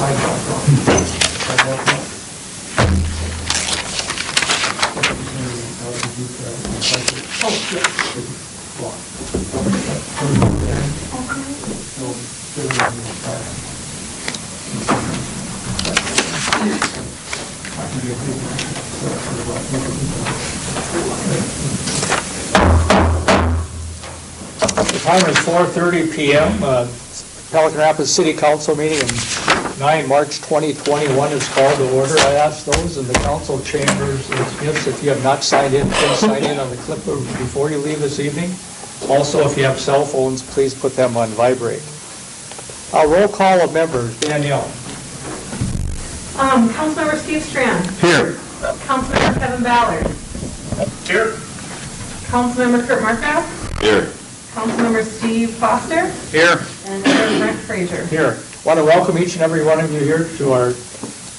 The time is 4:30 p.m. Pelican Rapids City Council meeting in 9 March 2021 is called to order. I ask those in the council chambers, if you have not signed in, please sign in on the clipboard before you leave this evening. Also, if you have cell phones, please put them on vibrate. Roll call of members. Danielle. Councilmember Steve Strand. Here. Councilmember Kevin Ballard. Here. Councilmember Kurt Markgraf. Here. Councilmember Steve Foster. Here. And Mayor Brent Frazier. Here. I want to welcome each and every one of you here to our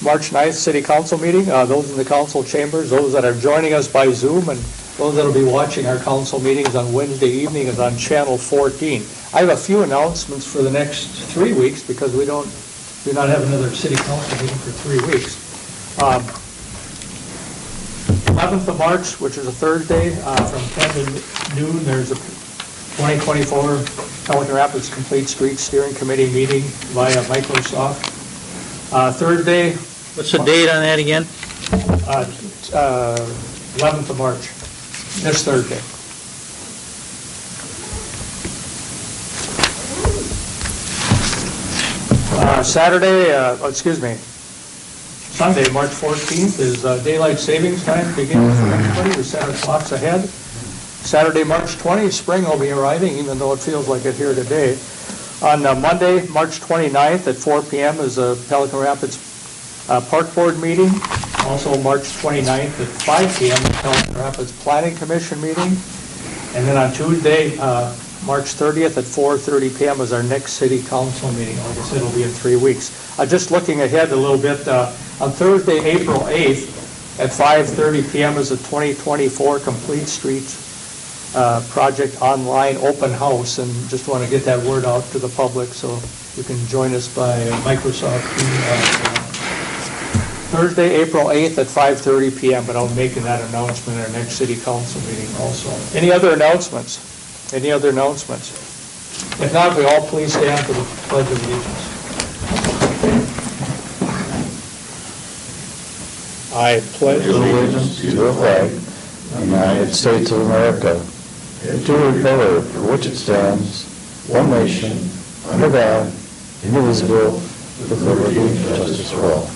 March 9th City Council meeting. Those in the council chambers, those that are joining us by Zoom, and those that will be watching our council meetings on Wednesday evening is on channel 14. I have a few announcements for the next 3 weeks because we do not have another city council meeting for 3 weeks. 11th of March, which is a Thursday, from 10 to noon, there's a 2024 Pelican Rapids Complete Street Steering Committee meeting via Microsoft. Thursday. What's the date on that again? 11th of March, this Thursday. Sunday, March 14th is daylight savings time beginning for everybody. We set our clocks ahead. Saturday, March 20th, spring will be arriving, even though it feels like it here today. On Monday, March 29th at 4 p.m. is a Pelican Rapids Park Board meeting. Also, March 29th at 5 p.m. the Pelican Rapids Planning Commission meeting. And then on Tuesday, March 30th at 4:30 p.m. is our next City Council meeting. Like I said, it'll be in 3 weeks. Just looking ahead a little bit, on Thursday, April 8th at 5:30 p.m. is a 2024 Complete Streets Project online open house, and just want to get that word out to the public so you can join us by Microsoft Teams. Thursday, April 8th at 5:30 p.m., but I'll be making that announcement at our next City Council meeting also. Any other announcements? Any other announcements? If not, we all please stand for the Pledge of Allegiance. I pledge allegiance to the flag of the United States of America, and to the republic for which it stands, one nation, under God, indivisible, with liberty and justice for all.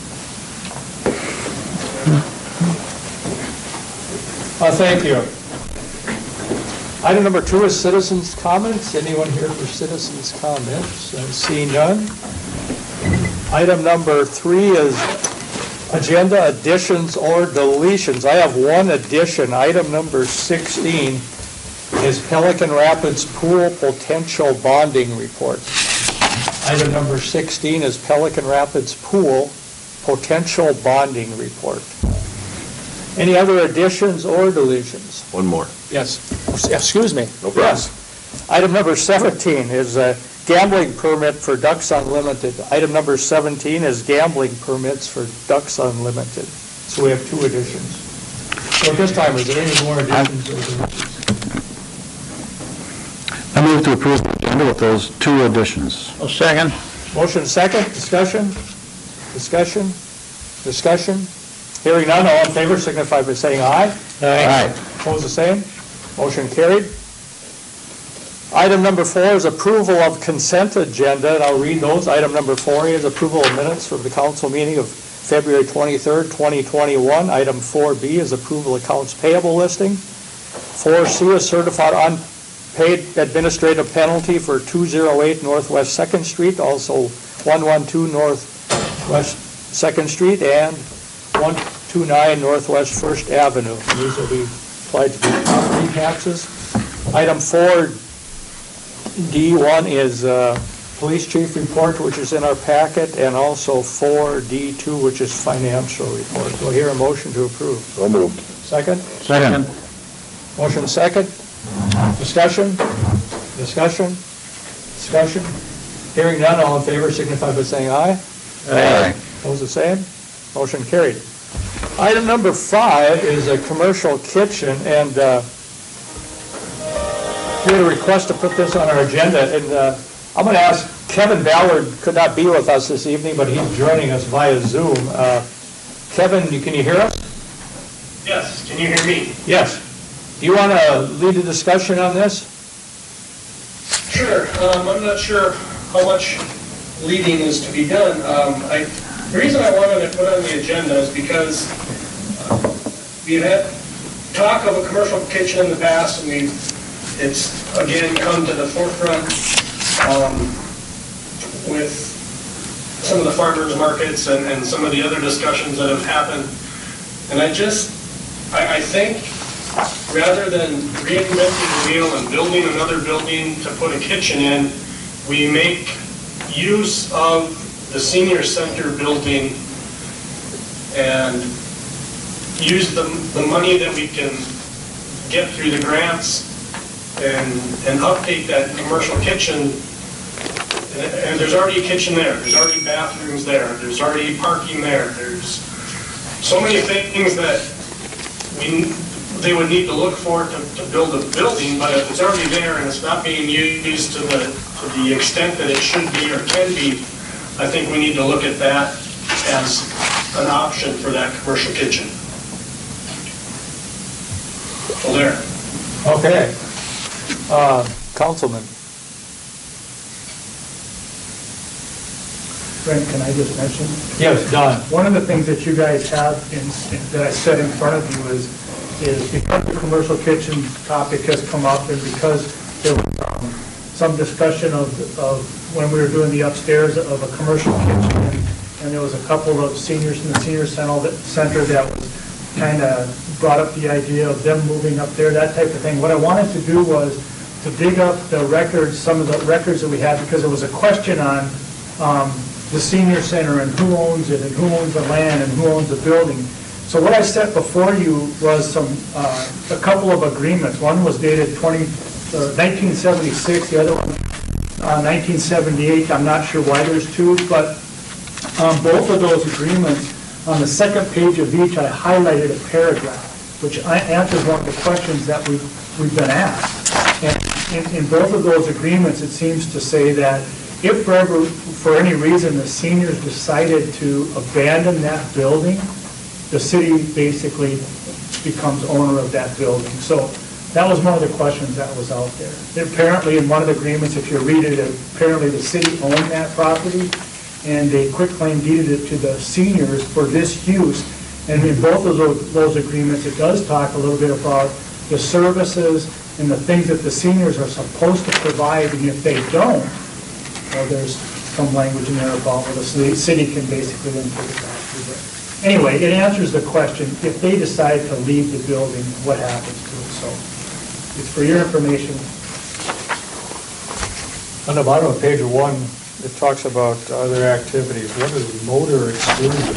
Thank you. Item number 2 is citizens' comments. Anyone here for citizens' comments? I see none. Item number 3 is agenda additions or deletions. I have one addition. Item number 16 is Pelican Rapids Pool Potential Bonding Report. Item number 16 is Pelican Rapids Pool Potential Bonding Report. Any other additions or deletions? One more. Yes. Excuse me. No problem. Yes. Item number 17 is a gambling permit for Ducks Unlimited. Item number 17 is gambling permits for Ducks Unlimited. So we have 2 additions. So at this time, is there any more additions or deletions? I move to approve the agenda with those 2 additions. A second. Motion second. Discussion? Discussion? Discussion? Hearing none, all in favor signify by saying aye. Aye. Opposed, the same. Motion carried. Item number 4 is approval of consent agenda, and I'll read those. Item number 4 is approval of minutes from the council meeting of February 23rd, 2021. Item 4B is approval of accounts payable listing. 4C is certified unpaid administrative penalty for 208 Northwest 2nd Street, also 112 Northwest 2nd Street, and 129 Northwest 1st Avenue. These will be applied to the property taxes. Item 4D1 is police chief report, which is in our packet, and also 4D2, which is financial report. So I hear a motion to approve. So moved. Second? Second. Motion second. Discussion? Discussion? Discussion? Hearing none, all in favor signify by saying aye. Aye. Opposed, the same. Motion carried. Item number 5 is a commercial kitchen, and we had a request to put this on our agenda, and I'm going to ask, Kevin Ballard could not be with us this evening, but he's joining us via Zoom. Kevin, can you hear us? Yes, can you hear me? Yes. Do you want to lead the discussion on this? Sure. I'm not sure how much leading is to be done. The reason I wanted to put on the agenda is because we've had talk of a commercial kitchen in the past, and it's again come to the forefront with some of the farmers markets and some of the other discussions that have happened. And I think rather than reinventing the wheel and building another building to put a kitchen in, we make use of the senior center building and use the money that we can get through the grants and update that commercial kitchen. And there's already a kitchen there, there's already bathrooms there, there's already parking there, there's so many things that they would need to look for to build a building, but if it's already there and it's not being used to the extent that it should be or can be, I think we need to look at that as an option for that commercial kitchen. So there. Okay. Councilman. Brent, can I just mention? Yes, Don. One of the things that you guys have that I set in front of you is because the commercial kitchen topic has come up and because there was some discussion of when we were doing the upstairs of a commercial kitchen, and there was a couple of seniors in the senior center that was kind of brought up the idea of them moving up there, that type of thing. What I wanted to do was to dig up the records, some of the records that we had, because there was a question on the senior center and who owns it and who owns the land and who owns the building. So what I set before you was a couple of agreements. One was dated 1976, the other one 1978. I'm not sure why there's two, but both of those agreements, on the second page of each, I highlighted a paragraph, which answers one of the questions that we've been asked. And in both of those agreements, it seems to say that if for any reason the seniors decided to abandon that building, the city basically becomes owner of that building. So that was one of the questions that was out there. Apparently, in one of the agreements, if you read it, apparently the city owned that property, and they quitclaim deeded it to the seniors for this use. And in both of those agreements, it does talk a little bit about the services and the things that the seniors are supposed to provide, and if they don't, well, there's some language in there about where the city can basically then take it back. Anyway, it answers the question, if they decide to leave the building, what happens to it? So it's for your information. On the bottom of page 1, it talks about other activities. What is motor exclusion?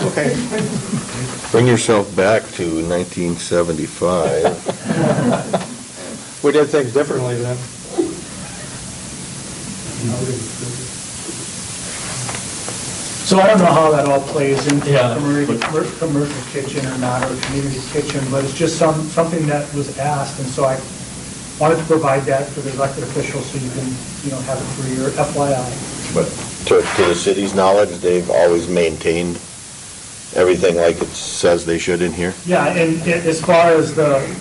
Okay. Bring yourself back to 1975. We did things differently then. So I don't know how that all plays into Yeah. a commercial kitchen or not, or a community kitchen, but it's just something that was asked, and so I wanted to provide that for the elected officials so you can, have it for your FYI. But to the city's knowledge, they've always maintained everything like it says they should in here? Yeah, and as far as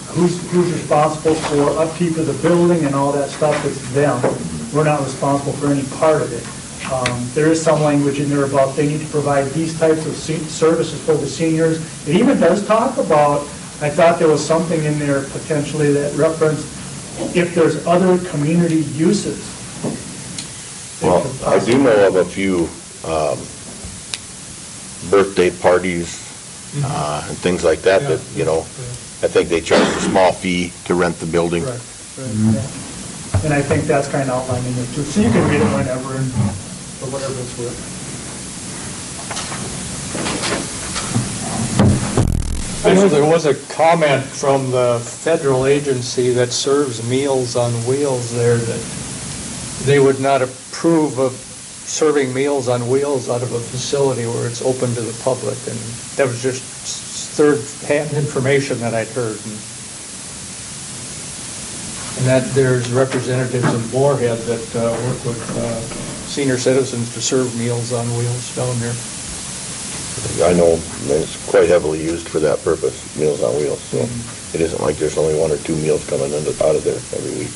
who's responsible for upkeep of the building and all that stuff, it's them. We're not responsible for any part of it. There is some language in there about they need to provide these types of services for the seniors. It even does talk about, I thought there was something in there potentially that referenced if there's other community uses. Well, I do know of a few birthday parties and things like that, I think they charge a small fee to rent the building. Right. Yeah. And I think that's kind of outlined in there too. So you can read it whenever and for whatever it's worth. I know there was a comment from the federal agency that serves Meals on Wheels there that they would not approve of serving Meals on Wheels out of a facility where it's open to the public, and that was just third-hand information that I'd heard. And that there's representatives in Moorhead that work with senior citizens to serve Meals on Wheels down there. I know it's quite heavily used for that purpose, Meals on Wheels, so it isn't like there's only one or two meals coming in out of there every week.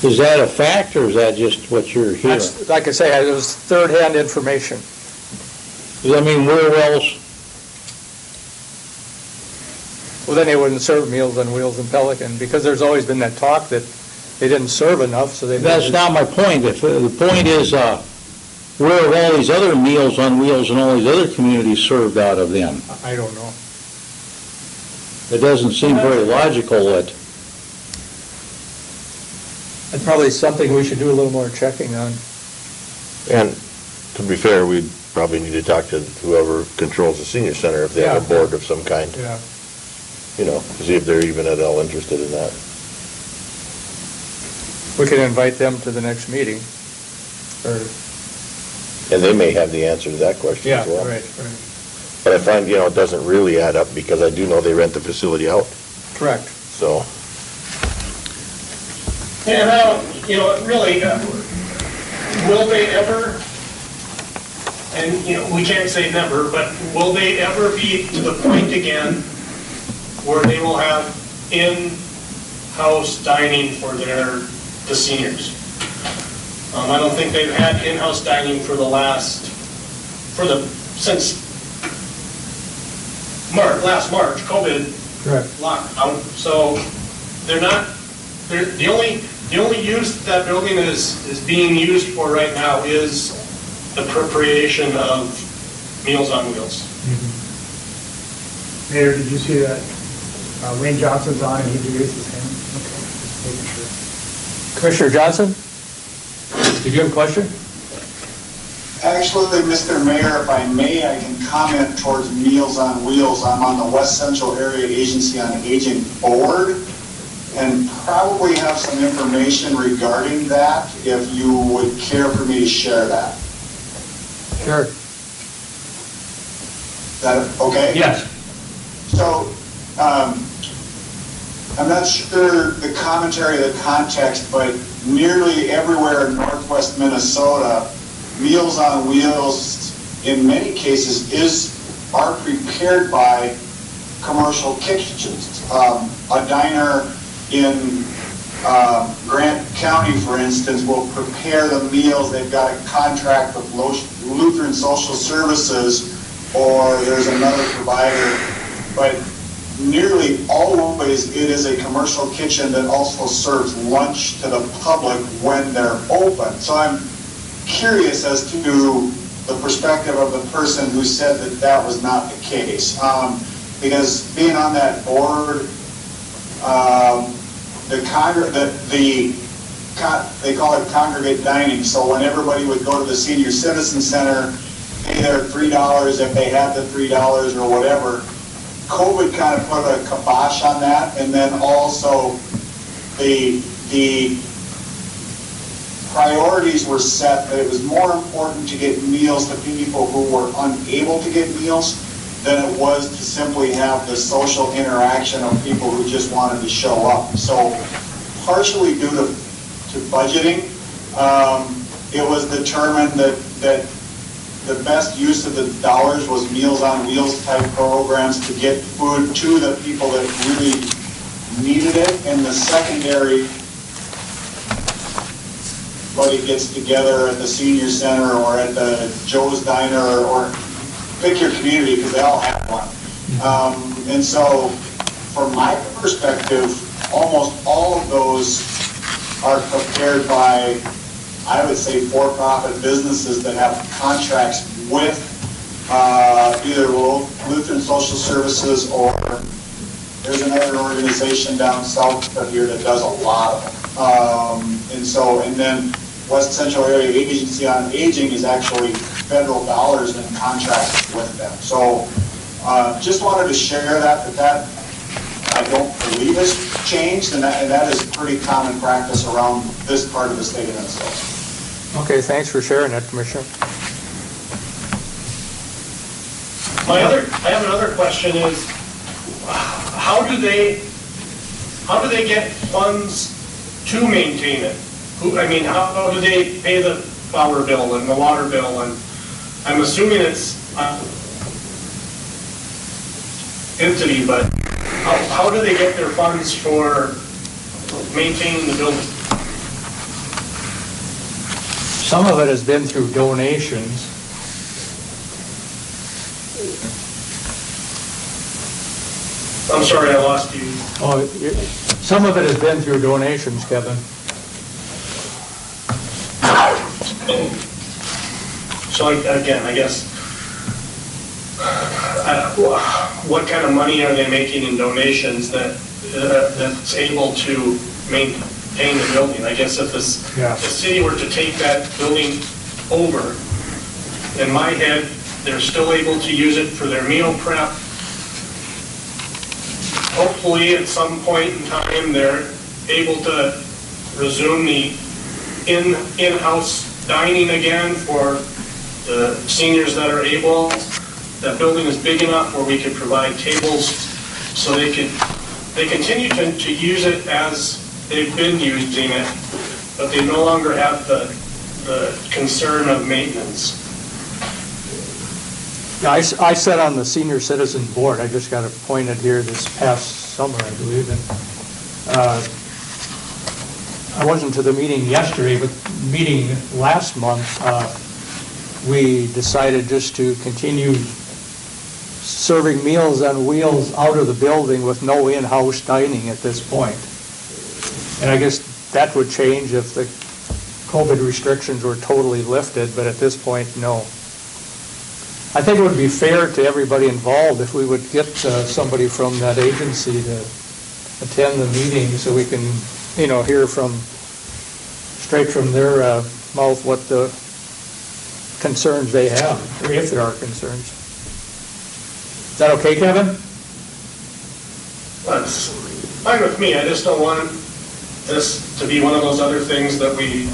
Is that a fact, or is that just what you're hearing? That's, like I say, it was third-hand information. Does that mean Wheelwell's? Well, then they wouldn't serve Meals on Wheels in Pelican, because there's always been that talk that they didn't serve enough, so they... That's not my point. The point is, where have all these other Meals on Wheels and all these other communities served out of them? I don't know. It doesn't seem very logical that... It's probably something we should do a little more checking on. And to be fair, we'd probably need to talk to whoever controls the senior center if they have a board of some kind, Yeah. you know, to see if they're even at all interested in that. We can invite them to the next meeting, or... And they may have the answer to that question as well. Right. But I find, you know, it doesn't really add up because I do know they rent the facility out, Correct. so. And now, you know, really, will they ever, and, you know, we can't say never, but will they ever be to the point again where they will have in-house dining for the seniors? I don't think they've had in-house dining since last March, COVID Correct. lockdown. So the only use that building is being used for right now is the appropriation of Meals on Wheels. Mayor, did you see that Wayne Johnson's on and he raised his hand? Okay, just making sure. Commissioner Johnson? Did you have a question? Actually, Mr. Mayor, if I may, I can comment towards Meals on Wheels. I'm on the West Central Area Agency on Aging Board and probably have some information regarding that if you would care for me to share that. Sure. Is that okay? Yes. So, I'm not sure the commentary, the context, but nearly everywhere in northwest Minnesota, Meals on Wheels, in many cases, are prepared by commercial kitchens. A diner in Grant County, for instance, will prepare the meals. They've got a contract with Lutheran Social Services, or there's another provider, but nearly always it is a commercial kitchen that also serves lunch to the public when they're open. So I'm curious as to the perspective of the person who said that that was not the case. Because being on that board, they call it congregate dining. So when everybody would go to the senior citizen center, pay their $3 if they had the $3 or whatever, COVID kind of put a kibosh on that, and then also the priorities were set that it was more important to get meals to people who were unable to get meals than it was to simply have the social interaction of people who just wanted to show up. So partially due to budgeting, it was determined that the best use of the dollars was Meals on Wheels type programs to get food to the people that really needed it. And the secondary, everybody gets together at the senior center or at the Joe's Diner or pick your community because they all have one. And so from my perspective, almost all of those are prepared by, I would say, for-profit businesses that have contracts with either Lutheran Social Services or there's another organization down south of here that does a lot of them. And then West Central Area Agency on Aging is actually federal dollars in contracts with them. So just wanted to share that I don't believe has changed, and that is pretty common practice around this part of the state of Minnesota. Okay, thanks for sharing that, Commissioner. I have another question is, how do they get funds to maintain it? How do they pay the power bill and the water bill? And I'm assuming it's entity, but how do they get their funds for maintaining the building? Some of it has been through donations. I'm sorry, I lost you. Oh, some of it has been through donations, Kevin. So again, I guess, what kind of money are they making in donations that's able to maintain the building? I guess if the city were to take that building over, in my head, they're still able to use it for their meal prep. Hopefully, at some point in time, they're able to resume the in-house dining again for the seniors that are able. That building is big enough where we could provide tables so they continue to use it as they've been using it, but they no longer have the concern of maintenance. I sat on the senior citizen board. I just got appointed here this past summer, I believe. And I wasn't to the meeting yesterday, but meeting last month, we decided just to continue serving Meals on Wheels out of the building with no in-house dining at this point. And I guess that would change if the COVID restrictions were totally lifted, but at this point, no. I think it would be fair to everybody involved if we would get somebody from that agency to attend the meeting so we can, hear straight from their mouth what the concerns they have, or if there are concerns. Is that okay, Kevin? That's fine with me. I just don't want this to be one of those other things that we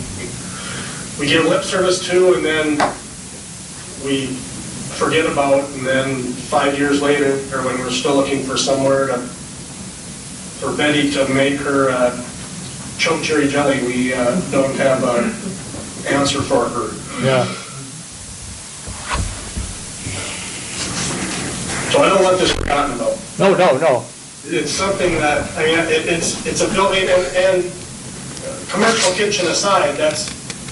give lip service to and then we forget about, and then 5 years later, or when we're still looking for somewhere for Betty to make her choke cherry jelly, we don't have an answer for her. Yeah. So I don't want this forgotten about. No. It's something that, it's a building, and commercial kitchen aside,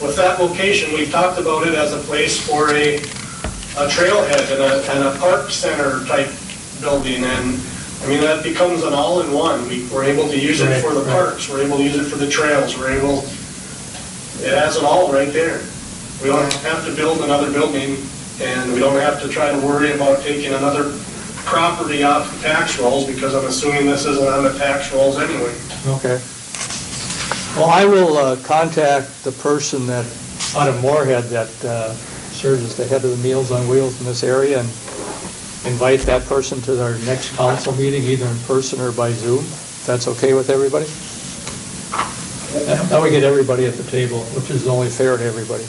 with that location, we've talked about it as a place for a trailhead and a park center type building, and that becomes an all-in-one. We're able to use it for the parks, we're able to use it for the trails, it has it all right there. We don't have to build another building, and we don't have to try to worry about taking another property off the tax rolls, because I'm assuming this isn't on the tax rolls anyway. Okay. Well, I will contact the person out of Moorhead that serves as the head of the Meals on Wheels in this area and invite that person to our next council meeting, either in person or by Zoom, if that's okay with everybody. Now we get everybody at the table, which is only fair to everybody.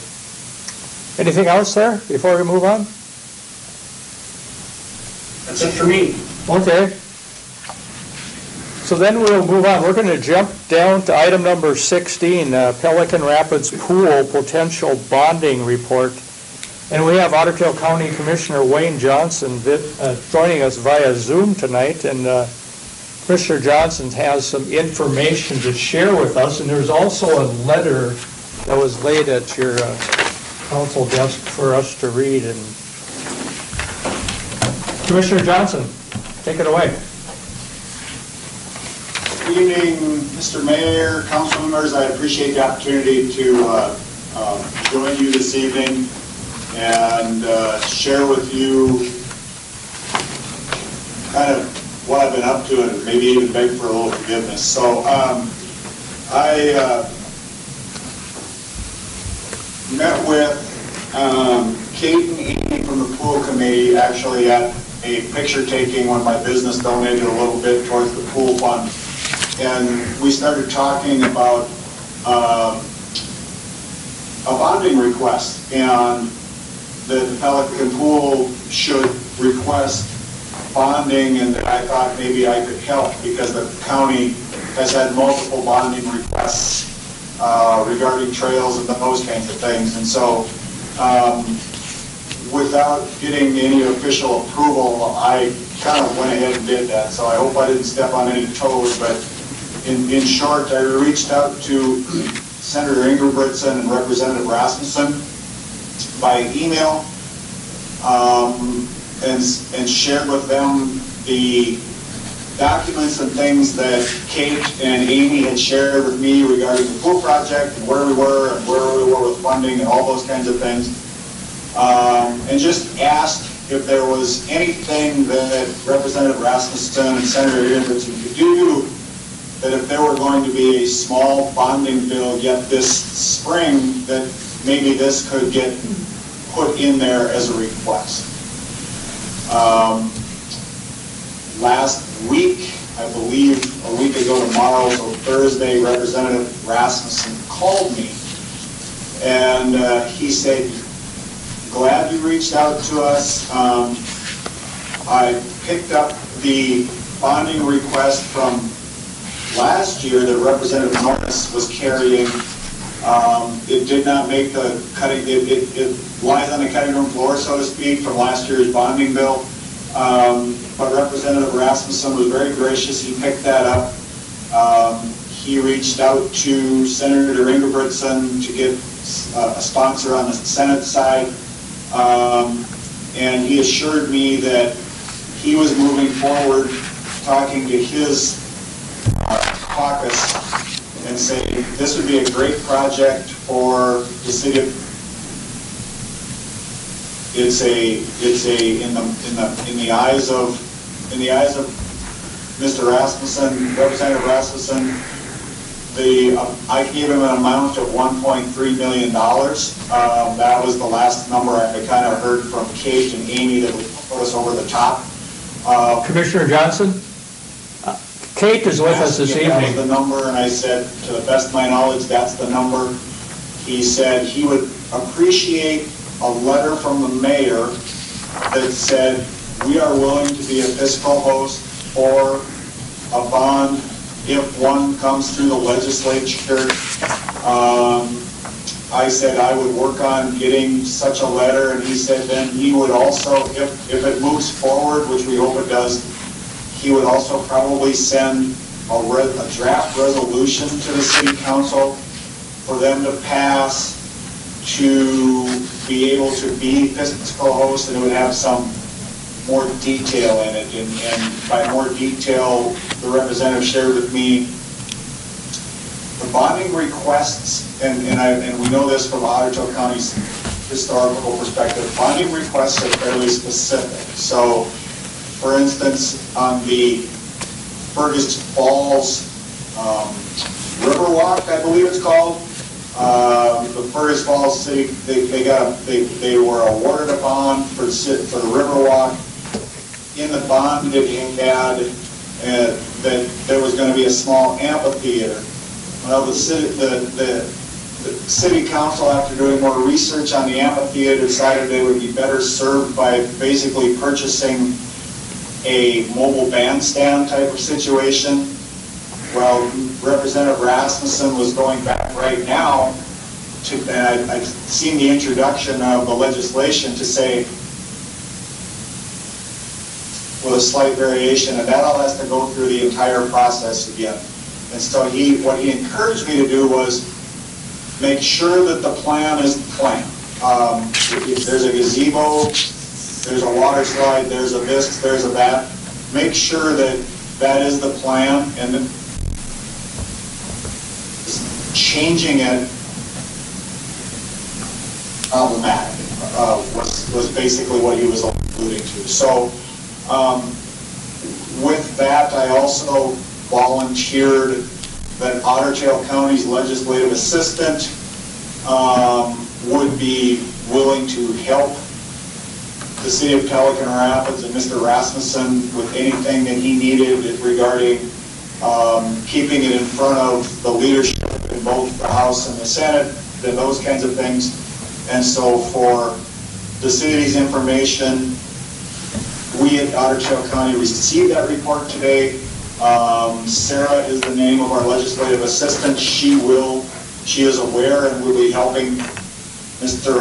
Anything else there before we move on? That's it for me. Okay. So then we'll move on. We're going to jump down to item number 16, Pelican Rapids Pool Potential Bonding Report. And we have Otter Tail County Commissioner Wayne Johnson joining us via Zoom tonight. And Commissioner Johnson has some information to share with us. And there's also a letter that was laid at your council desk for us to read. And Commissioner Johnson, take it away. Good evening, Mr. Mayor, council members. I appreciate the opportunity to join you this evening and share with you kind of what I've been up to and maybe even beg for a little forgiveness. So I met with Kate and Amy from the pool committee actually at a picture taking when my business donated a little bit towards the pool fund and we started talking about a bonding request, and the Pelican Pool should request bonding, and I thought maybe I could help because the county has had multiple bonding requests regarding trails and those kinds of things. And so without getting any official approval, I kind of went ahead and did that. So I hope I didn't step on any toes, but in short, I reached out to Senator Ingebrigtsen and Representative Rasmussen by email and shared with them the documents and things that Kate and Amy had shared with me regarding the pool project and where we were with funding and all those kinds of things. And just asked if there was anything that Representative Rasmussen and Senator Ingebrigtsen could do, that if there were going to be a small bonding bill yet this spring, that maybe this could get put in there as a request. Last week, I believe a week ago tomorrow, so Thursday, Representative Rasmussen called me, and he said, "Glad you reached out to us. I picked up the bonding request from last year that Representative Norris was carrying. It did not make the cutting, it lies on the cutting room floor, so to speak, from last year's bonding bill. But Representative Rasmussen was very gracious. He picked that up. He reached out to Senator Ingebrigtsen to get a sponsor on the Senate side. And he assured me that he was moving forward, talking to his caucus and saying this would be a great project for the city of. It's in the eyes of Mr. Rasmussen, Representative Rasmussen. I gave him an amount of $1.3 million. That was the last number I kind of heard from Kate and Amy that would put us over the top. Commissioner Johnson, Kate is with us this evening. That was the number, and I said, to the best of my knowledge, that's the number. He said he would appreciate a letter from the mayor that said, we are willing to be a fiscal host for a bond if one comes through the legislature. I said I would work on getting such a letter, and he said then he would also, if it moves forward, which we hope it does, he would also probably send a draft resolution to the city council for them to pass to be able to be fiscal host, and it would have some more detail in it. And by more detail, the representative shared with me the bonding requests, and we know this from Ottertail County's historical perspective, bonding requests are fairly specific. So, for instance, on the Fergus Falls Riverwalk, I believe it's called, the Fergus Falls City, they were awarded a bond for the Riverwalk. In the bond, it had that there was going to be a small amphitheater. Well, the city council, after doing more research on the amphitheater, decided they would be better served by basically purchasing a mobile bandstand type of situation. Well, Representative Rasmussen was going back right now to, and I've seen the introduction of the legislation to say, with a slight variation, and that all has to go through the entire process again. And so what he encouraged me to do was make sure that the plan is the plan. If there's a gazebo, there's a water slide, there's a this, there's a that. Make sure that that is the plan, and then changing it problematic was basically what he was alluding to. So with that, I also volunteered that Ottertail County's legislative assistant would be willing to help the city of Pelican Rapids and Mr. Rasmussen with anything that he needed regarding keeping it in front of the leadership in both the House and the Senate, and those kinds of things. And so for the city's information, we at Otter Tail County received that report today. Sarah is the name of our legislative assistant. She is aware and will be helping Mr.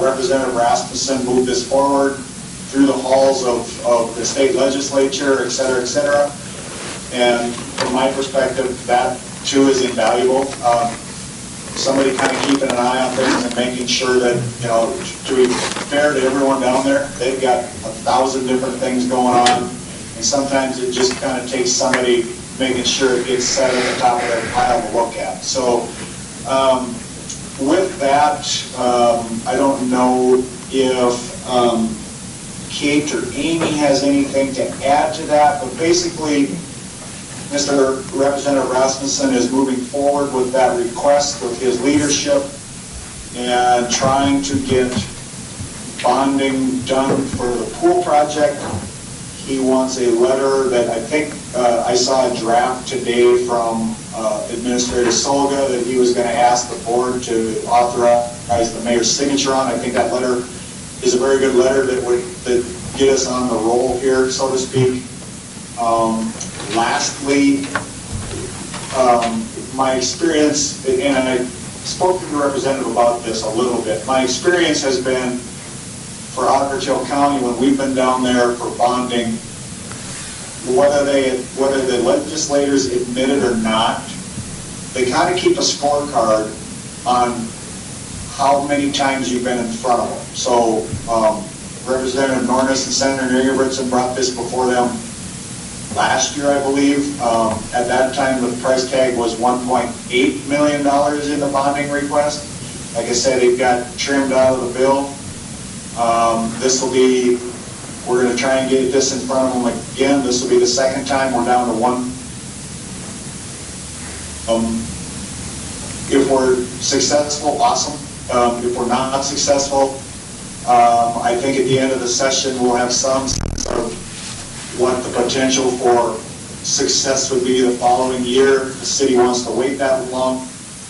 Representative Rasmussen move this forward through the halls of the state legislature, et cetera, et cetera. And from my perspective, that too is invaluable. Somebody kind of keeping an eye on things and making sure that, you know, to be fair to everyone down there, they've got 1,000 different things going on. And sometimes it just kind of takes somebody making sure it gets set at the top of their pile to look at. So with that, I don't know if Kate or Amy has anything to add to that, but basically, Mr. Representative Rasmussen is moving forward with that request with his leadership and trying to get bonding done for the pool project. He wants a letter that I think I saw a draft today from Administrator Solga that he was going to ask the board to authorize the mayor's signature on. I think that letter is a very good letter that would get us on the roll here, so to speak. Lastly, my experience, and I spoke to the representative about this a little bit, my experience has been for Otter Tail County when we've been down there for bonding, whether the legislators admit it or not, they kind of keep a scorecard on how many times you've been in front of them. So Representative Nornis and Senator Ingebrigtsen brought this before them last year, I believe. At that time, the price tag was $1.8 million in the bonding request. Like I said, it got trimmed out of the bill. This will be, we're going to try and get this in front of them again. This will be the second time we're down to one. If we're successful, awesome. If we're not successful, I think at the end of the session we'll have some sense of what the potential for success would be the following year. The city wants to wait that long.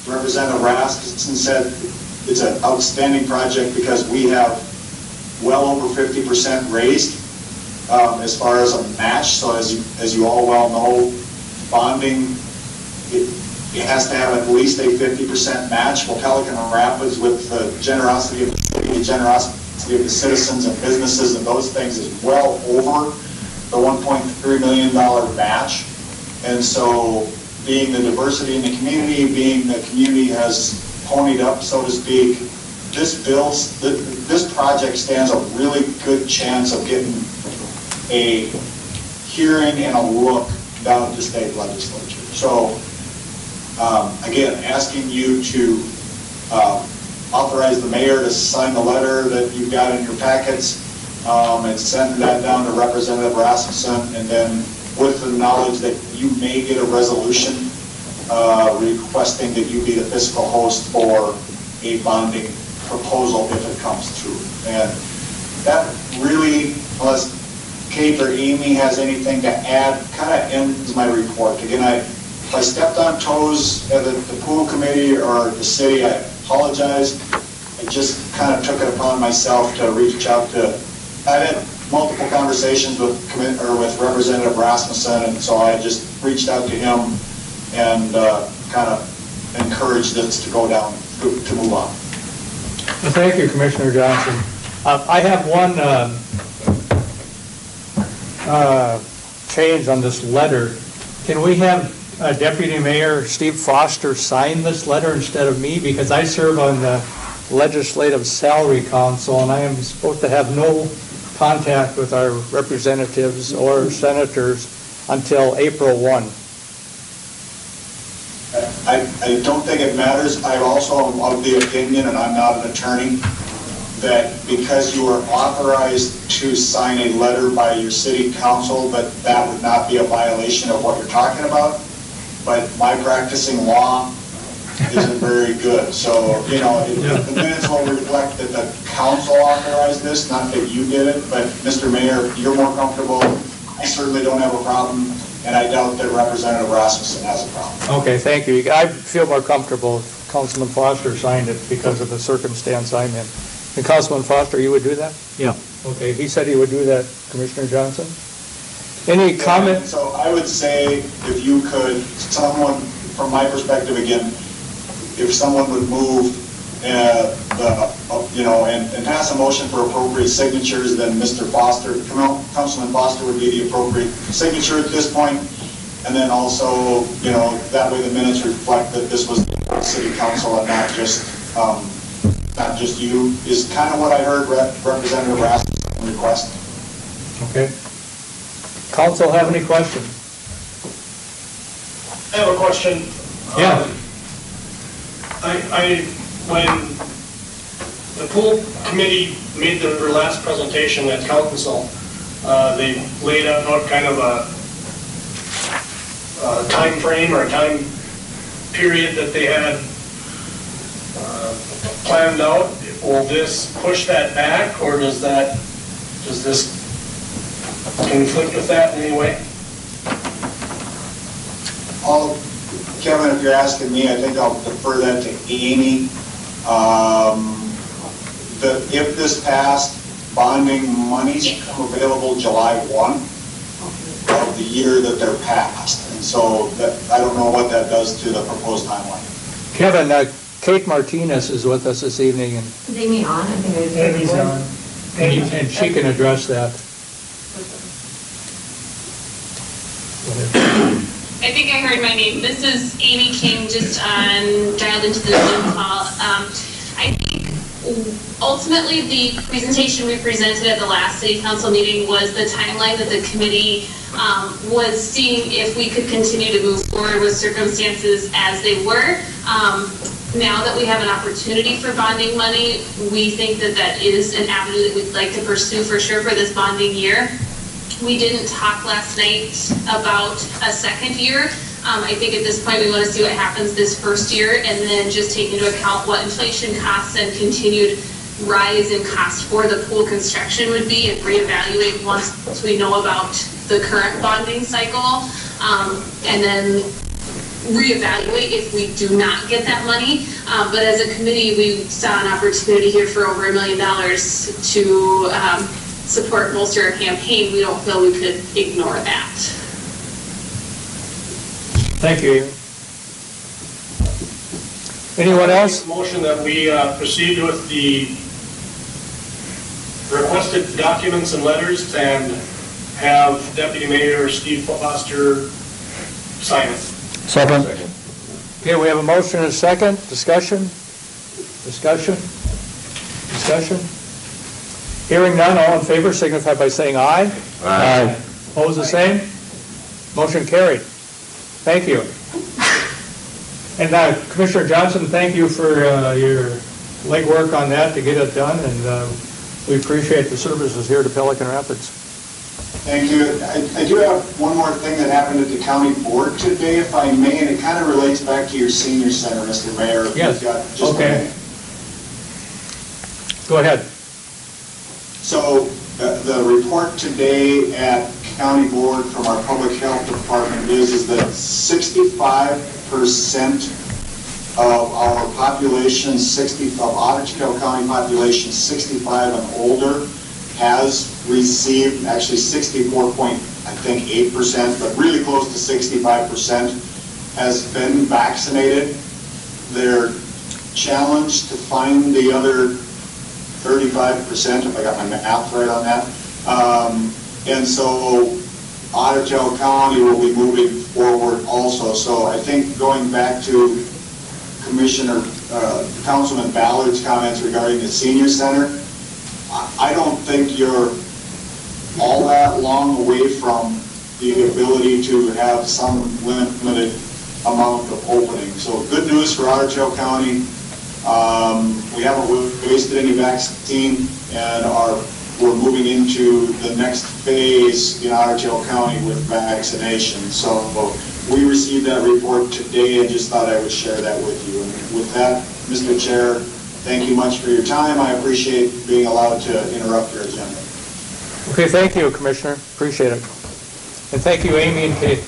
Representative Rasmussen said it's an outstanding project because we have well over 50% raised as far as a match. So as you all well know, bonding, it has to have at least a 50% match. Well, Pelican Rapids, with the generosity of the city, the generosity of the citizens and businesses and those things, is well over the $1.3 million match. And so being the diversity in the community, being the community has ponied up, so to speak, this project stands a really good chance of getting a hearing and a look down at the state legislature. So again, asking you to authorize the mayor to sign the letter that you've got in your packets and send that down to Representative Rasmussen, and then with the knowledge that you may get a resolution requesting that you be the fiscal host for a bonding proposal if it comes through. And that really, unless Kate or Amy has anything to add, kind of ends my report. Again, if I stepped on toes at the pool committee or the city, I apologize. I just kind of took it upon myself to reach out to, I've had multiple conversations with Representative Rasmussen, and so I just reached out to him and kind of encouraged this to go down, to move on. Well, thank you, Commissioner Johnson. I have one change on this letter. Can we have Deputy Mayor Steve Foster sign this letter instead of me? Because I serve on the Legislative Salary Council, and I am supposed to have no contact with our representatives or senators until April 1. I don't think it matters. I also am of the opinion, and I'm not an attorney, that because you are authorized to sign a letter by your city council, that would not be a violation of what you're talking about. But my practicing law isn't very good. So, you know, the minutes will reflect that the council authorized this, not that you did it. But Mr. Mayor, you're more comfortable. I certainly don't have a problem and I doubt that Representative Rasmussen has a problem. Okay, thank you. I feel more comfortable if Councilman Foster signed it because of the circumstance I'm in. And Councilman Foster, you would do that? Yeah. Okay, he said he would do that, Commissioner Johnson. Any comment? So I would say if you could, someone, from my perspective again, if someone would move, and pass a motion for appropriate signatures, then Mr. Foster, Councilman Foster would be the appropriate signature at this point. And then also, that way the minutes reflect that this was the city council and not just you, is kind of what I heard Representative Rasmussen request. Okay. Council have any questions? I have a question. Yeah. When the pool committee made their last presentation at council, they laid out kind of a time frame or a time period that they had planned out. Will this push that back, or does this conflict with that in any way? Kevin, if you're asking me, I think I'll defer that to Amy. If this passed, bonding monies become available July 1 of the year that they're passed. And so I don't know what that does to the proposed timeline. Kevin, Kate Martinez is with us this evening, and Is Amy on? I think I just heard Amy's the voice. on. and she can address that. I think I heard my name. This is Amy King, just dialed into the Zoom call. I think ultimately the presentation we presented at the last city council meeting was the timeline that the committee was seeing if we could continue to move forward with circumstances as they were. Now that we have an opportunity for bonding money, we think that that is an avenue that we'd like to pursue for sure for this bonding year. We didn't talk last night about a second year. I think at this point we want to see what happens this first year and then just take into account what inflation costs and continued rise in cost for the pool construction would be and reevaluate once we know about the current bonding cycle, and then reevaluate if we do not get that money. But as a committee, we saw an opportunity here for over $1 million to support bolster our campaign. We don't feel we could ignore that. Thank you, Amy. Anyone else? Motion that we proceed with the requested documents and letters and have Deputy Mayor Steve Foster sign it. Second. Okay, we have a motion and a second. Discussion? Discussion? Discussion? Hearing none, all in favor signify by saying aye. Aye. Opposed, the same? Motion carried. Thank you. And Commissioner Johnson, thank you for your legwork on that to get it done, and we appreciate the services here to Pelican Rapids. Thank you. I do have one more thing that happened at the county board today, if I may, and it kind of relates back to your senior center, Mr. Mayor. Yes. You've got just a Okay. minute. Go ahead. So the report today at county board from our public health department is that 65% of our population, of Otter County population 65 and older, has received, actually 64.8%, but really close to 65% has been vaccinated. They're challenged to find the other 35%, if I got my math right on that. And so Otter County will be moving forward also. So I think going back to Councilman Ballard's comments regarding the senior center, I don't think you're all that long away from the ability to have some limited amount of opening. So good news for Otter County. We haven't wasted any vaccine, and we're moving into the next phase in Otter County with vaccination. So we received that report today and just thought I would share that with you. And with that, Mr. Chair, thank you much for your time. I appreciate being allowed to interrupt your agenda. Okay, thank you, Commissioner. Appreciate it. And thank you, Amy and Kate.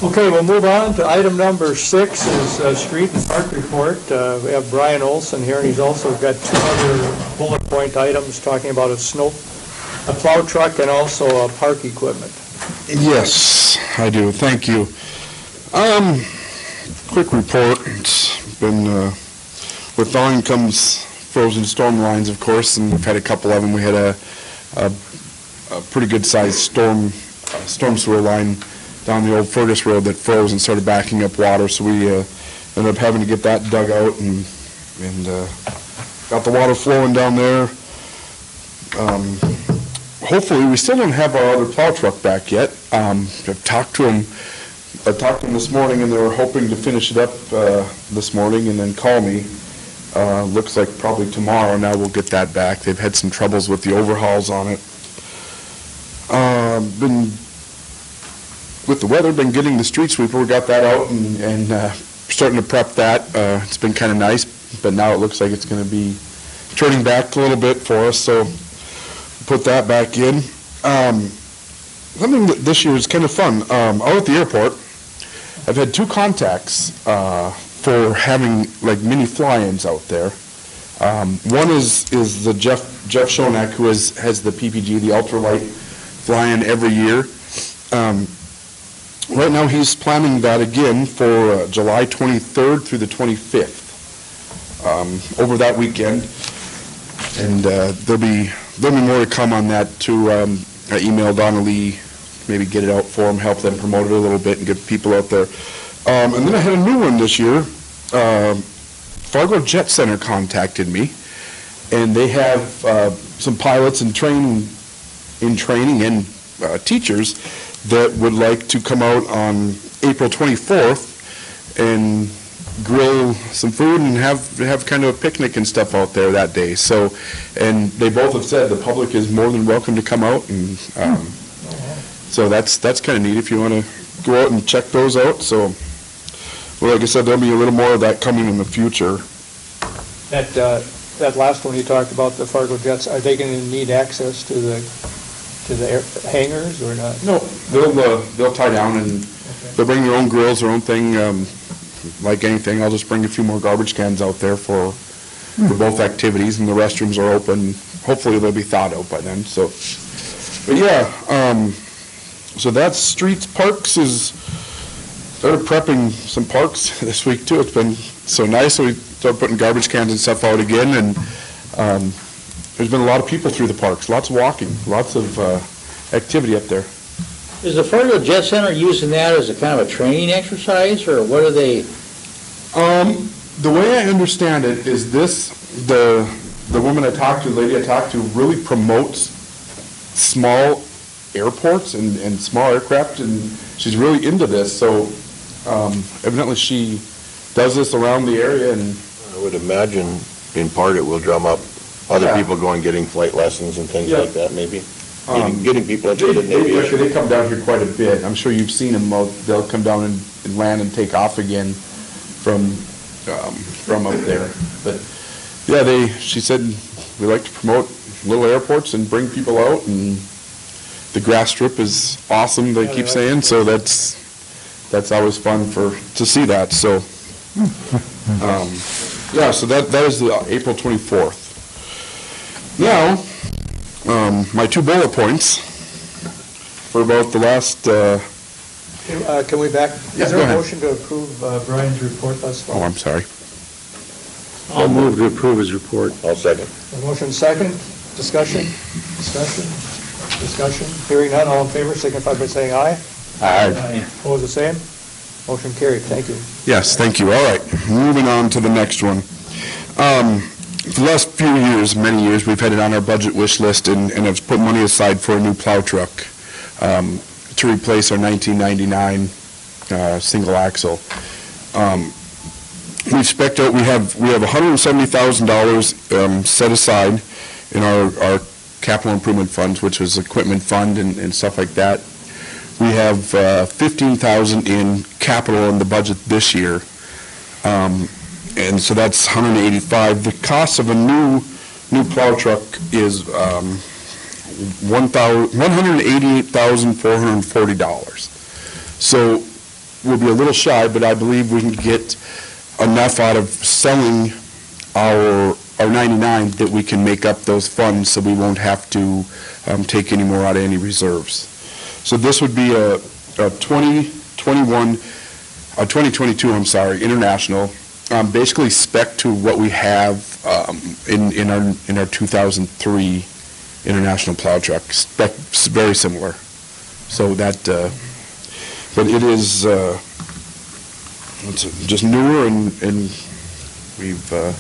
Okay, we'll move on to item number 6 is street and park report. We have Brian Olson here, and he's also got 2 other bullet point items talking about a plow truck and also park equipment. Yes, I do. Thank you. Quick report. It's been, with thawing comes frozen storm lines, of course, and we've had a couple of them. We had a pretty good-sized storm sewer line down the old Fergus Road that froze and started backing up water, so we ended up having to get that dug out and got the water flowing down there. Hopefully, we still don't have our other plow truck back yet. I've talked to them this morning, and they were hoping to finish it up this morning and then call me. Looks like probably tomorrow now we'll get that back. They've had some troubles with the overhauls on it. With the weather, been getting the street sweeper. We got that out and starting to prep that. It's been kind of nice, but now it looks like it's going to be turning back a little bit for us, so put that back in. Something that this year is kind of fun. Out at the airport, I've had 2 contacts for having like mini fly-ins out there. One is the Jeff Shonak, who has the PPG, the ultralight fly-in every year. Right now, he's planning that again for July 23rd through the 25th, over that weekend. And there'll be more to come on that, too. I emailed Donnelly, maybe get it out for him, help them promote it a little bit and get people out there. And then I had a new one this year. Fargo Jet Center contacted me, and they have some pilots in training and teachers that would like to come out on April 24th and grill some food and have kind of a picnic and stuff out there that day. So, and they both have said the public is more than welcome to come out, and so that's kind of neat if you want to go out and check those out. So, well, like I said, there'll be a little more of that coming in the future. That last one you talked about, the Fargo Jets, are they going to need access to the hangars or not? No, they'll tie down and they'll bring their own grills, their own thing. Like anything, I'll just bring a few more garbage cans out there for both activities, and the restrooms are open. Hopefully they'll be thawed out by then. So, but yeah, so that's streets. Parks is started prepping some parks this week too. It's been so nice. So we started putting garbage cans and stuff out again, and there's been a lot of people through the parks, lots of walking, lots of activity up there. Is the Fargo Jet Center using that as a kind of a training exercise, or what are they? The way I understand it is the woman I talked to, the lady I talked to, really promotes small airports and small aircraft, and she's really into this. So evidently she does this around the area, and I would imagine in part it will drum up other people going, getting flight lessons and things like that, maybe. Getting people interested in aviation. They come down here quite a bit. I'm sure you've seen them. They'll come down and land and take off again from up there. But yeah, she said we like to promote little airports and bring people out, and the grass strip is awesome. They keep saying, so that's always fun to see that. So yeah, so that is the April 24th. Now, my 2 bullet points for about the last... Can we back? Yeah, is go there a ahead. motion to approve Brian's report thus far? Oh, I'm sorry. I'll move to approve his report. I'll second. A motion second. Discussion? Hearing none, all in favor, signify by saying aye. Aye. Opposed, the same. Motion carried. Thank you. Yes, thank you. All right, moving on to the next one. For the last few years, many years, we've had it on our budget wish list and have put money aside for a new plow truck to replace our 1999 single axle. We've spec'd out, we have $170,000 set aside in our capital improvement funds, which was equipment fund and stuff like that. We have $15,000 in capital in the budget this year. And so that's $185,000. The cost of a new plow truck is $188,440. So we'll be a little shy, but I believe we can get enough out of selling our 99 that we can make up those funds so we won't have to take any more out of any reserves. So this would be a 2022, International, basically spec to what we have in our 2003 International plow truck. Spec very similar. So that, but it is it's just newer, and I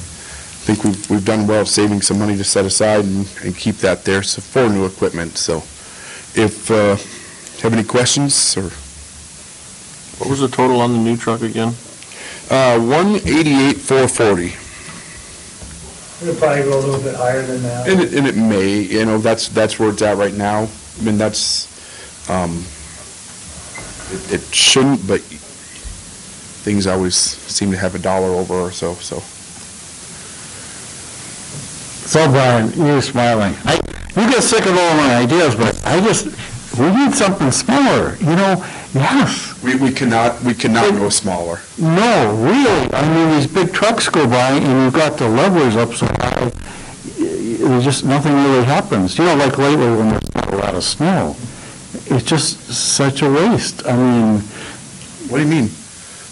think we've done well saving some money to set aside and keep that there for new equipment. So if have any questions, or What was the total on the new truck again? 188,440. It'll probably go a little bit higher than that. And it may, that's where it's at right now. I mean, that's, it shouldn't, but things always seem to have $1 over or so. So Brian, you're smiling. You get sick of all my ideas, but we need something smaller, yes. We cannot go smaller. No, really, I mean, these big trucks go by and you've got the levelers up so high, there's just, nothing really happens. Like lately when there's not a lot of snow, it's just such a waste. I mean. What do you mean?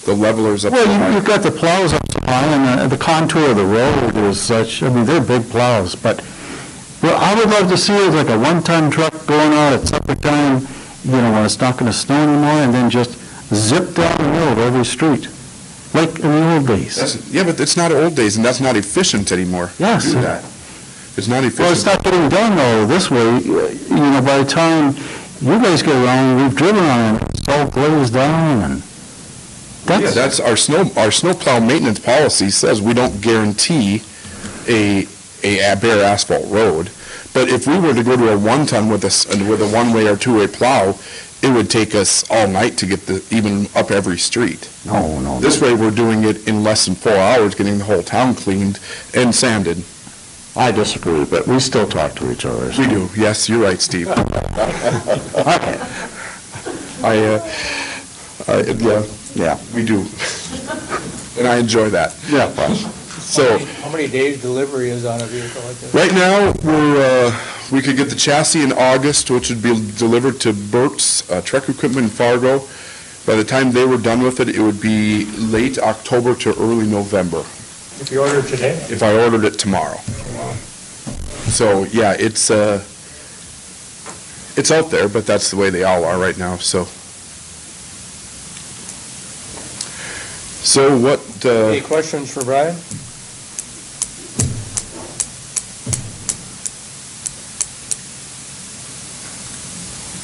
The levelers up so high? Well, you've got the plows up so high, and the contour of the road is such, I mean, they're big plows, but I would love to see it like a one-ton truck going out at supper time, when it's not going to snow anymore, and then just zip down the middle of every street, like in the old days. But it's not old days, and that's not efficient anymore. Yes. To do that. It's not efficient. Well, it's not getting done, though, this way. By the time you guys get around, we've driven on it, it's all glazed down, and that's our snowplow maintenance policy says we don't guarantee a bare asphalt road. But if we were to go to a one-ton with a one-way or two-way plow, it would take us all night to get even up every street. No. This way, we're doing it in less than 4 hours, getting the whole town cleaned and sanded. I disagree, but we still talk to each other. We do. Yes, you're right, Steve. Okay. Yeah, we do. And I enjoy that. Yeah. So, how many days delivery is on a vehicle like this? right now, we could get the chassis in August, which would be delivered to Burt's Truck Equipment in Fargo. By the time they were done with it, it would be late October to early November. If you order it today? If I ordered it tomorrow. So, yeah, it's out there, but that's the way they all are right now, so. So what... Any questions for Brian?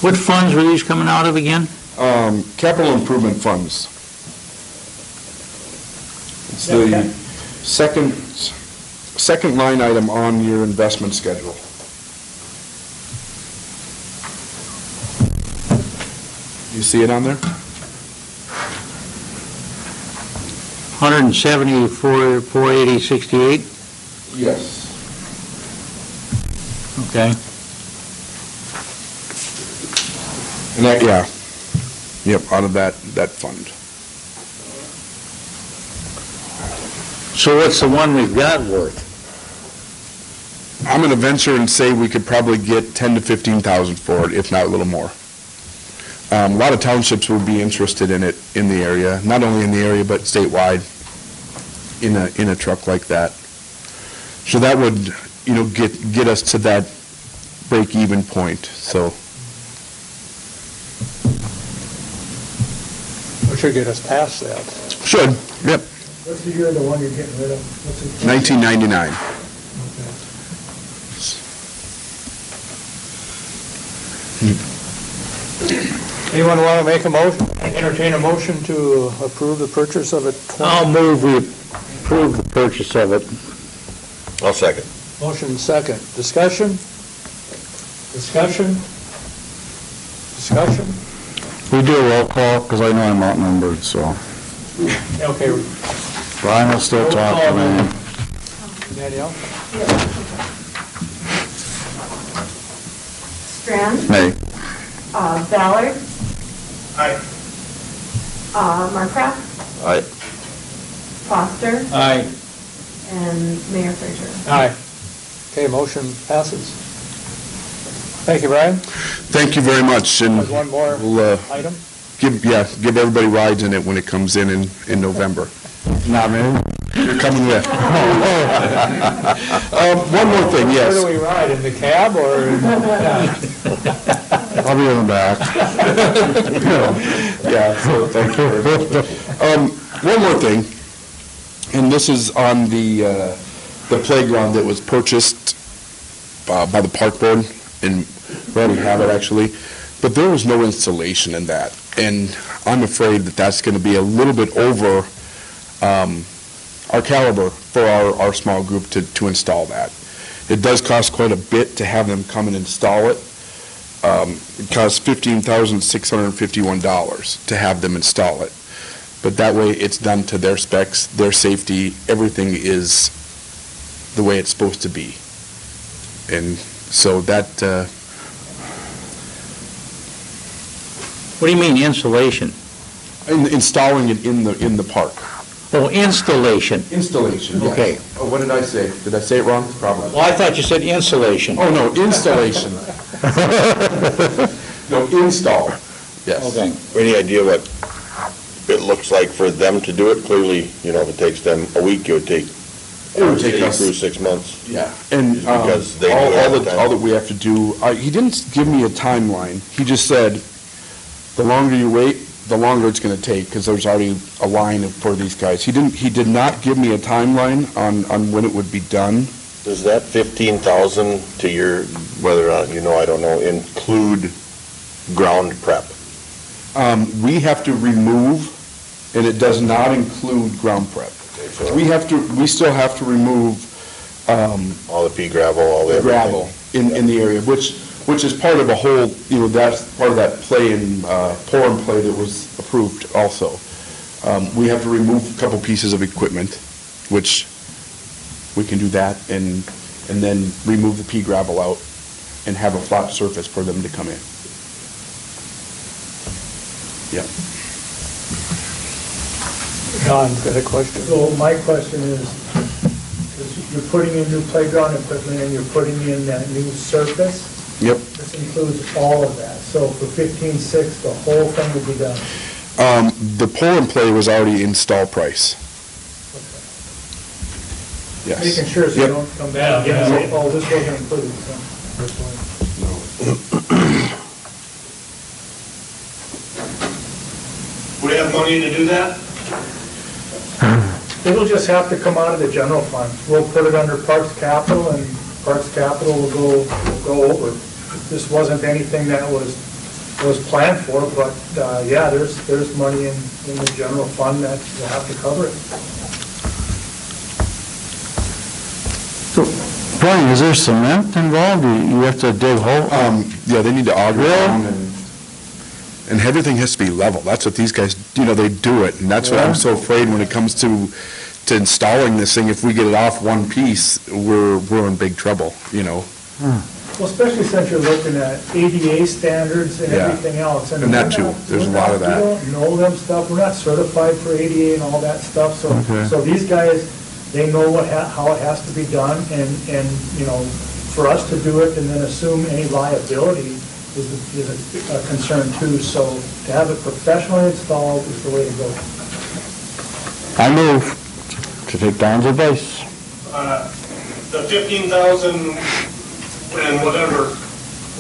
What funds were these coming out of again? Capital improvement funds. It's the second line item on your investment schedule. You see it on there? 174, 480, Yes. okay. And that, yep, out of that fund. So what's the one we've got worth? I'm going to venture and say we could probably get 10 to 15,000 for it, if not a little more. A lot of townships would be interested in it in the area, not only in the area but statewide, in a truck like that. So that would, get us to that break-even point. So. We should get us past that. Should. Yep. What's the year of the one you're getting rid of? 1999. Anyone want to make a motion, entertain a motion to approve the purchase of a I'll move we approve the purchase of it. I'll second. Motion second. Discussion? We do a roll call, because I know I'm outnumbered, so. Okay. Brian will still talk to me. Danielle? Strand, Nay. Ballard, Aye. Markraff, Aye. Foster, Aye. and Mayor Fraser. Aye. Okay, motion passes. Thank you, Brian. Thank you very much, and There's one more we'll item. give everybody rides in it when it comes in November. Not me. You're coming with. One more thing, Where do yes. we ride, in the cab or? I'll be in the back. Yeah, so thank you very much. One more thing, and this is on the playground that was purchased by the park board, and we already have it actually, but there was no installation in that, and I'm afraid that that's going to be a little bit over our caliber for our small group to install that. It does cost quite a bit to have them come and install it. It costs $15,651 to have them install it. But that way, it's done to their specs, their safety, everything is the way it's supposed to be. And so that, What do you mean installation? installing it in the park. Oh, installation. Installation, yes. Okay. Oh, what did I say? Did I say it wrong? Probably. Well, I thought you said insulation. Oh, no, installation. No, install, yes. Okay. Any idea what it looks like for them to do it? Clearly, you know, if it takes them a week, it would take It would take us- through 6 months. Yeah, and Just because they do it all the time. all that we have to do, he didn't give me a timeline. He just said, the longer you wait, the longer it's going to take, because there's already a line for these guys. He did not give me a timeline on when it would be done. Does that 15,000 to your, whether or not, you know, I don't know, include ground prep? We have to remove, and it does not include ground prep. So We still have to remove all the pea gravel, all the everything. gravel in the area, which is part of a whole, that's part of that play and pour and play that was approved also. We have to remove a couple pieces of equipment, which we can do that, and then remove the pea gravel out and have a flat surface for them to come in. Yeah. Don, got a question? So my question is you're putting in new playground equipment and you're putting in that new surface? Yep. This includes all of that. So for 15.6, the whole thing will be done. The pour and play was already install price. Yes. Making sure so you Yep. don't come back again and say, oh, this wasn't included. So that's why. We have money to do that? It'll just have to come out of the general fund. We'll put it under Parks Capital, and Parks Capital will go over. This wasn't anything that was planned for, but, yeah, there's money in the general fund that will have to cover it. So, Brian, is there cement involved? You have to dig hole? Yeah, they need to auger down, and everything has to be level. That's what these guys, they do it, and that's what I'm so afraid when it comes to installing this thing. If we get it off one piece, we're in big trouble, Well, especially since you're looking at ADA standards and Yeah. everything else. And that too. There's a lot of that. We don't know them stuff. We're not certified for ADA and all that stuff. So these guys, they know how it has to be done, and for us to do it and then assume any liability is a concern too. So to have it professionally installed is the way to go. I move to take Don's advice. The 15,000 and whatever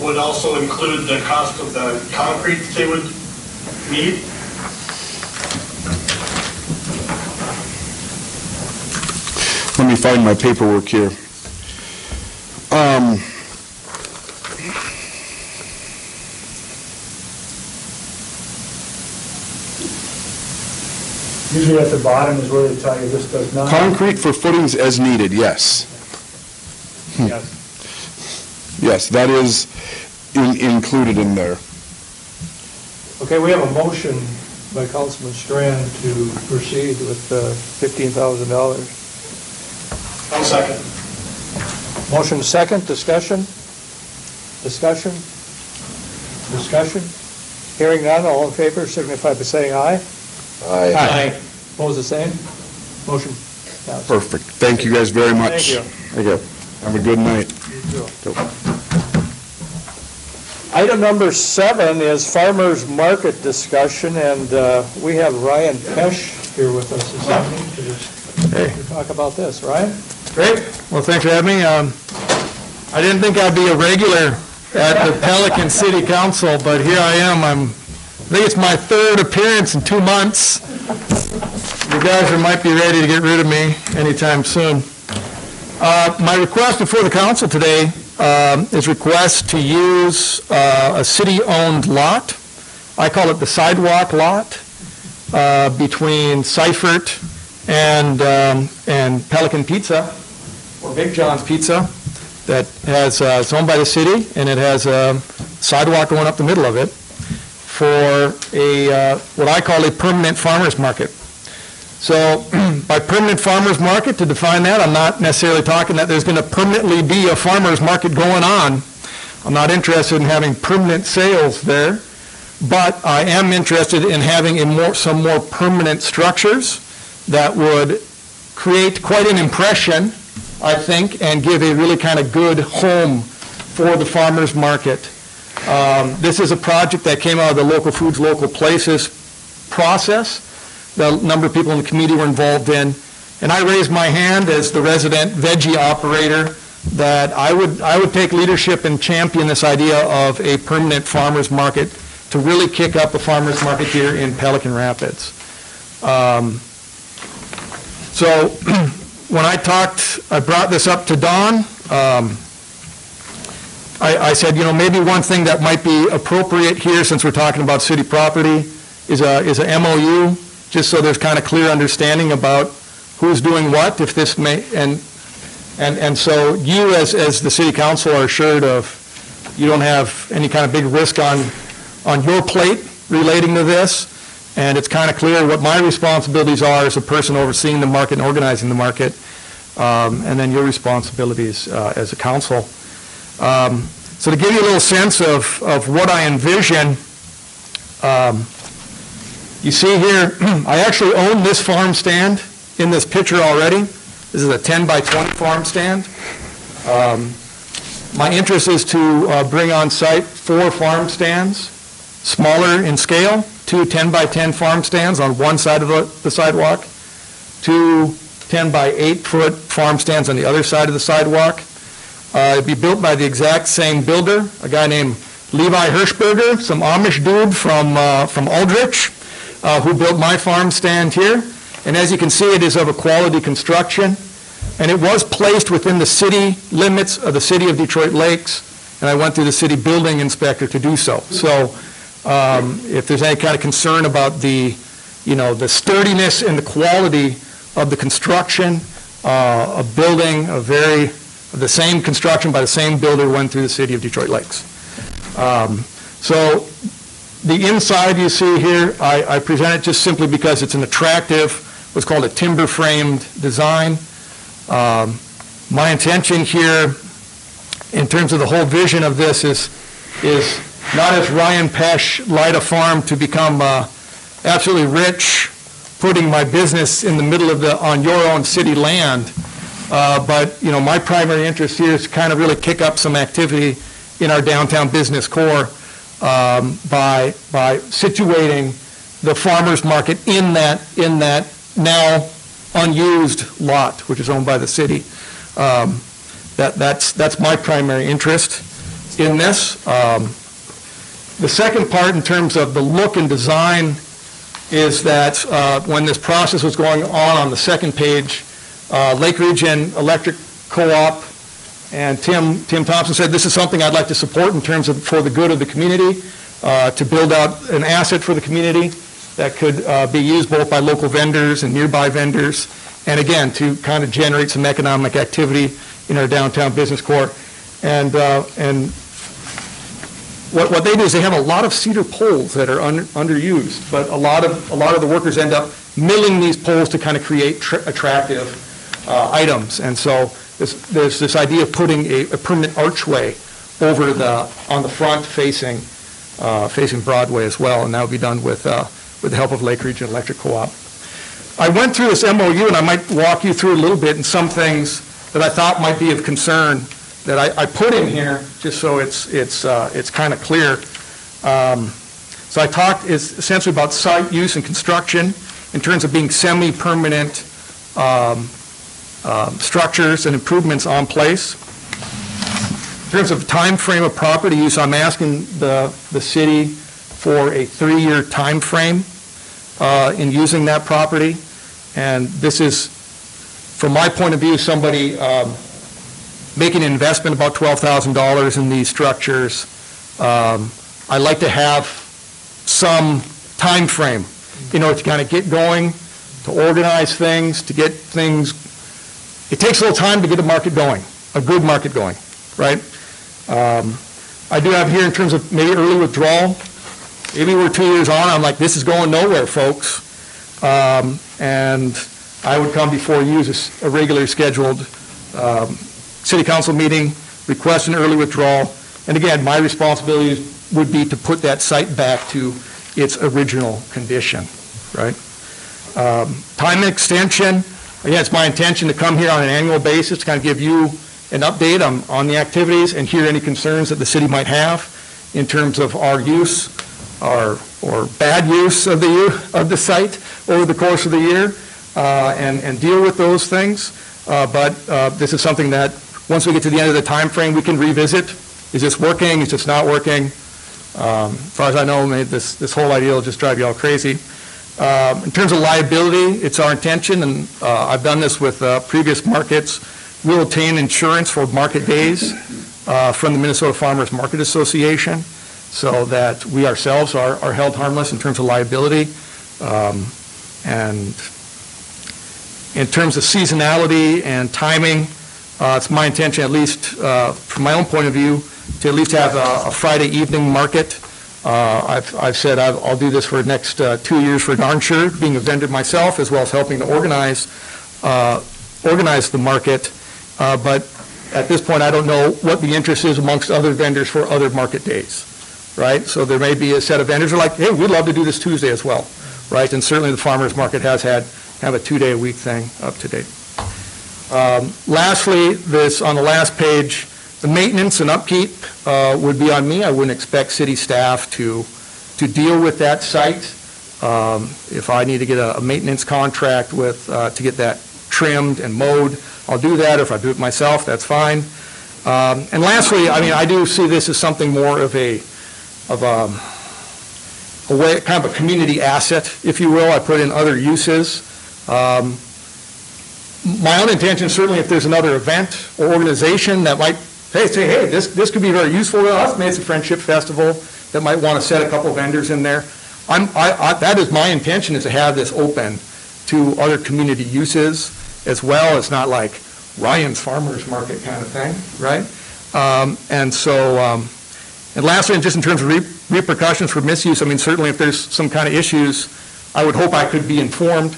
would also include the cost of the concrete that they would need? Let me find my paperwork here. Usually at the bottom is where they tell you this does not. Concrete for footings as needed, yes. Yes. Yes, that is included in there. Okay, we have a motion by Councilman Strand to proceed with $15,000. I'll second. Motion second, discussion? Discussion? Discussion? Hearing none, all in favor signify by saying aye. Aye. Opposed, the same? Motion passes. Perfect. Thank you guys very much. Thank you. Thank you. Have a good night. Item number 7 is farmers market discussion, and we have Ryan Pesch here with us this evening to talk about this. Ryan? Great. Well, thanks for having me. I didn't think I'd be a regular at the Pelican City Council, but here I am. I think it's my 3rd appearance in 2 months. You guys might be ready to get rid of me anytime soon. My request before the council today is request to use a city-owned lot. I call it the sidewalk lot between Seifert and Pelican Pizza, or Big John's Pizza, that has, it's owned by the city, and it has a sidewalk going up the middle of it for a, what I call a permanent farmer's market. So by permanent farmer's market, to define that, I'm not necessarily talking that there's going to permanently be a farmer's market going on. I'm not interested in having permanent sales there, but I am interested in having some more permanent structures that would create quite an impression, I think, and give a really kind of good home for the farmer's market. This is a project that came out of the Local Foods, Local Places process. The number of people in the community were involved in, and I raised my hand as the resident veggie operator that I would take leadership and champion this idea of a permanent farmers market to really kick up the farmers market here in Pelican Rapids. So when I brought this up to Don. I said, you know, maybe one thing that might be appropriate here, since we're talking about city property, is a MOU, just so there's kind of clear understanding about who's doing what, if this may, and so you as the city council are assured of, you don't have any kind of big risk on your plate relating to this, and it's kind of clear what my responsibilities are as a person overseeing the market and organizing the market, and then your responsibilities as a council. So to give you a little sense of what I envision, you see here, I actually own this farm stand in this picture already. This is a 10 by 20 farm stand. My interest is to bring on site 4 farm stands, smaller in scale, 2 10 by 10 farm stands on one side of the sidewalk, 2 10 by 8 foot farm stands on the other side of the sidewalk. It'd be built by the exact same builder, a guy named Levi Hirschberger, some Amish dude from Aldrich, who built my farm stand here. And as you can see, it is of a quality construction. And it was placed within the city limits of the city of Detroit Lakes. And I went through the city building inspector to do so. So if there's any kind of concern about the sturdiness and the quality of the construction, a building, the same construction by the same builder went through the city of Detroit Lakes. So the inside you see here, I present it just simply because it's an attractive, what's called a timber framed design. My intention here in terms of the whole vision of this is not as Ryan Pesch light a farm to become absolutely rich, putting my business in the middle of on your own city land. But my primary interest here is to kind of really kick up some activity in our downtown business core by situating the farmers market in that now unused lot, which is owned by the city. That's my primary interest in this. The second part, in terms of the look and design, is that when this process was going on the second page, Lake Region Electric Co-op and Tim Thompson said, this is something I'd like to support in terms of for the good of the community, to build out an asset for the community that could be used both by local vendors and nearby vendors, and again, to kind of generate some economic activity in our downtown business core. And what they do is they have a lot of cedar poles that are underused, but a lot of the workers end up milling these poles to kind of create attractive items. And so there's this idea of putting a permanent archway over on the front facing Broadway as well, and that would be done with with the help of Lake Region Electric Co-op. I went through this MOU, and I might walk you through a little bit, and some things that I thought might be of concern that I put in here, just so it's kind of clear. So I talked essentially about site use and construction in terms of being semi-permanent structures and improvements on place. In terms of time frame of property use, I'm asking the city for a 3-year time frame in using that property. And this is, from my point of view, somebody making an investment about $12,000 in these structures. I like to have some time frame, to kind of get going, to organize things, to get things. It takes a little time to get a market going, a good market going, right? I do have here in terms of maybe early withdrawal. Maybe we're 2 years on, I'm like, this is going nowhere, folks. And I would come before you as a regularly scheduled city council meeting, request an early withdrawal. And again, my responsibility would be to put that site back to its original condition, right? Time extension, again, it's my intention to come here on an annual basis to kind of give you an update on the activities and hear any concerns that the city might have in terms of our use or bad use of the site over the course of the year, and deal with those things. But this is something that once we get to the end of the time frame, we can revisit. Is this working? Is this not working? As far as I know, this whole idea will just drive you all crazy. In terms of liability, it's our intention, and I've done this with previous markets, we'll obtain insurance for market days from the Minnesota Farmers Market Association so that we ourselves are held harmless in terms of liability. And in terms of seasonality and timing, it's my intention, at least from my own point of view, to at least have a Friday evening market. I've said I'll do this for the next 2 years for darn sure, being a vendor myself, as well as helping to organize the market. But at this point, I don't know what the interest is amongst other vendors for other market days, right? So there may be a set of vendors who are like, hey, we'd love to do this Tuesday as well, right? And certainly the farmers market has had kind of a 2-day-a-week thing up to date. Lastly, this on the last page, the maintenance and upkeep would be on me. I wouldn't expect city staff to deal with that site. If I need to get a maintenance contract to get that trimmed and mowed, I'll do that. If I do it myself, that's fine. And lastly, I mean, I do see this as something more of a way, kind of a community asset, if you will. I put in other uses. My own intention, certainly if there's another event or organization that might say, hey, this could be very useful to us, maybe it's a friendship festival that might want to set a couple vendors in there. That is my intention, is to have this open to other community uses as well. It's not like Ryan's Farmers Market kind of thing, right? And lastly, just in terms of repercussions for misuse, I mean, certainly if there's some kind of issues, I would hope I could be informed.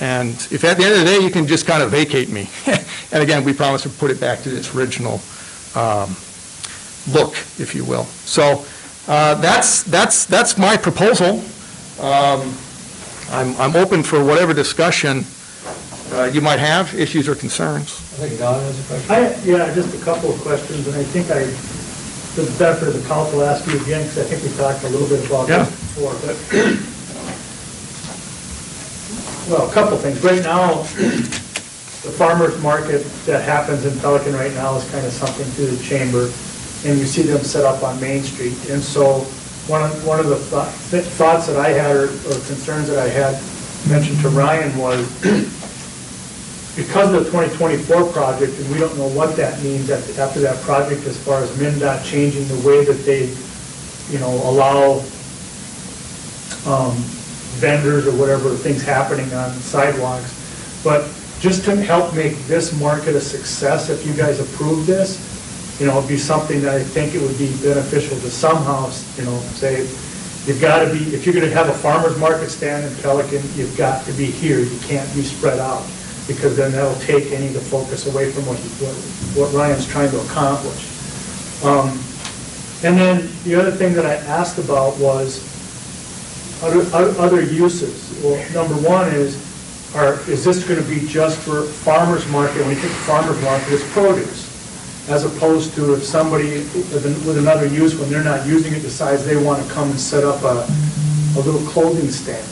And if at the end of the day you can just kind of vacate me, and again, we promise to put it back to its original look, if you will. So that's my proposal. I'm open for whatever discussion you might have, issues or concerns. I think Don has a question. Yeah, just a couple of questions, and I think for the benefit of the council, ask you again, because I think we talked a little bit about this before. But well, a couple things. Right now, the farmers market that happens in Pelican right now is kind of something to the chamber, and you see them set up on Main Street. And so one of the thoughts that I had, or concerns that I had mentioned to Ryan, was because of the 2024 project, and we don't know what that means after that project as far as MnDOT changing the way that they, allow vendors or whatever things happening on sidewalks. But just to help make this market a success, if you guys approve this, it'd be something that I think it would be beneficial to somehow, say, you've got to be, if you're going to have a farmer's market stand in Pelican, you've got to be here. You can't be spread out, because then that'll take any of the focus away from what Ryan's trying to accomplish. And then the other thing that I asked about was, Other uses, well, number one is this going to be just for farmer's market? When you think of farmer's market, it's produce, as opposed to if somebody with another use, when they're not using it, decides they want to come and set up a little clothing stand.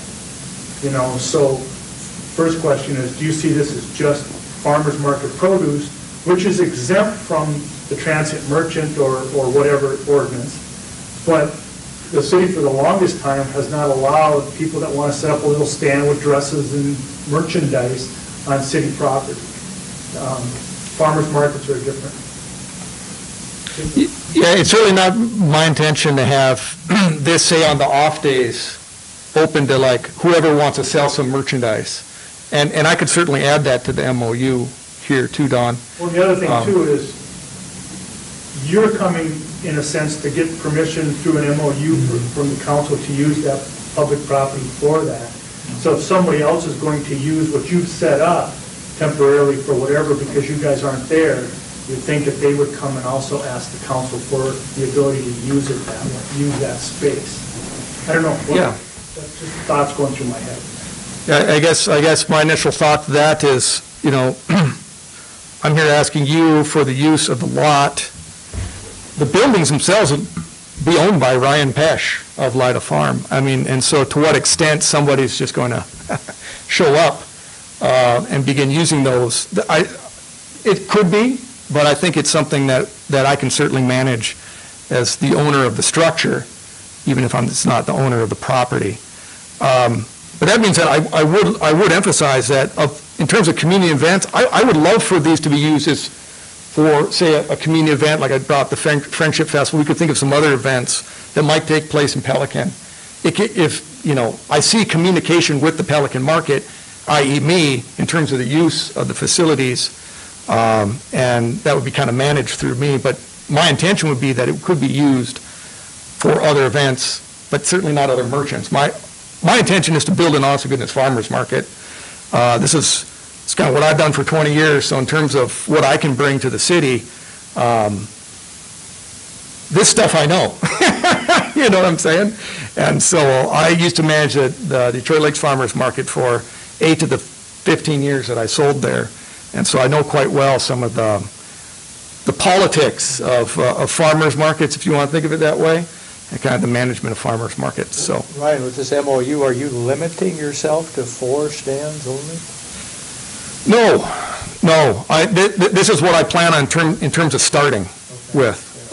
You know, so first question is, do you see this as just farmer's market produce, which is exempt from the transient merchant or whatever ordinance, but the city for the longest time has not allowed people that want to set up a little stand with dresses and merchandise on city property. Farmers markets are different. Yeah, it's really not my intention to have this, say, on the off days, open to like whoever wants to sell some merchandise. And I could certainly add that to the MOU here too, Don. Well, the other thing too is you're coming, in a sense, to get permission through an MOU from the council to use that public property for that. So if somebody else is going to use what you've set up temporarily for whatever, because you guys aren't there, you'd think that they would come and also ask the council for the ability to use it that way, use that space. I don't know. Yeah. That's just thoughts going through my head. Yeah, I guess my initial thought to that is, you know, I'm here asking you for the use of the lot. The buildings themselves would be owned by Ryan Pesch of Lida Farm. I mean, and so to what extent somebody's just going to show up and begin using those, it could be, but I think it's something that I can certainly manage as the owner of the structure, even if it's not the owner of the property. But that means that I would emphasize that in terms of community events, I would love for these to be used as for, say, a community event, like I brought the Friendship Festival. We could think of some other events that might take place in Pelican. If, you know, I see communication with the Pelican market, i.e. me, in terms of the use of the facilities, and that would be kind of managed through me, but my intention would be that it could be used for other events, but certainly not other merchants. My intention is to build an honest to goodness farmer's market. It's kind of what I've done for 20 years, so in terms of what I can bring to the city, this stuff I know. You know what I'm saying? And so I used to manage the Detroit Lakes Farmers Market for 8 of the 15 years that I sold there. And so I know quite well some of the politics of farmers markets, if you want to think of it that way, and kind of the management of farmers markets. So, Ryan, with this MOU, are you limiting yourself to 4 stands only? No. This is what I plan on in terms of starting with.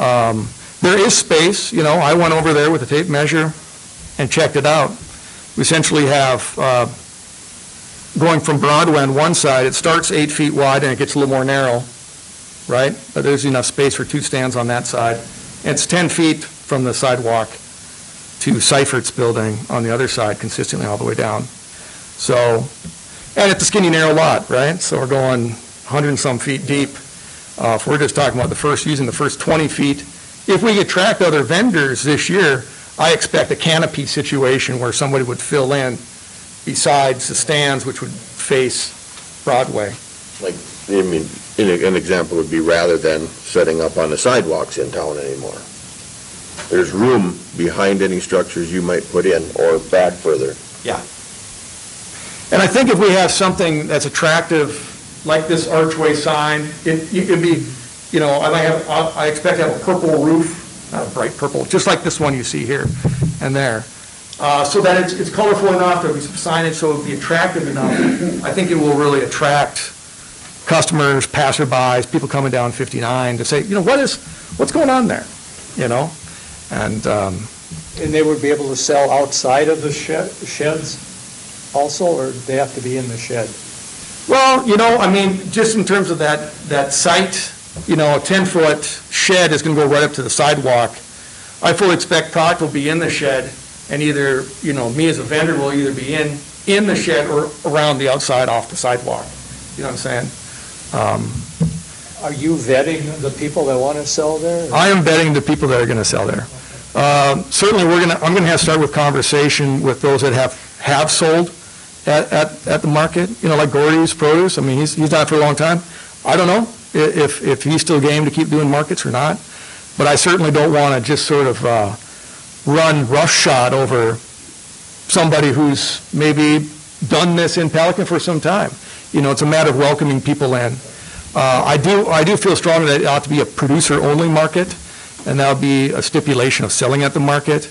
There is space. You know, I went over there with a tape measure and checked it out. We essentially have, going from Broadway on one side, it starts 8 feet wide and it gets a little more narrow, right? But there's enough space for 2 stands on that side. And it's 10 feet from the sidewalk to Seifert's building on the other side, consistently all the way down. So, and it's a skinny, narrow lot, right? So we're going 100 and some feet deep. If we're just talking about using the first 20 feet, if we attract other vendors this year, I expect a canopy situation where somebody would fill in besides the stands, which would face Broadway. Like, I mean, an example would be rather than setting up on the sidewalks in town anymore. There's room behind any structures you might put in or back further. Yeah. And I think if we have something that's attractive, like this archway sign, it could be, you know, I expect to have a purple roof, not a bright purple, just like this one you see here and there. So that it's colorful enough, there'll be some signage, so it'll be attractive enough. I think it will really attract customers, passerbys, people coming down 59 to say, you know, what's going on there, you know? And they would be able to sell outside of the sheds also, or they have to be in the shed? Well, you know, I mean, just in terms of that site, you know, a 10-foot shed is going to go right up to the sidewalk. I fully expect product will be in the shed, and either, you know, me as a vendor will either be in the shed or around the outside off the sidewalk. You know what I'm saying? Are you vetting the people that want to sell there? I am vetting the people that are going to sell there. Certainly, I'm going to have to start with conversation with those that have sold at the market. You know, like Gordy's Produce. I mean, he's done it for a long time. I don't know if he's still game to keep doing markets or not. But I certainly don't want to just sort of run roughshod over somebody who's maybe done this in Pelican for some time. It's a matter of welcoming people in. I do feel strongly that it ought to be a producer-only market, and that would be a stipulation of selling at the market.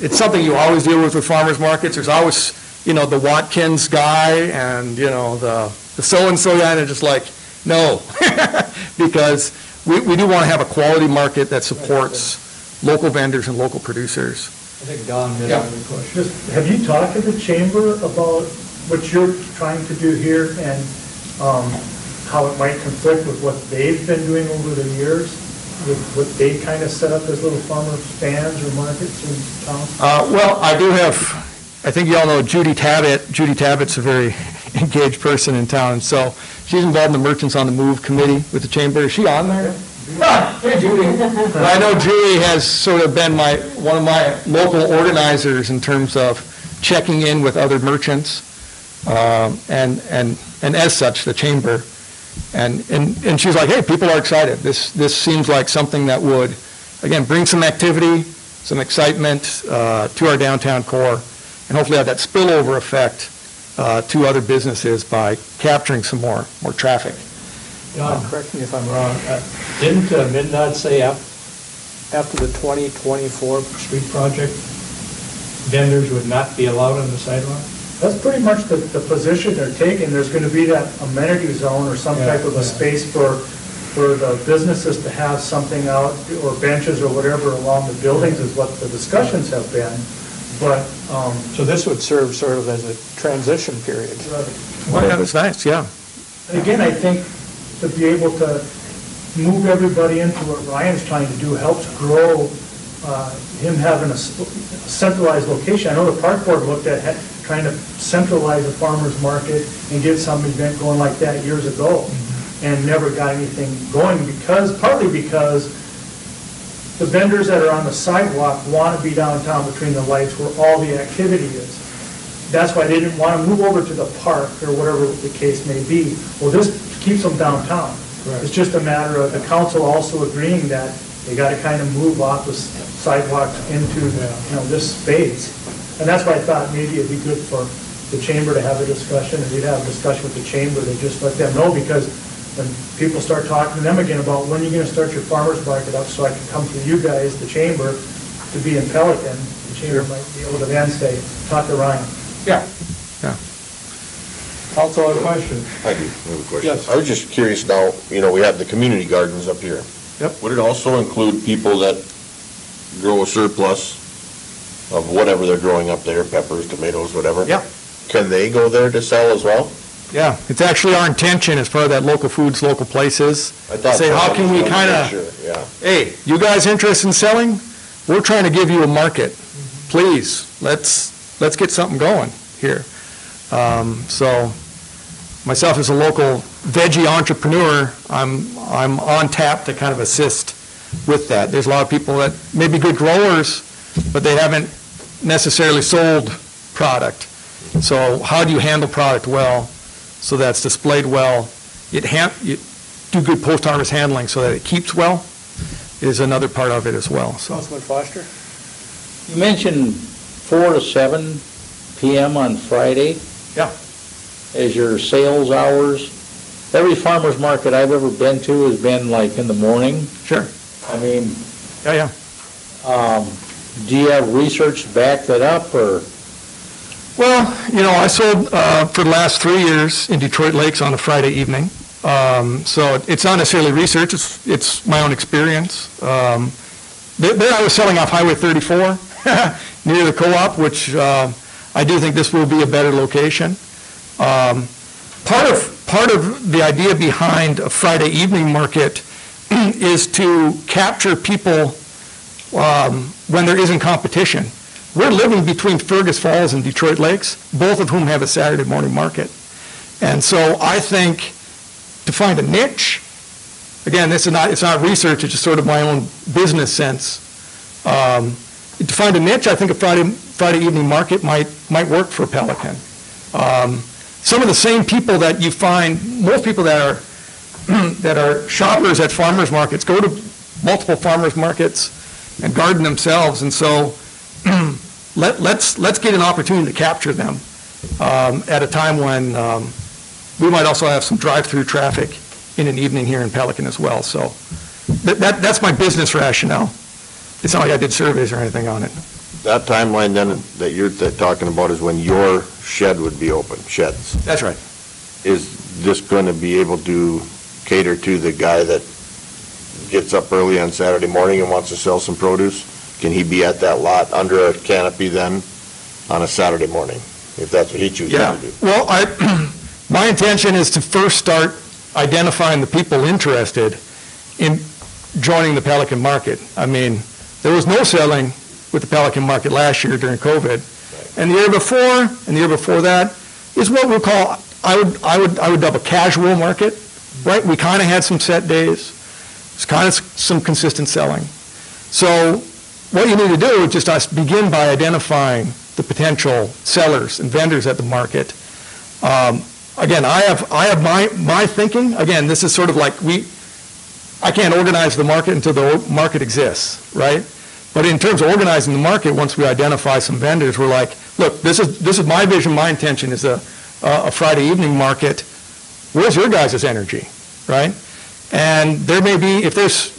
It's something you always deal with farmers markets. There's always, the Watkins guy and, the so-and-so guy, and they're just like, no, because we do want to have a quality market that supports local vendors and local producers. I think Don did have a question. Have you talked to the chamber about what you're trying to do here and how it might conflict with what they've been doing over the years, with what they kind of set up as little farmer stands or markets in town? Well, I think you all know Judy Tabbitt. Judy Tabbitt's a very engaged person in town, so she's involved in the Merchants on the Move committee with the chamber. Is she on there? Hey, Judy. I know Judy has sort of been one of my local organizers in terms of checking in with other merchants, and as such, the chamber. And she's like, hey, people are excited. This seems like something that would, again, bring some activity, some excitement to our downtown core, and hopefully have that spillover effect to other businesses by capturing some more traffic. Don, correct me if I'm wrong. Didn't MnDOT say after the 2024 street project, vendors would not be allowed on the sidewalk? That's pretty much the position they're taking. There's going to be that amenity zone or some type of a space for the businesses to have something out, or benches or whatever along the buildings is what the discussions have been. But so this would serve sort of as a transition period. Well, yeah, that's nice, yeah. And again, I think to be able to move everybody into what Ryan's trying to do helps grow him having a centralized location. I know the park board looked at trying to centralize a farmer's market and get some event going like that years ago, and never got anything going partly because the vendors that are on the sidewalk want to be downtown between the lights where all the activity is. That's why they didn't want to move over to the park or whatever the case may be. Well, this keeps them downtown. Right. It's just a matter of the council also agreeing that they got to kind of move off the sidewalks into this space. And that's why I thought maybe it'd be good for the chamber to have a discussion, and we'd have a discussion with the chamber to just let them know, because when people start talking to them again about when you're going to start your farmer's market up so I can come to you guys, the chamber, to be in Pelican, the chamber might be able to then say, talk to Ryan. Yeah. Also a question. I do have a question. Yes. I was just curious now, we have the community gardens up here. Yep. Would it also include people that grow a surplus of whatever they're growing up there, peppers, tomatoes, whatever? Yeah. Can they go there to sell as well? Yeah, it's actually our intention as part of that local foods, local places. I thought Say, so. how can we kind Sure, of, yeah. hey, you guys interested in selling? We're trying to give you a market. Please, let's get something going here. So myself as a local veggie entrepreneur, I'm on tap to kind of assist with that. There's a lot of people that may be good growers, but they haven't necessarily sold product. So how do you handle product well so that's displayed well? You do good post-harvest handling so that it keeps well is another part of it as well. So. Councilman Foster? You mentioned 4 to 7 p.m. on Friday. Yeah. As your sales hours. Every farmer's market I've ever been to has been like in the morning. Sure. I mean, Yeah. do you have research to back that up, or? Well, I sold for the last 3 years in Detroit Lakes on a Friday evening. So it's not necessarily research, it's my own experience. There I was selling off Highway 34 near the co-op, which I do think this will be a better location. Part of the idea behind a Friday evening market is to capture people when there isn't competition. We're living between Fergus Falls and Detroit Lakes, both of whom have a Saturday morning market. And so I think to find a niche, again, it's not research, it's just sort of my own business sense. To find a niche, I think a Friday evening market might work for Pelican. Some of the same people that you find, most people that are shoppers at farmers markets go to multiple farmers markets and garden themselves. And so let's get an opportunity to capture them at a time when we might also have some drive-through traffic in an evening here in Pelican as well. So that's my business rationale. It's not like I did surveys or anything on it. That timeline then that you're talking about is when your shed would be open, sheds. That's right. Is this going to be able to cater to the guy that gets up early on Saturday morning and wants to sell some produce? Can he be at that lot under a canopy then on a Saturday morning, if that's what he chooses to do? Well, my intention is to first start identifying the people interested in joining the Pelican market. I mean, there was no selling with the Pelican market last year during COVID. And the year before, and the year before that, is what we'll call, I would dub a casual market, right? We kind of had some set days. It's kind of some consistent selling. So what you need to do is just begin by identifying the potential sellers and vendors at the market. Again, I have my thinking. Again, this is sort of like I can't organize the market until the market exists, right? But in terms of organizing the market, once we identify some vendors, we're like, look, this is my vision, my intention is a Friday evening market. Where's your guys' energy, right? And there may be, if there's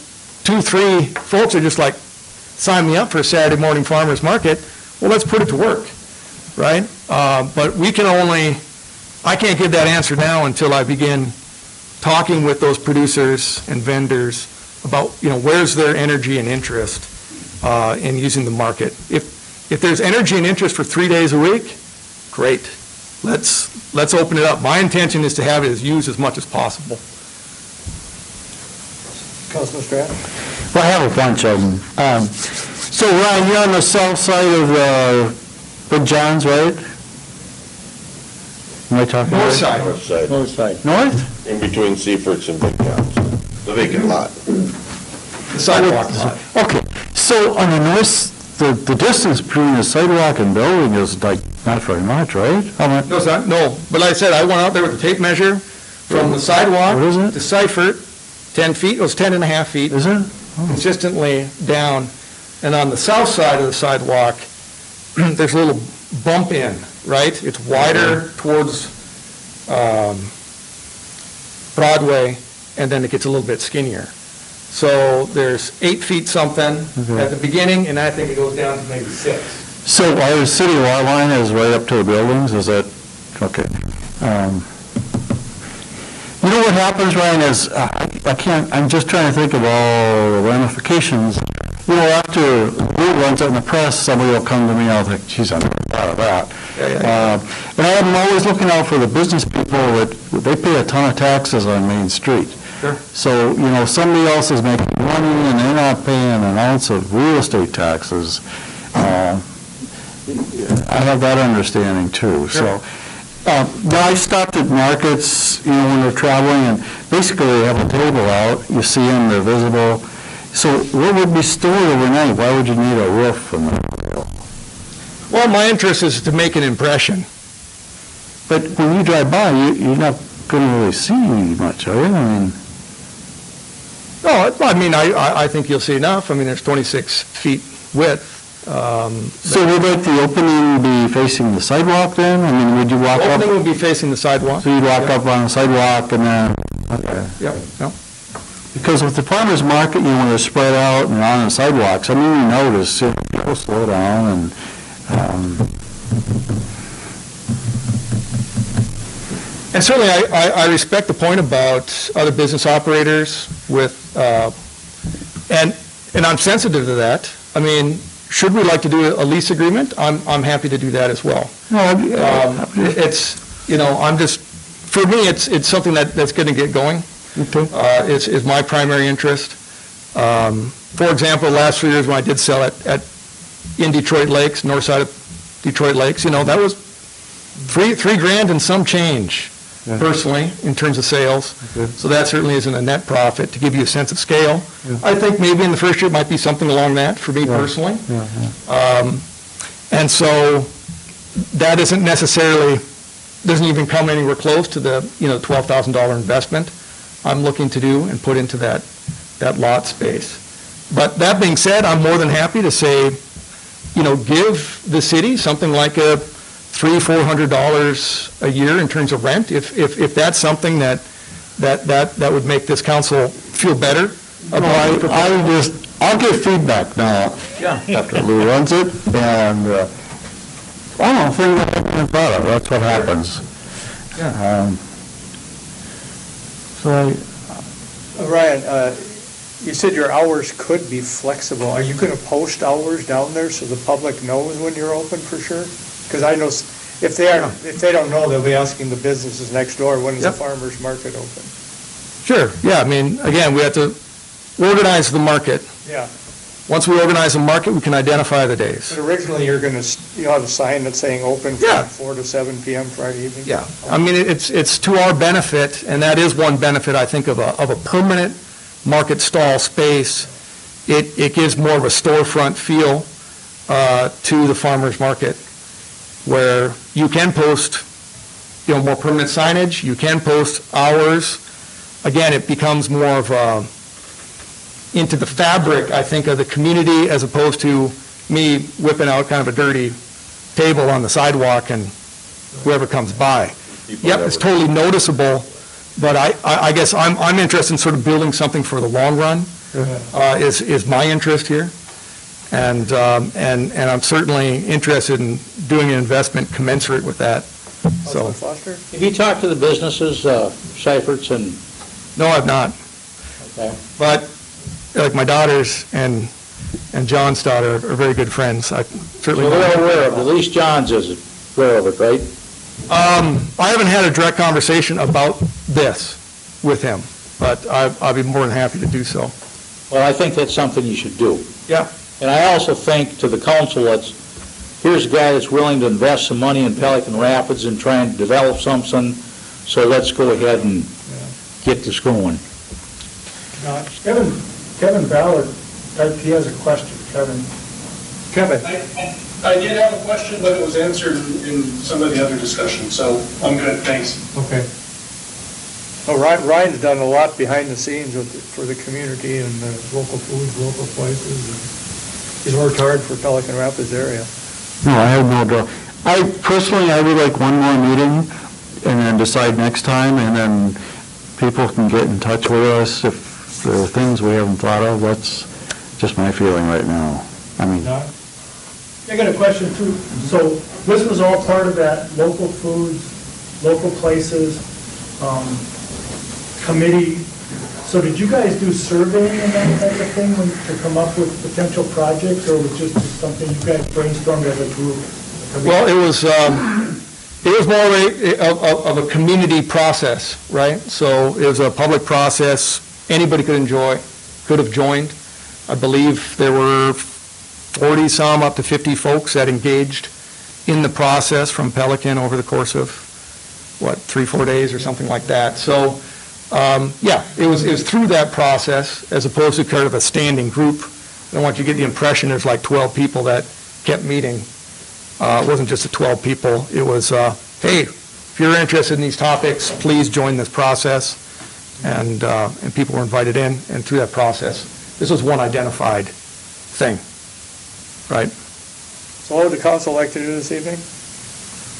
2-3 folks that are just like, sign me up for a Saturday morning farmer's market, well, let's put it to work, right? But I can't give that answer now until I begin talking with those producers and vendors about, where's their energy and interest in using the market. If there's energy and interest for 3 days a week, great. Let's open it up. My intention is to have it used as much as possible. Councilman Stratton? Well, I have a bunch of them. So Ryan, you're on the south side of Big John's, right? Am I talking North right? side. North side, North side. North? in between Seafords and Big John's, the vacant lot. The sidewalk lot. Okay, so on the north, the distance between the sidewalk and building is like not very much, right? No, it's not. No, but like I said, I went out there with a tape measure from the sidewalk What is it? to Seifert, 10 feet, it was 10 and a half feet. Is it? Consistently down. And on the south side of the sidewalk, there's a little bump in, right? It's wider towards Broadway, and then it gets a little bit skinnier. So there's 8 feet something at the beginning, and I think it goes down to maybe 6. So our city lot line is right up to the buildings, is that, okay. You know what happens, Ryan, is I'm just trying to think of all the ramifications. After the word runs out in the press, somebody will come to me, I'll think, geez, I never thought of that. And I'm always looking out for the business people that, they pay a ton of taxes on Main Street. Sure. So, somebody else is making money and they're not paying an ounce of real estate taxes. I have that understanding too. Sure. So, now I stopped at markets, when they're traveling, and basically they have a table out, you see them, they're visible. So what would be stored overnight? Why would you need a roof on the table? Well, my interest is to make an impression. But when you drive by, you're not going to really see much, are you? No, I think you'll see enough. There's 26 feet width. So would the opening be facing the sidewalk then? Would you walk up? The opening would be facing the sidewalk. So you'd walk up on the sidewalk and then, okay. Yep. Because with the farmer's market, when they're spread out and on the sidewalks, you notice people slow down and, And certainly I respect the point about other business operators and I'm sensitive to that. Should we like to do a lease agreement? I'm happy to do that as well. For me, it's something that's going to get going. Okay. Is my primary interest. For example, the last 3 years when I did sell in Detroit Lakes, north side of Detroit Lakes, that was $3,000 and some change, personally, in terms of sales. Okay. So that certainly isn't a net profit, to give you a sense of scale. Yeah. I think maybe in the first year it might be something along that, for me personally. And so that isn't necessarily, doesn't even come anywhere close to the $12,000 investment I'm looking to do and put into that lot space. But that being said, I'm more than happy to say, give the city something like a $300-400 a year in terms of rent, if that's something that would make this council feel better. I'll give feedback now. Yeah. After Lou runs it, and, I don't think about it, that's what happens. Yeah. Ryan, you said your hours could be flexible. Are you going to post hours down there so the public knows when you're open for sure? Because I know if they don't know, they'll be asking the businesses next door, when is the farmer's market open? Sure, yeah, I mean, again, we have to organize the market. Yeah. Once we organize the market, we can identify the days. But originally, you'll have a sign that's saying open from 4 to 7 p.m. Friday evening? Yeah, I mean, it's to our benefit, and that is one benefit, I think, of a permanent market stall space. It gives more of a storefront feel to the farmer's market, where you can post, more permanent signage, you can post hours. Again, it becomes more of into the fabric, I think, of the community, as opposed to me whipping out kind of a dirty table on the sidewalk and whoever comes by. Yep, it's totally noticeable, but I guess I'm interested in sort of building something for the long run, is my interest here. And I'm certainly interested in doing an investment commensurate with that. So, Foster? Have you talked to the businesses, Seifert's and? No, I've not. Okay. But like my daughters and John's daughter are very good friends. I certainly. So they're aware of it, at least John's is aware of it, right? I haven't had a direct conversation about this with him, but I'd be more than happy to do so. Well, I think that's something you should do. Yeah. And I also think to the council, here's a guy that's willing to invest some money in Pelican Rapids and try and develop something, so let's go ahead and get this going. Kevin Ballard, he has a question. Kevin. I did have a question, but it was answered in some of the other discussions, so I'm good, thanks. Okay. Well, Ryan's done a lot behind the scenes for the community and local foods, local places. And he's worked hard for Pelican Rapids area. No, I have no doubt. I would like one more meeting and then decide next time, and then people can get in touch with us if there are things we haven't thought of. That's just my feeling right now. I mean. I got a question too. So this was all part of that local foods, local places committee. So did you guys do surveying and that type of thing to come up with potential projects, or was it just something you guys brainstormed as a group? Well, it was more of a community process, right? So it was a public process. Anybody could have joined. I believe there were 40 some, up to 50 folks that engaged in the process from Pelican over the course of, 3-4 days or something like that. So, it was through that process as opposed to kind of a standing group. I don't want you to get the impression there's like 12 people that kept meeting. It wasn't just the 12 people. It was, hey, if you're interested in these topics, please join this process. And people were invited in, and through that process, this was one identified thing, right? So what would the council like to do this evening?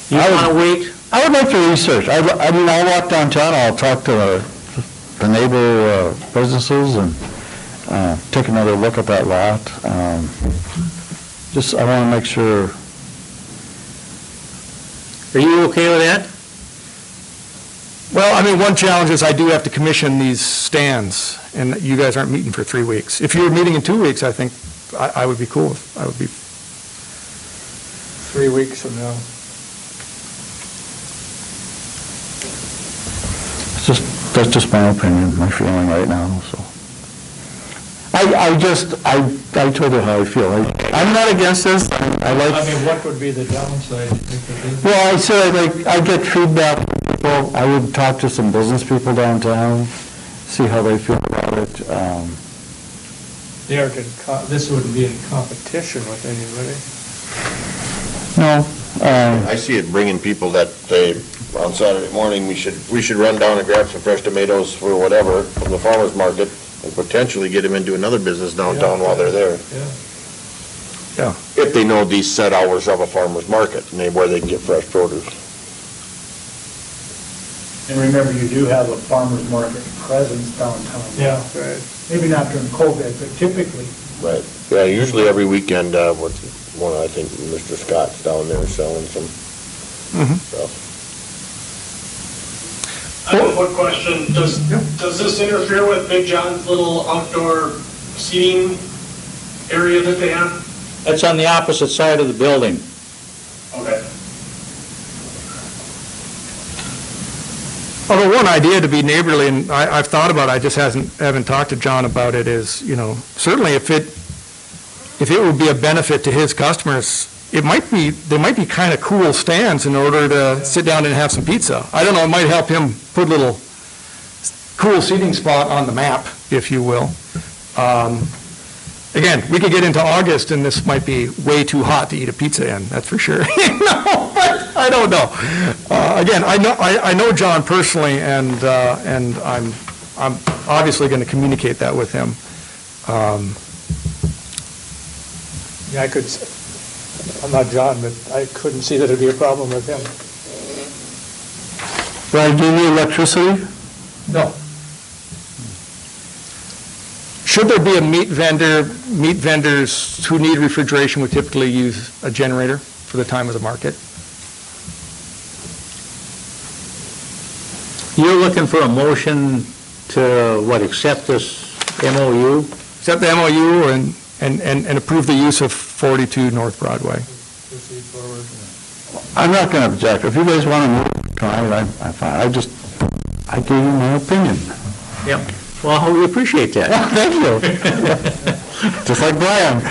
You want to wait? I would like to research. I'll walk downtown, I'll talk to the neighbor businesses and take another look at that lot. I want to make sure. Are you okay with that? Well, I mean, one challenge is I do have to commission these stands, and you guys aren't meeting for 3 weeks. If you were meeting in 2 weeks, I think I would be cool. I would be. 3 weeks from now. That's just my opinion, my feeling right now, so. I told you how I feel. I'm not against this. What would be the downside? Well, I said, I get feedback from people. I would talk to some business people downtown, see how they feel about it. This wouldn't be in competition with anybody. No. I see it bringing people that say, on Saturday morning, we should run down and grab some fresh tomatoes for whatever from the farmer's market and potentially get them into another business downtown while they're there. Yeah. If they know these set hours of a farmer's market and where they can get fresh produce. And remember, you do have a farmer's market presence downtown. Yeah, right. Maybe not during COVID, but typically. Right. Yeah, usually every weekend, I think Mr. Scott's down there selling some stuff. I have one question. Does this interfere with Big John's little outdoor seating area that they have? That's on the opposite side of the building. Okay. Although one idea to be neighborly, and I've thought about it, I just haven't talked to John about it, is, certainly if it would be a benefit to his customers, there might be kind of cool stands in order to sit down and have some pizza. I don't know, it might help him put a little cool seating spot on the map, if you will. Again, we could get into August and this might be way too hot to eat a pizza in, that's for sure. But I don't know. Again, I know John personally, and I'm obviously going to communicate that with him. Yeah, I'm not John, but I couldn't see that it'd be a problem with him. Brian, do you need electricity? No. Should there be a meat vendors who need refrigeration would typically use a generator for the time of the market. You're looking for a motion to, accept this MOU? Accept the MOU and approve the use of 42 North Broadway. Proceed forward. I'm not going to object. If you guys want to move, try it, I'm fine. I gave you my opinion. Yep. Well, we appreciate that. Thank you. Just like Brian.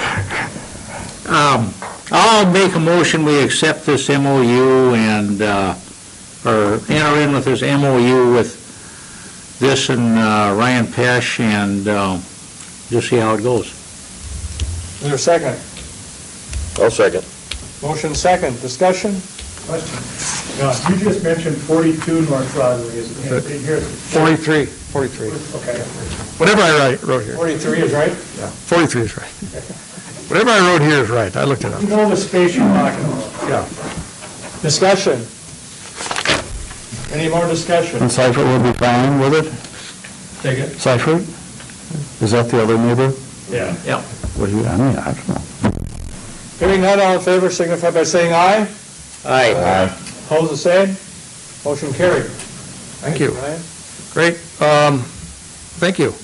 I'll make a motion, we accept this MOU and, or enter in with this MOU with this and Ryan Pesch and just see how it goes. Is there a second? I'll second. Motion second. Discussion? Question. You just mentioned 42 North Broadway, is it? Here's 43. Okay. Whatever I wrote here. 43 is right? Yeah, 43 is right. Whatever I wrote here is right. I looked it up. You know the space you're talking about. Yeah. Discussion? Any more discussion? And Seifert will be fine with it? Take it. Seifert? Is that the other neighbor? Yeah. Yep. What do you, I don't know. Hearing none, all in favor signify by saying aye. Aye. Opposed, the same. Motion carried. Thank you. Ryan. Great. Thank you.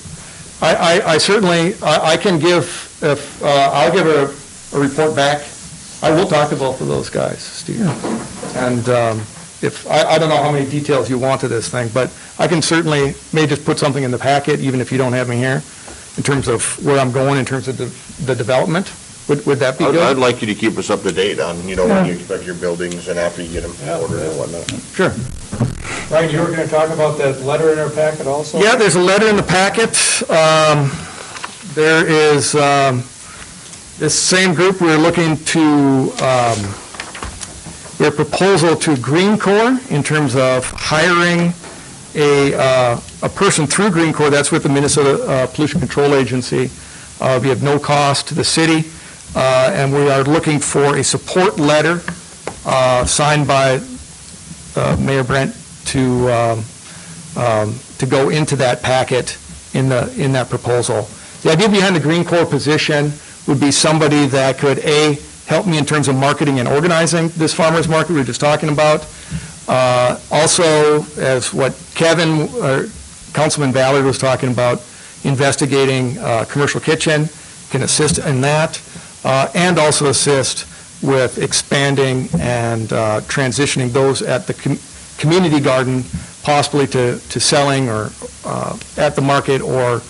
I certainly, I can give, I'll give a report back. I will talk to both of those guys, Steve. And if, I don't know how many details you want to this thing, but I can certainly, may just put something in the packet, even if you don't have me here, in terms of where I'm going, in terms of the development. Would that be good? I'd like you to keep us up to date on, when you expect your buildings and after you get them ordered and whatnot. Sure. Ryan, you were going to talk about that letter in our packet also? Yeah, there's a letter in the packet. There is, this same group, we're looking to, their proposal to Green Corps in terms of hiring a person through Green Corps, that's with the Minnesota Pollution Control Agency, be of no cost to the city. And we are looking for a support letter signed by Mayor Brent to go into that packet in that proposal. The idea behind the Green Corps position would be somebody that could, A, help me in terms of marketing and organizing this farmers market we were just talking about. Also, as what Kevin, Councilman Ballard was talking about, investigating commercial kitchen, can assist in that, and also assist with expanding and transitioning those at the community garden, possibly to selling or at the market or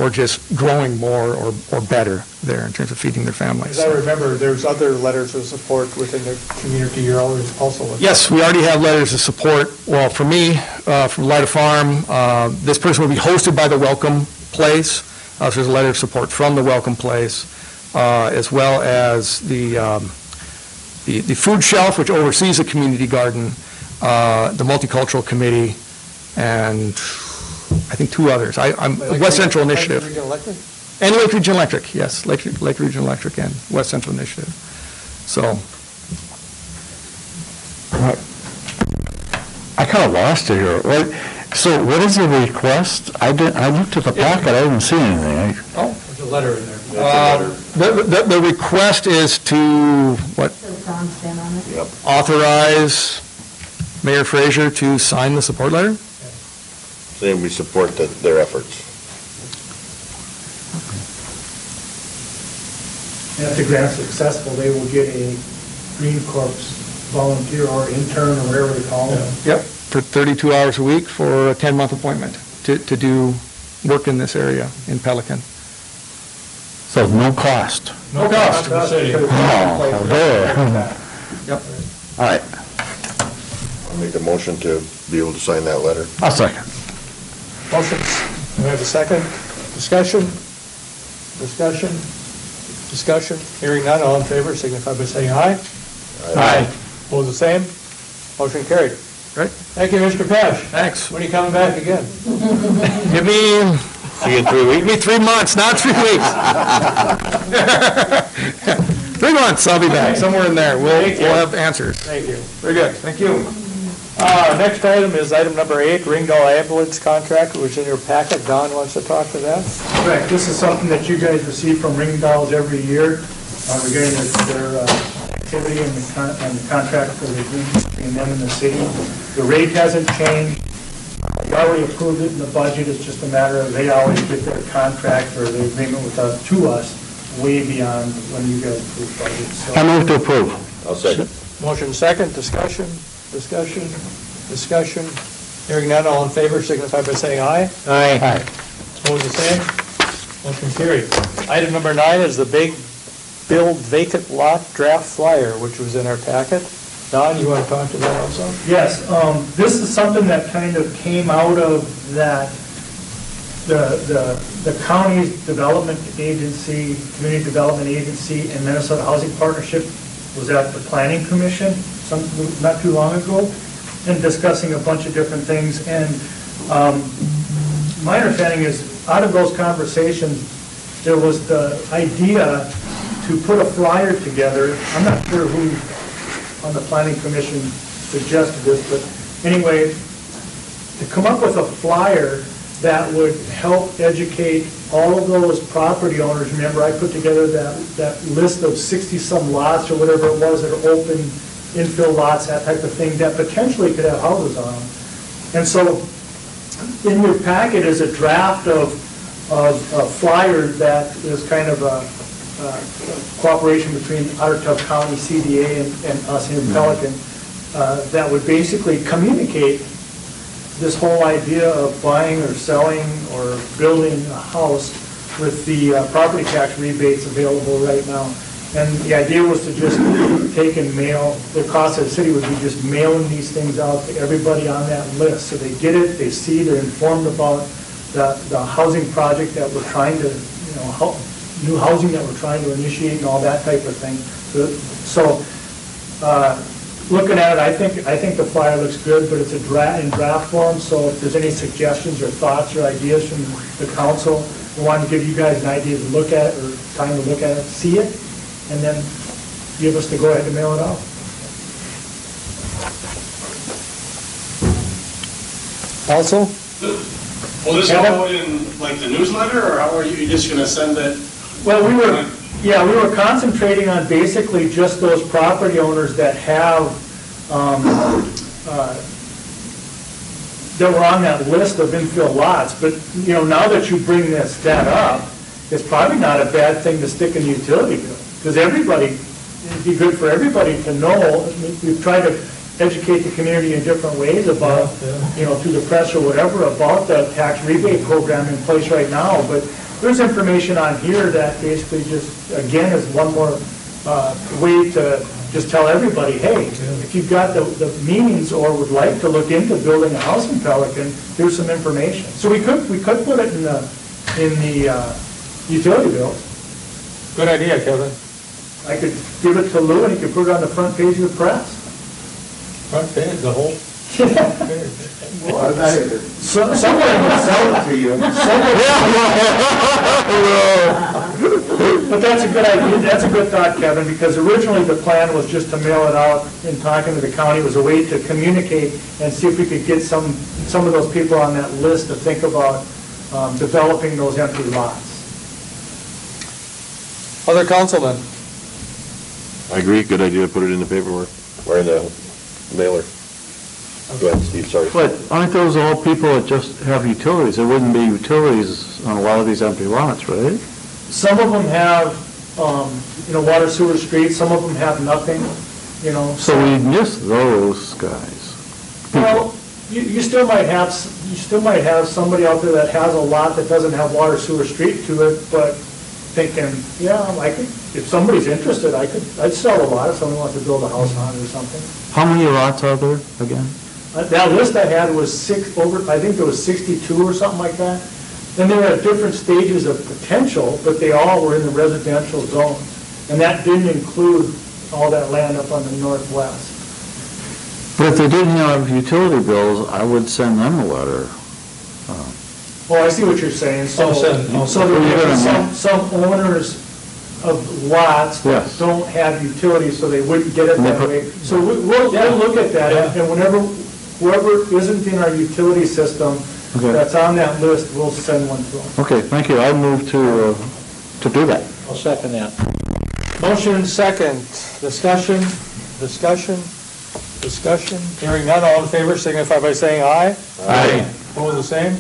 just growing more or better there in terms of feeding their families. As I remember, there's other letters of support within the community you're always also looking. Yes, we already have letters of support. Well, for me, from Lyda Farm, this person will be hosted by the Welcome Place. So there's a letter of support from the Welcome Place, as well as the food shelf, which oversees the community garden, the multicultural committee, and I think two others. I'm West Central Initiative. Lake Region Electric? And Lake Region Electric, yes, Lake Region Electric and West Central Initiative. So, I kind of lost it here. So what is the request? I looked at the packet, I didn't see anything. There's a letter in there. the request is to, what, Does Don stand on it? authorize Mayor Frazier to sign the support letter? Saying we support their efforts. And if the grant's successful, they will get a Green Corps volunteer or intern or whatever they call them. Yep, for 32 hours a week for a 10-month appointment to do work in this area in Pelican. So no cost? No cost to the city. Oh, there. Yep. All right, I'll make a motion to be able to sign that letter. I'll second. Motions, do we have a second? Discussion? Discussion? Discussion? Hearing none, all in favor, signify by saying aye. Aye. Opposed, the same? Motion carried. Great. Thank you, Mr. Pesh. Thanks. When are you coming back again? Give me, See you in 3 weeks. give me 3 months, not 3 weeks. 3 months, I'll be back, somewhere in there. We'll have answers. Thank you. Very good, thank you. Next item is item number 8, Ringgold ambulance contract, which is in your packet. Don wants to talk to that. Correct, this is something that you guys receive from Ringdalls every year regarding their activity and the contract for the agreement between them and the city. The rate hasn't changed. We already approved it in the budget, it's just a matter of they always get their contract or the agreement with us, to us, way beyond when you guys approve budgets. So I move to approve. I'll second. Motion second, discussion, discussion, discussion. Hearing none, all in favor, signify by saying aye. Aye. Opposed, the same. Motion carried. Item number 9 is the big build vacant lot draft flyer, which was in our packet. Don, you want to talk to that also? Yes, this is something that kind of came out of that, the county's development agency, community development agency, and Minnesota Housing Partnership was at the planning commission not too long ago, and discussing a bunch of different things. And my understanding is, out of those conversations, there was the idea to put a flyer together. I'm not sure who on the planning commission suggested this, but anyway, to come up with a flyer that would help educate all of those property owners. Remember, I put together that list of 60-some lots or whatever it was that are open, infill lots, that type of thing, that potentially could have houses on them. And so in your packet is a draft of a flyer that is kind of a cooperation between Otter Tail County, CDA, and us here in Pelican, that would basically communicate this whole idea of buying or selling or building a house with the property tax rebates available right now. And the idea was to just take and mail, the cost of the city would be just mailing these things out to everybody on that list. So they get it, they see, they're informed about the housing project that we're trying to, new housing that we're trying to initiate and all that type of thing. So looking at it, I think the flyer looks good, but it's in draft form, so if there's any suggestions or thoughts or ideas from the council, we want to give you guys an idea to look at it, or time to look at it, see it, and then give us the go-ahead to mail it out. Also? Will this go out in like the newsletter, or how are you just going to send it? Well, we were concentrating on basically just those property owners that have, that were on that list of infill lots. But, now that you bring that up, it's probably not a bad thing to stick in the utility bill. Because it'd be good for everybody to know. We've tried to educate the community in different ways about, through the press or whatever, about the tax rebate program in place right now. But there's information on here that basically just, again, is one more way to just tell everybody, hey, if you've got the means or would like to look into building a house in Pelican, here's some information. So we could put it in the utility bill. Good idea, Kevin. I could give it to Lou and he could put it on the front page of the press. Front page, the whole Somebody would sell it to you. But that's a good idea, that's a good thought, Kevin, because originally the plan was just to mail it out in talking to the county. It was a way to communicate and see if we could get some of those people on that list to think about developing those empty lots. Other councilmen? I agree, good idea to put it in the paperwork, or in the mailer. Go ahead, Steve, sorry. But aren't those all people that just have utilities? There wouldn't be utilities on a lot of these empty lots, right? Some of them have, water, sewer, streets, some of them have nothing, So we miss those guys. Well, you still might have somebody out there that has a lot that doesn't have water, sewer, street to it, but thinking, if somebody's interested, I'd sell a lot if somebody wants to build a house on it or something. How many lots are there again? That list I had was I think there was 62 or something like that. And they were at different stages of potential, but they all were in the residential zone. And that didn't include all that land up on the northwest. But if they didn't have utility bills, I would send them a letter. Oh, I see what you're saying. So there are some owners of lots that Yes. don't have utilities, so they wouldn't get it that way. So we'll look at that, and whoever isn't in our utility system that's on that list, we'll send one to them. Okay, thank you. I move to do that. I'll second that. Motion second. Discussion. Hearing none, all in favor signify by saying aye. Aye. Opposed, the same.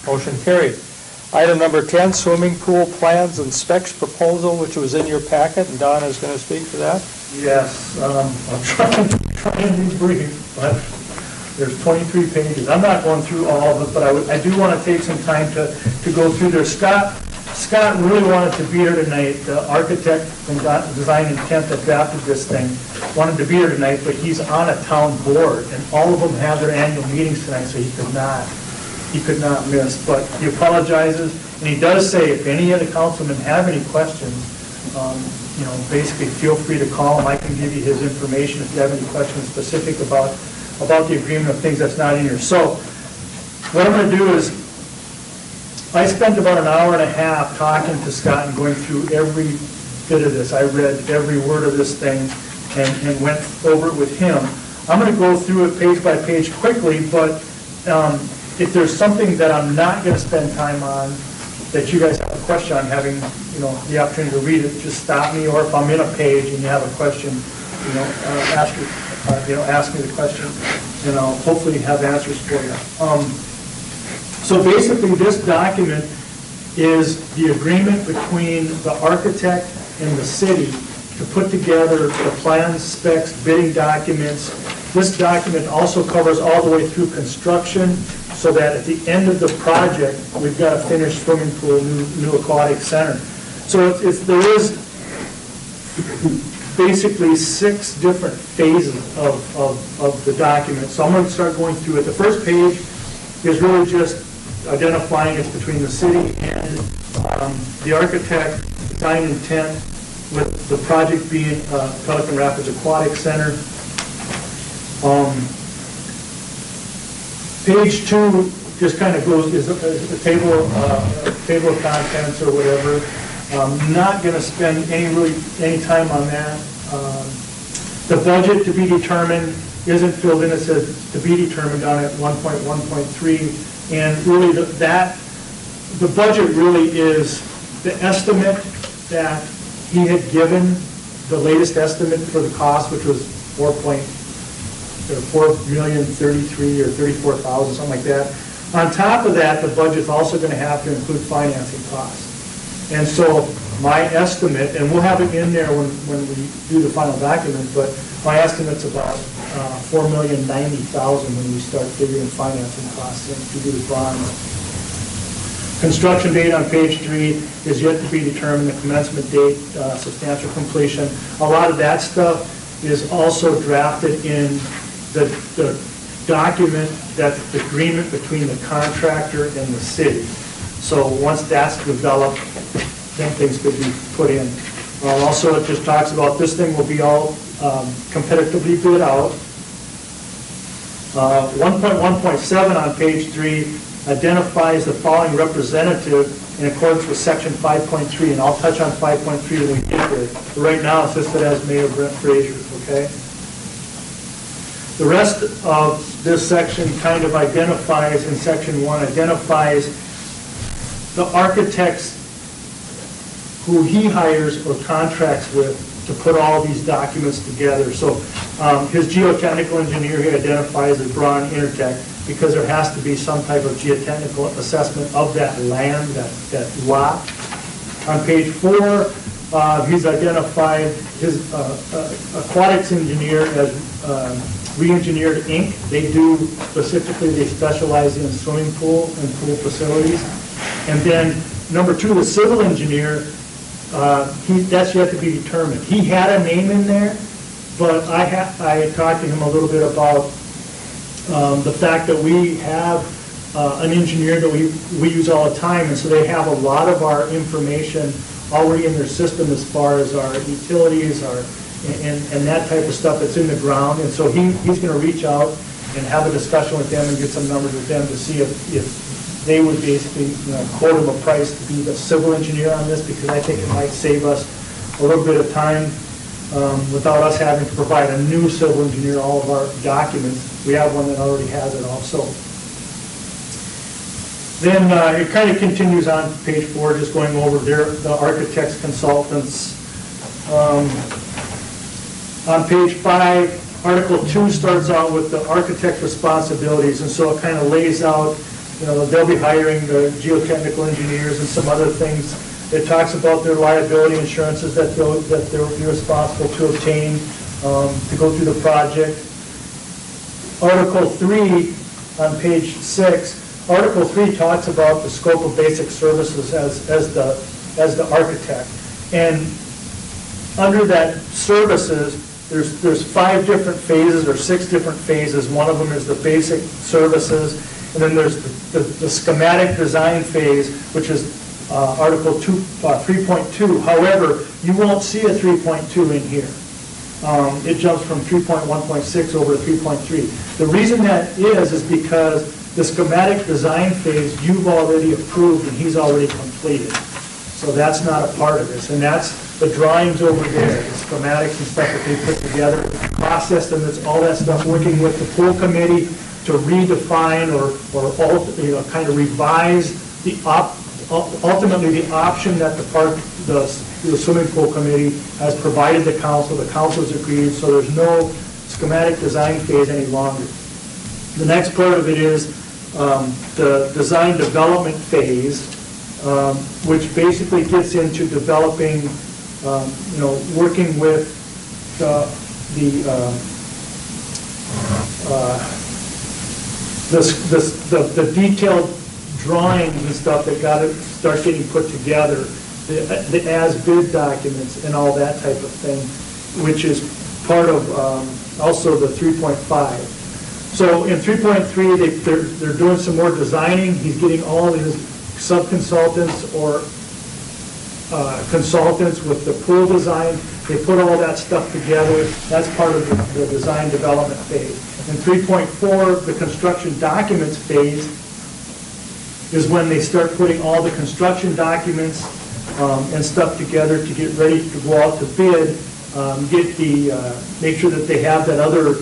Motion carried. Item number 10, swimming pool plans and specs proposal, which was in your packet, and Don is going to speak to that. Yes, I'll try and be brief, but there's 23 pages. I'm not going through all of it, but I do want to take some time to go through there. Scott really wanted to be here tonight. The architect from Design Intent that drafted this thing wanted to be here tonight, but he's on a town board, and all of them have their annual meetings tonight, so he could not miss. But he apologizes, and he does say if any of the councilmen have any questions, basically feel free to call him. I can give you his information if you have any questions specific about the agreement of things that's not in here. So what I'm going to do is, I spent about an hour and a half talking to Scott and going through every bit of this. I read every word of this thing and went over it with him. I'm going to go through it page by page quickly, but if there's something that I'm not going to spend time on that you guys have a question on, having the opportunity to read it, just stop me, or if I'm in a page and you have a question, ask me the question, and I'll hopefully have answers for you. So basically, this document is the agreement between the architect and the city to put together the plans, specs, bidding documents. This document also covers all the way through construction, so that at the end of the project, we've got a finished swimming pool, new aquatic center. So there is basically 6 different phases of the document. So I'm going to start going through it. The first page is really just identifying it's between the city and the architect, Design Intent, with the project being Pelican Rapids Aquatic Center. Page 2 just kind of goes, is a table of contents or whatever. Not going to spend any time on that. The budget to be determined isn't filled in. It says to be determined on it 1.1.3, and really the budget really is the estimate that he had given, the latest estimate for the cost, which was $4,033,000 or $34,000, something like that. On top of that, the budget's also going to have to include financing costs. And so my estimate, and we'll have it in there when we do the final document, but my estimate's about $4,090,000 when we start figuring financing costs in to do the bonds. Construction date on page 3 is yet to be determined. The commencement date, substantial completion. A lot of that stuff is also drafted in the document that's the agreement between the contractor and the city. So once that's developed, then things could be put in. Also, it just talks about this thing will be all competitively bid out. 1.1.7 on page 3 identifies the following representative in accordance with section 5.3, and I'll touch on 5.3 when we get there. But right now, it's listed as Mayor Brent Frazier, okay? The rest of this section kind of identifies, in section 1, identifies the architects who he hires or contracts with to put all these documents together. So his geotechnical engineer he identifies as Braun Intertech, because there has to be some type of geotechnical assessment of that land, that lot. On page 4, he's identified his aquatics engineer as Re-Engineered Inc. They do, specifically, they specialize in swimming pool and pool facilities. And then, number 2, the civil engineer, that's yet to be determined. He had a name in there, but I talked to him a little bit about the fact that we have an engineer that we use all the time, and so they have a lot of our information already in their system as far as our utilities, and that type of stuff that's in the ground. And so he's going to reach out and have a discussion with them and get some numbers with them to see if they would basically quote him a price to be the civil engineer on this, because I think it might save us a little bit of time without us having to provide a new civil engineer all of our documents. We have one that already has it also. Then it kind of continues on page 4, just going over the architects, consultants. On page 5, Article 2 starts out with the architect responsibilities, and so it kind of lays out, they'll be hiring the geotechnical engineers and some other things. It talks about their liability insurances that they'll be responsible to obtain to go through the project. Article 3 on page 6, Article 3 talks about the scope of basic services as the architect. And under that services, there's 5 different phases or 6 different phases. One of them is the basic services, and then there's the schematic design phase, which is Article 3.2. However, you won't see a 3.2 in here. It jumps from 3.1.6 over to 3.3. The reason that is because the schematic design phase you've already approved and he's already completed. So that's not a part of this. And that's the drawings over there, the schematics and stuff that they put together, processed, and it's all that stuff, working with the pool committee to redefine or kind of revise ultimately the option that the swimming pool committee has provided the council. The council's agreed, so there's no schematic design phase any longer. The next part of it is the design development phase, which basically gets into developing, working with the detailed drawings and stuff that got to start getting put together, the as-bid documents and all that type of thing, which is part of also the 3.5. So in 3.3, they're doing some more designing. He's getting all his sub-consultants or consultants with the pool design. They put all that stuff together. That's part of the design development phase. In 3.4, the construction documents phase is when they start putting all the construction documents and stuff together to get ready to go out to bid, make sure that they have that other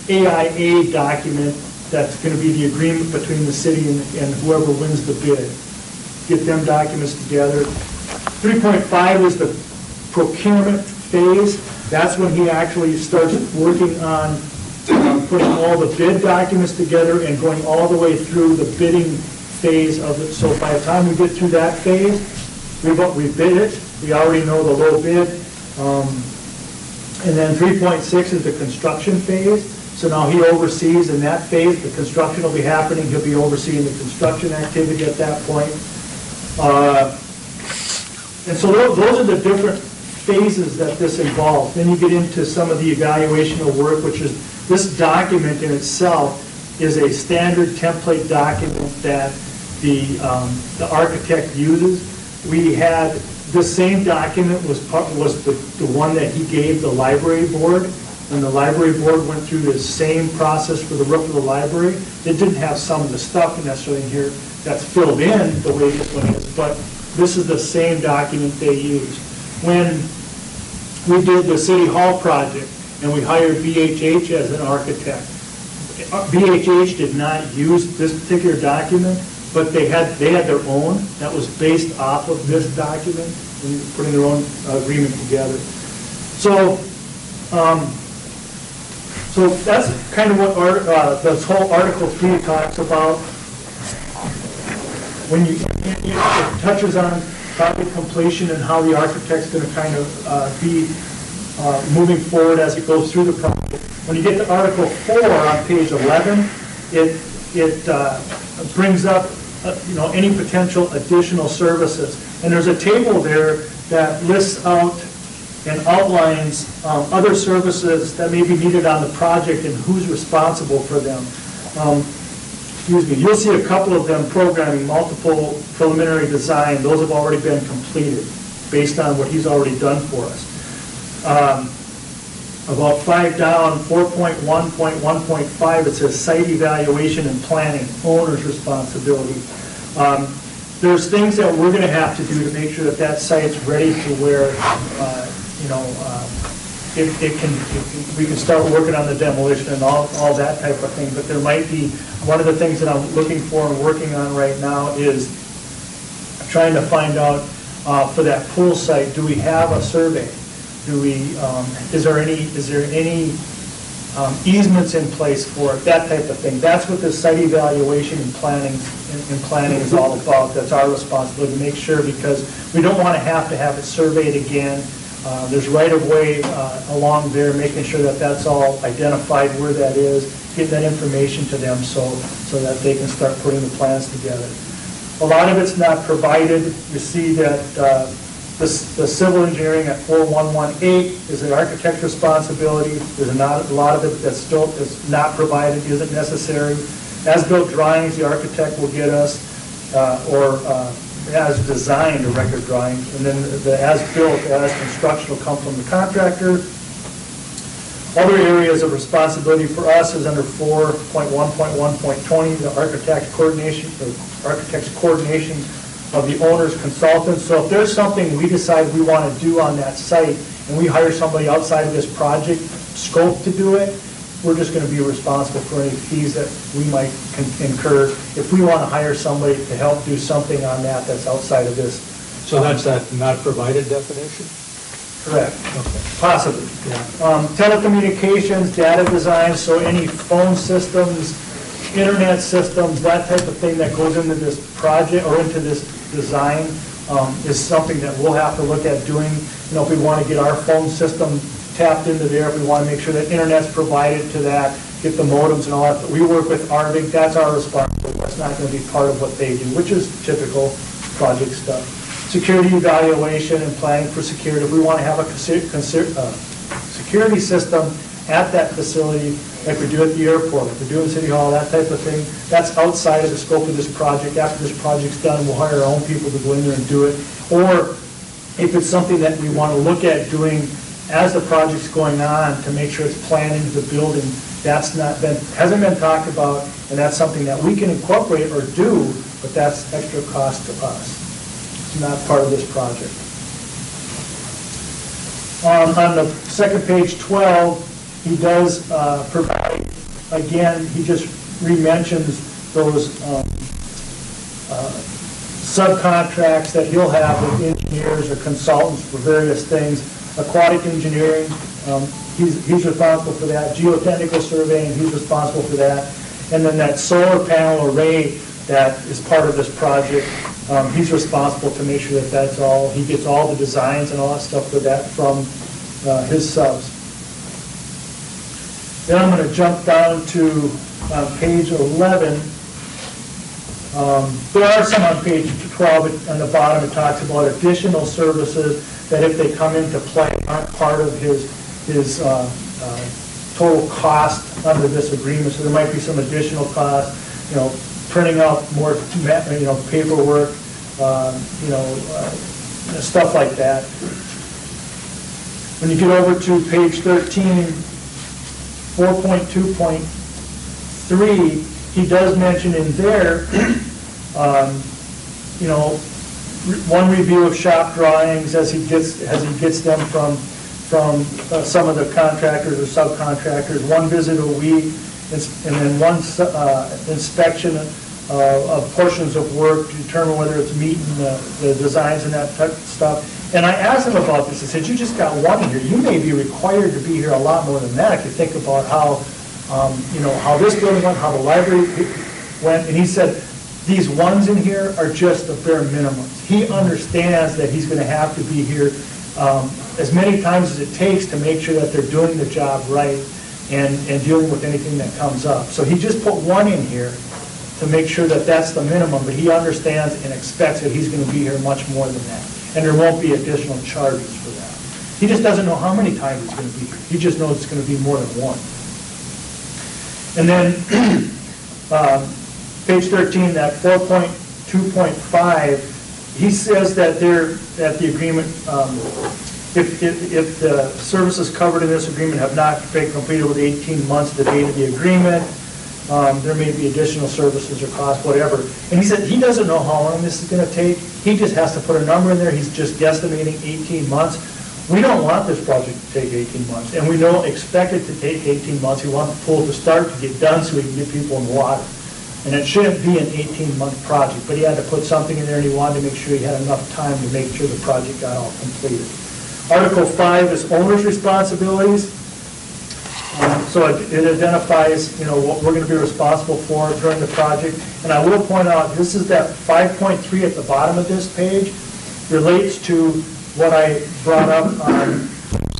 AIA document that's going to be the agreement between the city and whoever wins the bid. Get them documents together. 3.5 is the procurement phase. That's when he actually starts working on putting all the bid documents together and going all the way through the bidding phase of it. So by the time we get through that phase, we bid it. We already know the low bid. And then 3.6 is the construction phase. So now he oversees in that phase, the construction will be happening. He'll be overseeing the construction activity at that point. And so those are the different phases that this involves. Then you get into some of the evaluational work, which is this document in itself is a standard template document that the architect uses. We had this same document was the one that he gave the library board when the library board went through the same process for the roof of the library, it didn't have some of the stuff necessarily in here that's filled in the way this one is, but this is the same document they used. When we did the City Hall project and we hired BHH as an architect, BHH did not use this particular document, but they had their own that was based off of this document and putting their own agreement together. So, so that's kind of what this whole Article 3 talks about. When it touches on project completion and how the architect's going to kind of be moving forward as it goes through the project. When you get to Article 4 on page 11, it brings up any potential additional services. And there's a table there that lists out and outlines other services that may be needed on the project and who's responsible for them. You'll see a couple of them programming, multiple preliminary design. Those have already been completed based on what he's already done for us. About 5 down, 4.1.1.5, it says site evaluation and planning, owner's responsibility. There's things that we're going to have to do to make sure that that site's ready to where, we can start working on the demolition and all that type of thing. But there might be, one of the things that I'm looking for and working on right now is trying to find out for that pool site, do we have a survey? Do we, is there any easements in place for it, that type of thing? That's what this site evaluation and planning is all about. That's our responsibility to make sure, because we don't want to have it surveyed again. There's right-of-way along there, making sure that that's all identified where that is, get that information to them so that they can start putting the plans together. A lot of it's not provided. You see that the civil engineering at 4118 is the architect's responsibility. There's a lot of it that still is not provided, isn't necessary. As-built drawings, the architect will get us, or as designed, a record drawing, and then the as-built, as construction will come from the contractor. Other areas of responsibility for us is under 4.1.1.20, the architect's coordination of the owner's consultants. So if there's something we decide we want to do on that site and we hire somebody outside of this project scope to do it, we're just going to be responsible for any fees that we might incur if we want to hire somebody to help do something on that's outside of this. So that's that not provided definition? Correct. Okay. Possibly. Yeah. Telecommunications, data design, so any phone systems, internet systems, that type of thing that goes into this project or into this design is something that we'll have to look at doing. If we want to get our phone system tapped into there, if we want to make sure that internet's provided to that, get the modems and all that. We work with Arvig, that's our responsibility. That's not going to be part of what they do, which is typical project stuff. Security evaluation and planning for security. If we want to have a security system at that facility, like we do at the airport, like we do in City Hall, that type of thing, that's outside of the scope of this project. After this project's done, we'll hire our own people to go in there and do it. Or if it's something that we want to look at doing as the project's going on to make sure it's planned into the building, hasn't been talked about, and that's something that we can incorporate or do, but that's extra cost to us. It's not part of this project. On the second page, 12, he does provide, again, he just re-mentions those subcontracts that he'll have with engineers or consultants for various things. Aquatic engineering, he's responsible for that. Geotechnical surveying, he's responsible for that. And then that solar panel array that is part of this project, he's responsible to make sure that that's all, he gets all the designs and all that stuff for that from his subs. Then I'm going to jump down to page 11. There are some on page 12 on the bottom. It talks about additional services that if they come into play aren't part of his total cost under this agreement. So there might be some additional costs, printing out more, paperwork, stuff like that. When you get over to page 13, 4.2.3, he does mention in there, you know, one review of shop drawings as he gets them from some of the contractors or subcontractors, one visit a week, and then one inspection of portions of work to determine whether it's meeting the designs and that type of stuff. And I asked him about this. I said, you just got one here. You may be required to be here a lot more than that if you think about how, you know, how this building went, how the library went. And he said, these ones in here are just the bare minimums. He understands that he's going to have to be here as many times as it takes to make sure that they're doing the job right and dealing with anything that comes up. So he just put one in here to make sure that that's the minimum, but he understands and expects that he's going to be here much more than that. And there won't be additional charges for that. He just doesn't know how many times he's going to be here. He just knows it's going to be more than one. And then page 13, that 4.2.5, he says that the agreement, if the services covered in this agreement have not been completed within 18 months of the date of the agreement, there may be additional services or costs, whatever. And he said he doesn't know how long this is going to take. He just has to put a number in there. He's just guesstimating 18 months. We don't want this project to take 18 months, and we don't expect it to take 18 months. We want the pool to start to get done so we can get people in the water. And it shouldn't be an 18-month project, but he had to put something in there, and he wanted to make sure he had enough time to make sure the project got all completed. Article 5 is owner's responsibilities. So it identifies, you know, what we're going to be responsible for during the project. And I will point out, this is that 5.3 at the bottom of this page, relates to what I brought up on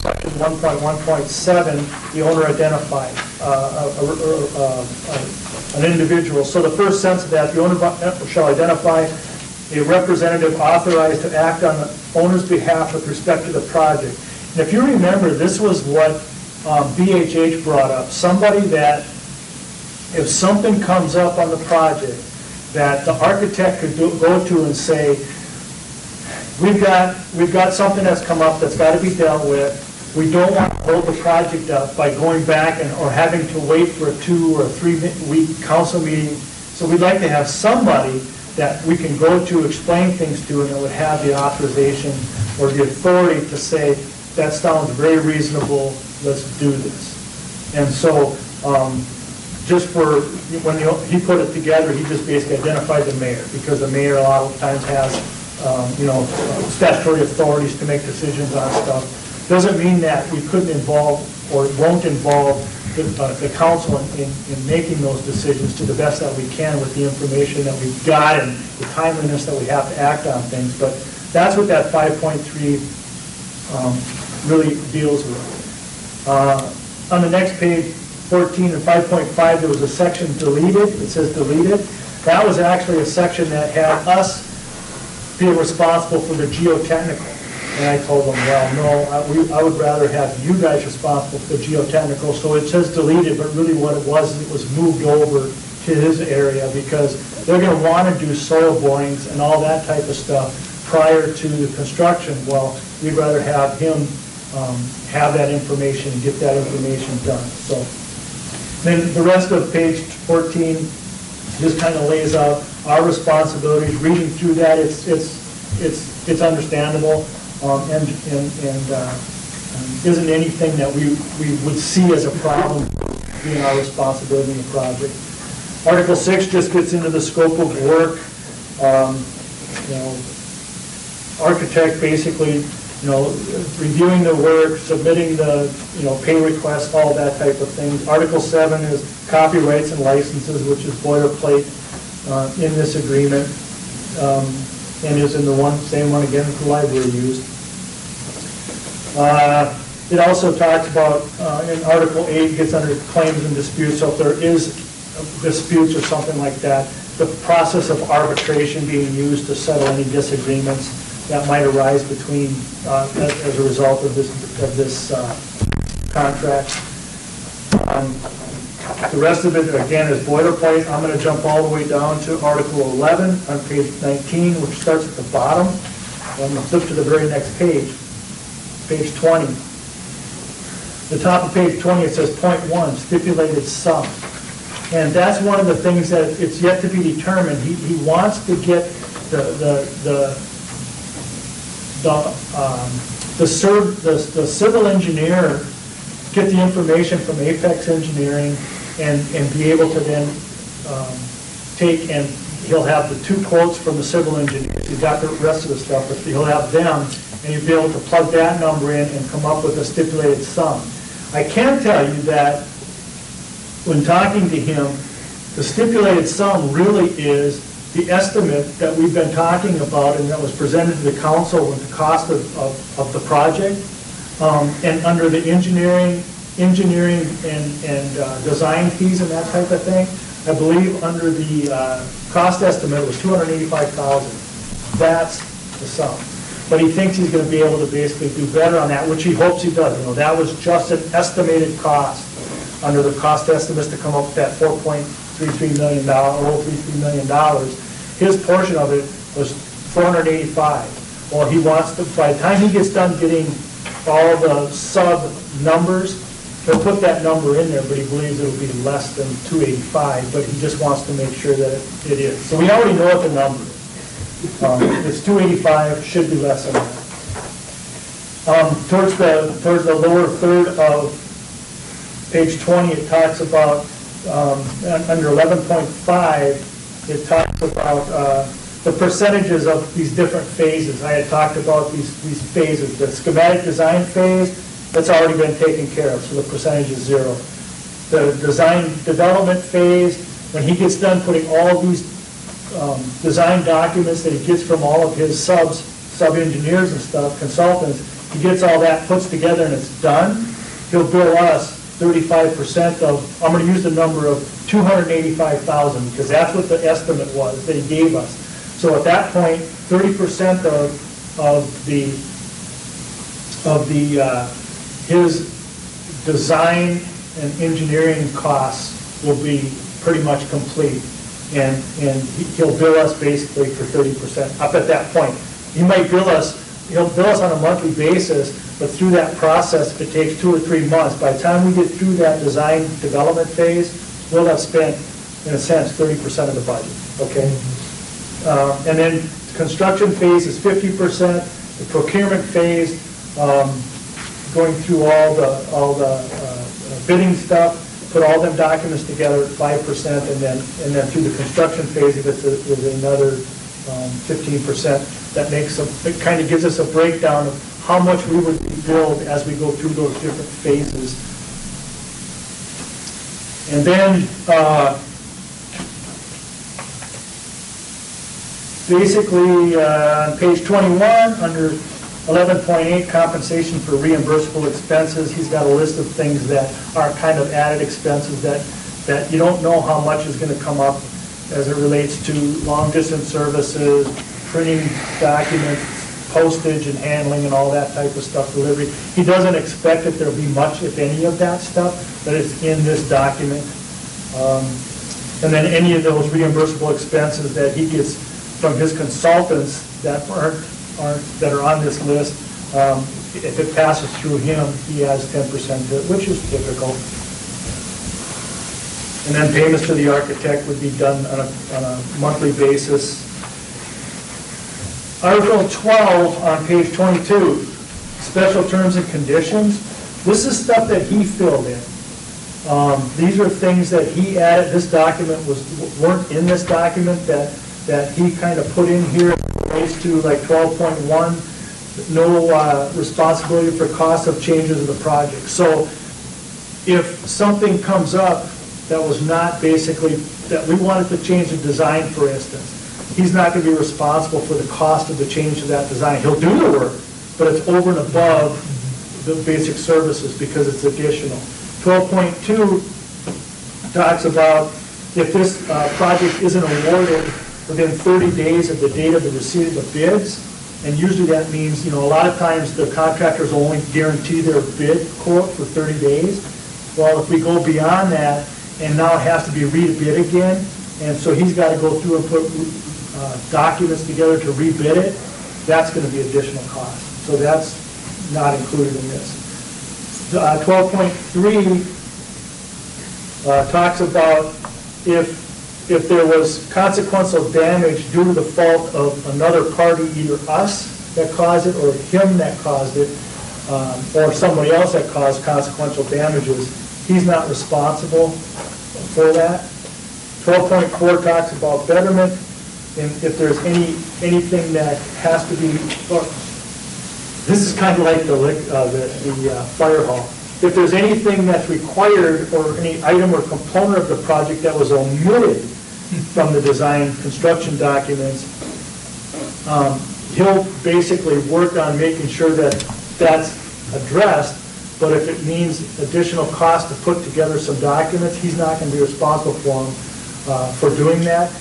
section 1.1.7, the owner identified an individual. So the first sense of that, the owner shall identify a representative authorized to act on the owner's behalf with respect to the project. And if you remember, this was what BHH brought up, somebody that if something comes up on the project that the architect could go to and say, we've got something that's come up that's got to be dealt with. We don't want to hold the project up by going back or having to wait for a 2 or 3 week council meeting. So we'd like to have somebody that we can go to, explain things to, and that would have the authorization or the authority to say, that sounds very reasonable, let's do this. And so just for, when he put it together, he just basically identified the mayor, because the mayor a lot of times has, you know, statutory authorities to make decisions on stuff. Doesn't mean that we couldn't involve or won't involve the council in making those decisions to the best that we can with the information that we've got and the timeliness that we have to act on things. But that's what that 5.3 really deals with. On the next page, 14 and 5.5, there was a section deleted. It says deleted. That was actually a section that had us be responsible for the geotechnical. And I told them, well, no, I would rather have you guys responsible for the geotechnical. So it says deleted, but really what it was moved over to his area, because they're going to want to do soil borings and all that type of stuff prior to the construction. Well, we'd rather have him have that information and get that information done. So then the rest of page 14 just kind of lays out our responsibilities. Reading through that, it's understandable. And isn't anything that we would see as a problem being our responsibility in the project. Article 6 just gets into the scope of work. You know, architect basically, you know, reviewing the work, submitting the, you know, pay requests, all that type of things. Article 7 is copyrights and licenses, which is boilerplate in this agreement, and is in the same one again that the library used. It also talks about, in Article 8, gets under claims and disputes, so if there is disputes or something like that, the process of arbitration being used to settle any disagreements that might arise between, as a result of this contract. The rest of it, again, is boilerplate. I'm going to jump all the way down to Article 11 on page 19, which starts at the bottom. I'm going to flip to the very next page, page 20. The top of page 20, it says .1, stipulated sum. And that's one of the things that it's yet to be determined. He wants to get the civil engineer, get the information from Apex Engineering and be able to then take, and he'll have the 2 quotes from the civil engineers. He's got the rest of the stuff, but he'll have them, and you'll be able to plug that number in and come up with a stipulated sum. I can tell you that when talking to him, the stipulated sum really is the estimate that we've been talking about and that was presented to the council with the cost of the project. And under the engineering and design fees and that type of thing, I believe under the cost estimate it was $285,000. That's the sum. But he thinks he's going to be able to basically do better on that, which he hopes he does. You know, that was just an estimated cost under the cost estimates to come up with that $4.33 million, $4.33 million. His portion of it was $485,000. Well, he wants to, by the time he gets done getting all the sub numbers, he'll put that number in there, but he believes it'll be less than $285,000, but he just wants to make sure that it is. So we already know what the number is. It's $285,000, should be less than that. Towards the lower third of page 20, it talks about, under 11.5, it talks about the percentages of these different phases. I had talked about these phases. The schematic design phase, that's already been taken care of, so the percentage is 0. The design development phase, when he gets done putting all these design documents that he gets from all of his sub-engineers and stuff, consultants, he gets all that, puts together, and it's done, he'll bill us 35% of, I'm going to use the number of $285,000, because that's what the estimate was that he gave us. So at that point, 30% of his design and engineering costs will be pretty much complete. And he'll bill us basically for 30% up at that point. He'll bill us on a monthly basis, but through that process, if it takes 2 or 3 months, by the time we get through that design development phase, we'll have spent, in a sense, 30% of the budget, okay? And then construction phase is 50%, the procurement phase, going through all the bidding stuff, put all them documents together at 5%, and then through the construction phase, it's another 15%. That makes it kind of gives us a breakdown of how much we would build as we go through those different phases. And then basically on page 21, under 11.8, compensation for reimbursable expenses, he's got a list of things that are kind of added expenses that you don't know how much is going to come up as it relates to long-distance services, printing documents, postage and handling and all that type of stuff, delivery. He doesn't expect that there'll be much, if any, of that stuff, but it's in this document. And then any of those reimbursable expenses that he gets from his consultants that are on this list, if it passes through him, he has 10% to it, which is typical. And then payments to the architect would be done on a monthly basis. Article 12 on page 22, special terms and conditions. This is stuff that he filled in. These are things that he added. This document weren't in this document that he kind of put in here. It relates to like 12.1, no responsibility for cost of changes of the project. So if something comes up that was not basically, that we wanted to change the design, for instance, he's not going to be responsible for the cost of the change of that design. He'll do the work, but it's over and above the basic services because it's additional. 12.2 talks about if this project isn't awarded within 30 days of the date of the receipt of the bids, and usually that means, a lot of times the contractors will only guarantee their bid quote for 30 days. Well, if we go beyond that, and now it has to be rebid again, and so he's got to go through and put documents together to rebid it, that's going to be additional cost. So that's not included in this. 12.3 talks about if there was consequential damage due to the fault of another party, either us that caused it or him that caused it, or somebody else that caused consequential damages, he's not responsible for that. 12.4 talks about betterment, and if there's anything that has to be, or, this is kind of like the fire hall. If there's anything that's required or any item or component of the project that was omitted from the design construction documents, he'll basically work on making sure that that's addressed, but if it means additional cost to put together some documents, he's not going to be responsible for them for doing that.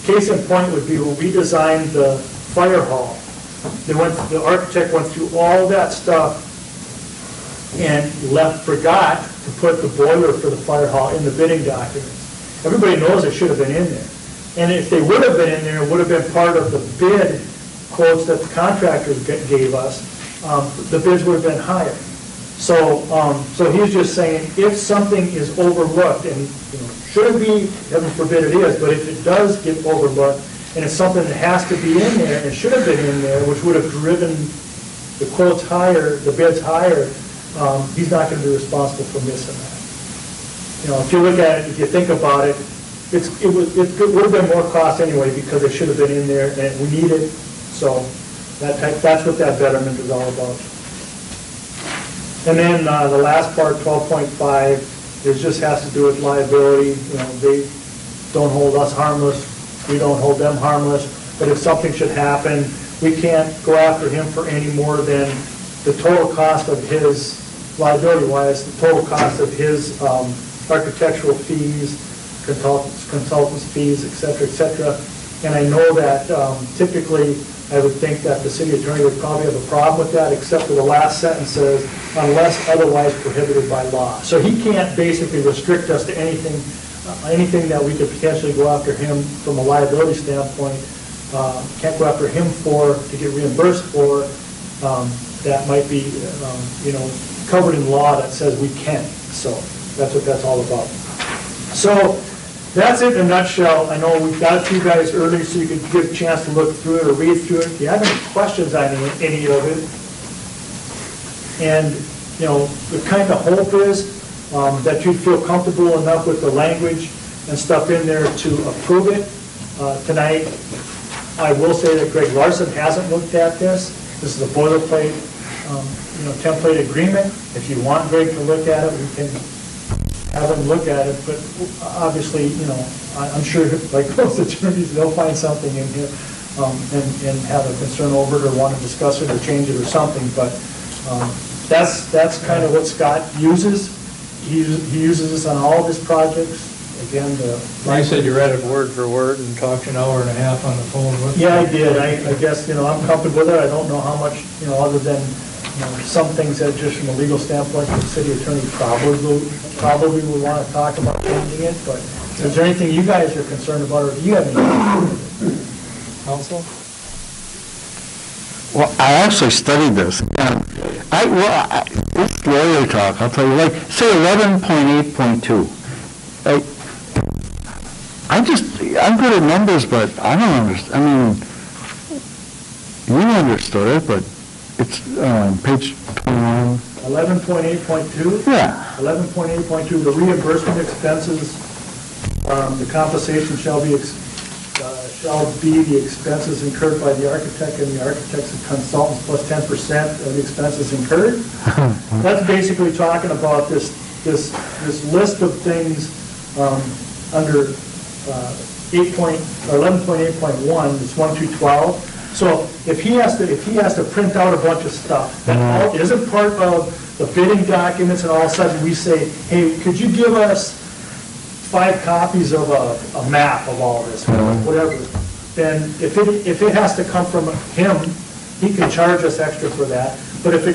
Case in point would be when we designed the fire hall. The architect went through all that stuff and forgot to put the boiler for the fire hall in the bidding documents. Everybody knows it should have been in there. And if they would have been in there, it would have been part of the bid quotes that the contractors gave us, the bids would have been higher. So he's just saying, if something is overlooked, and shouldn't be, heaven forbid it is, but if it does get overlooked, and it's something that has to be in there, and should have been in there, which would have driven the quotes higher, the bids higher, he's not going to be responsible for missing that. If you look at it, if you think about it, it would have been more cost anyway because it should have been in there, and we need it. So that's what that betterment is all about. And then the last part, 12.5, it just has to do with liability. They don't hold us harmless. We don't hold them harmless. But if something should happen, we can't go after him for any more than the total cost of his, liability-wise, the total cost of his architectural fees, consultants' fees, et cetera, and I know that typically I would think that the city attorney would probably have a problem with that, except for the last sentence says, unless otherwise prohibited by law. So he can't basically restrict us to anything that we could potentially go after him from a liability standpoint, can't go after him to get reimbursed for, that might be, covered in law that says we can. So that's what that's all about. So that's it in a nutshell. I know we got it to you guys early so you could get a chance to look through it or read through it. If you have any questions on any of it, and the kind of hope is that you feel comfortable enough with the language and stuff in there to approve it tonight. I will say that Greg Larson hasn't looked at this. This is a boilerplate, template agreement. If you want Greg to look at it, we can have him look at it. But obviously, I'm sure, like most attorneys, they'll find something in here and have a concern over it or want to discuss it or change it or something. But that's kind of what Scott uses. He uses this on all of his projects. Again, you said you read it word for word and talked an hour and a half on the phone with Yeah, I did. I guess, I'm comfortable with it. I don't know how much, other than, some things that just from a legal standpoint, the city attorney probably would want to talk about changing it, but is there anything you guys are concerned about, or do you have any? Counsel? Well, I actually studied this. This lawyer talk, I'll tell you, say 11.8.2. I'm good at numbers, but I don't understand. You understood it, but it's page 21. 11.8.2? Yeah. 11.8.2, the reimbursement expenses, the compensation shall be the expenses incurred by the architect and the architects and consultants plus 10% of the expenses incurred. That's basically talking about this list of things under 11.8.1, it's 1 through 12. So if he has to print out a bunch of stuff that all isn't part of the bidding documents, and all of a sudden we say, hey, could you give us 5 copies of a map of all this, whatever, then if it has to come from him, he can charge us extra for that. But if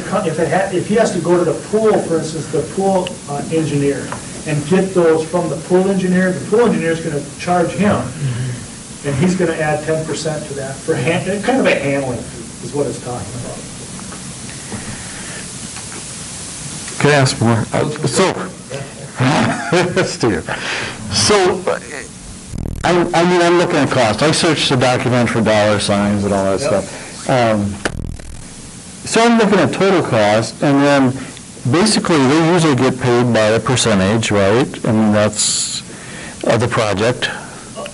he has to go to the pool, for instance, the pool engineer, and get those from the pool engineer is going to charge him, and he's going to add 10% to that for kind of a handling fee is what it's talking about. Can I ask more? Steve, I'm looking at cost. I searched the document for dollar signs and all that stuff. So I'm looking at total cost, and then basically they usually get paid by a percentage, right? I mean, that's of the project.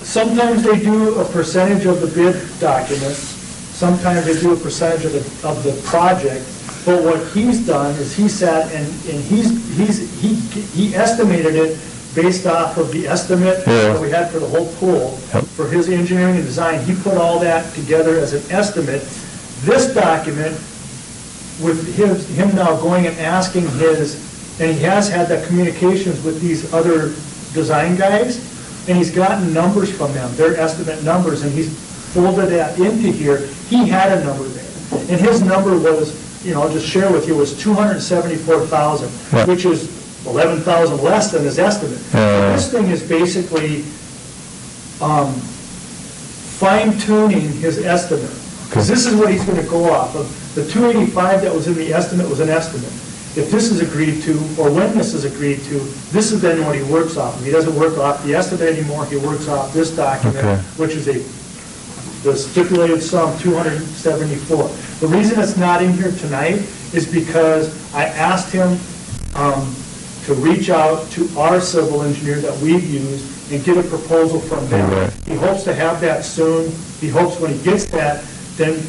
Sometimes they do a percentage of the bid documents, sometimes they do a percentage of the project, but what he's done is he sat and he estimated it based off of the estimate that we had for the whole pool. For his engineering and design, he put all that together as an estimate. This document, with him now going and asking and he has had that communications with these other design guys, and he's gotten numbers from them, their estimate numbers, and he's folded that into here. He had a number there, and his number was, I'll just share with you, was $274,000, which is $11,000 less than his estimate. This thing is basically fine-tuning his estimate, because this is what he's going to go off of. The 285 that was in the estimate was an estimate. If this is agreed to, or when this is agreed to, this is then what he works off of. He doesn't work off the estimate anymore, he works off this document, which is the stipulated sum, 274. The reason it's not in here tonight is because I asked him to reach out to our civil engineer that we've used and get a proposal from them. He hopes to have that soon. He hopes when he gets that, then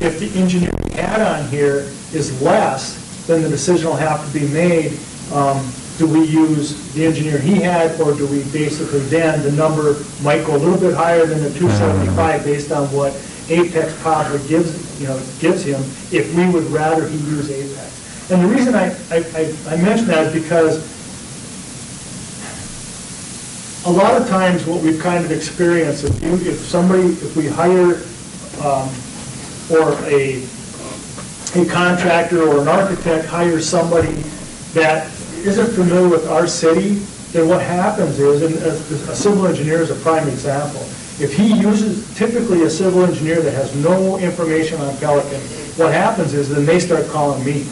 if the engineer we had on here is less, then the decision will have to be made. Do we use the engineer he had, or do we basically then, the number might go a little bit higher than the 275 based on what Apex probably gives him, if we would rather he use Apex. And the reason I mention that is because a lot of times what we've kind of experienced, if we hire or a contractor or an architect hires somebody that isn't familiar with our city, then what happens is, and a civil engineer is a prime example, if he uses typically a civil engineer that has no information on Pelican, what happens is then they start calling me.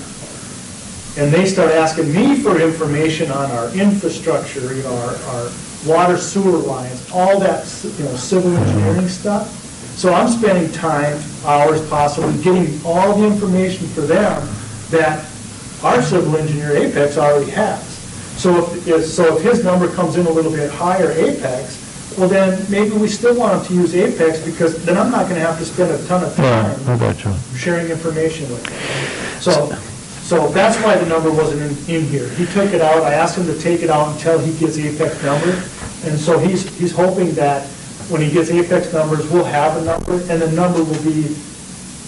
And they start asking me for information on our infrastructure, our water sewer lines, all that, civil engineering stuff. So I'm spending time, hours possibly, getting all the information for them that our civil engineer, Apex, already has. So if his number comes in a little bit higher, Apex, well then maybe we still want him to use Apex, because then I'm not going to have to spend a ton of time sharing information with him. So that's why the number wasn't in here. He took it out. I asked him to take it out until he gets Apex number. And so he's hoping that when he gets Apex numbers, we'll have a number, and the number will be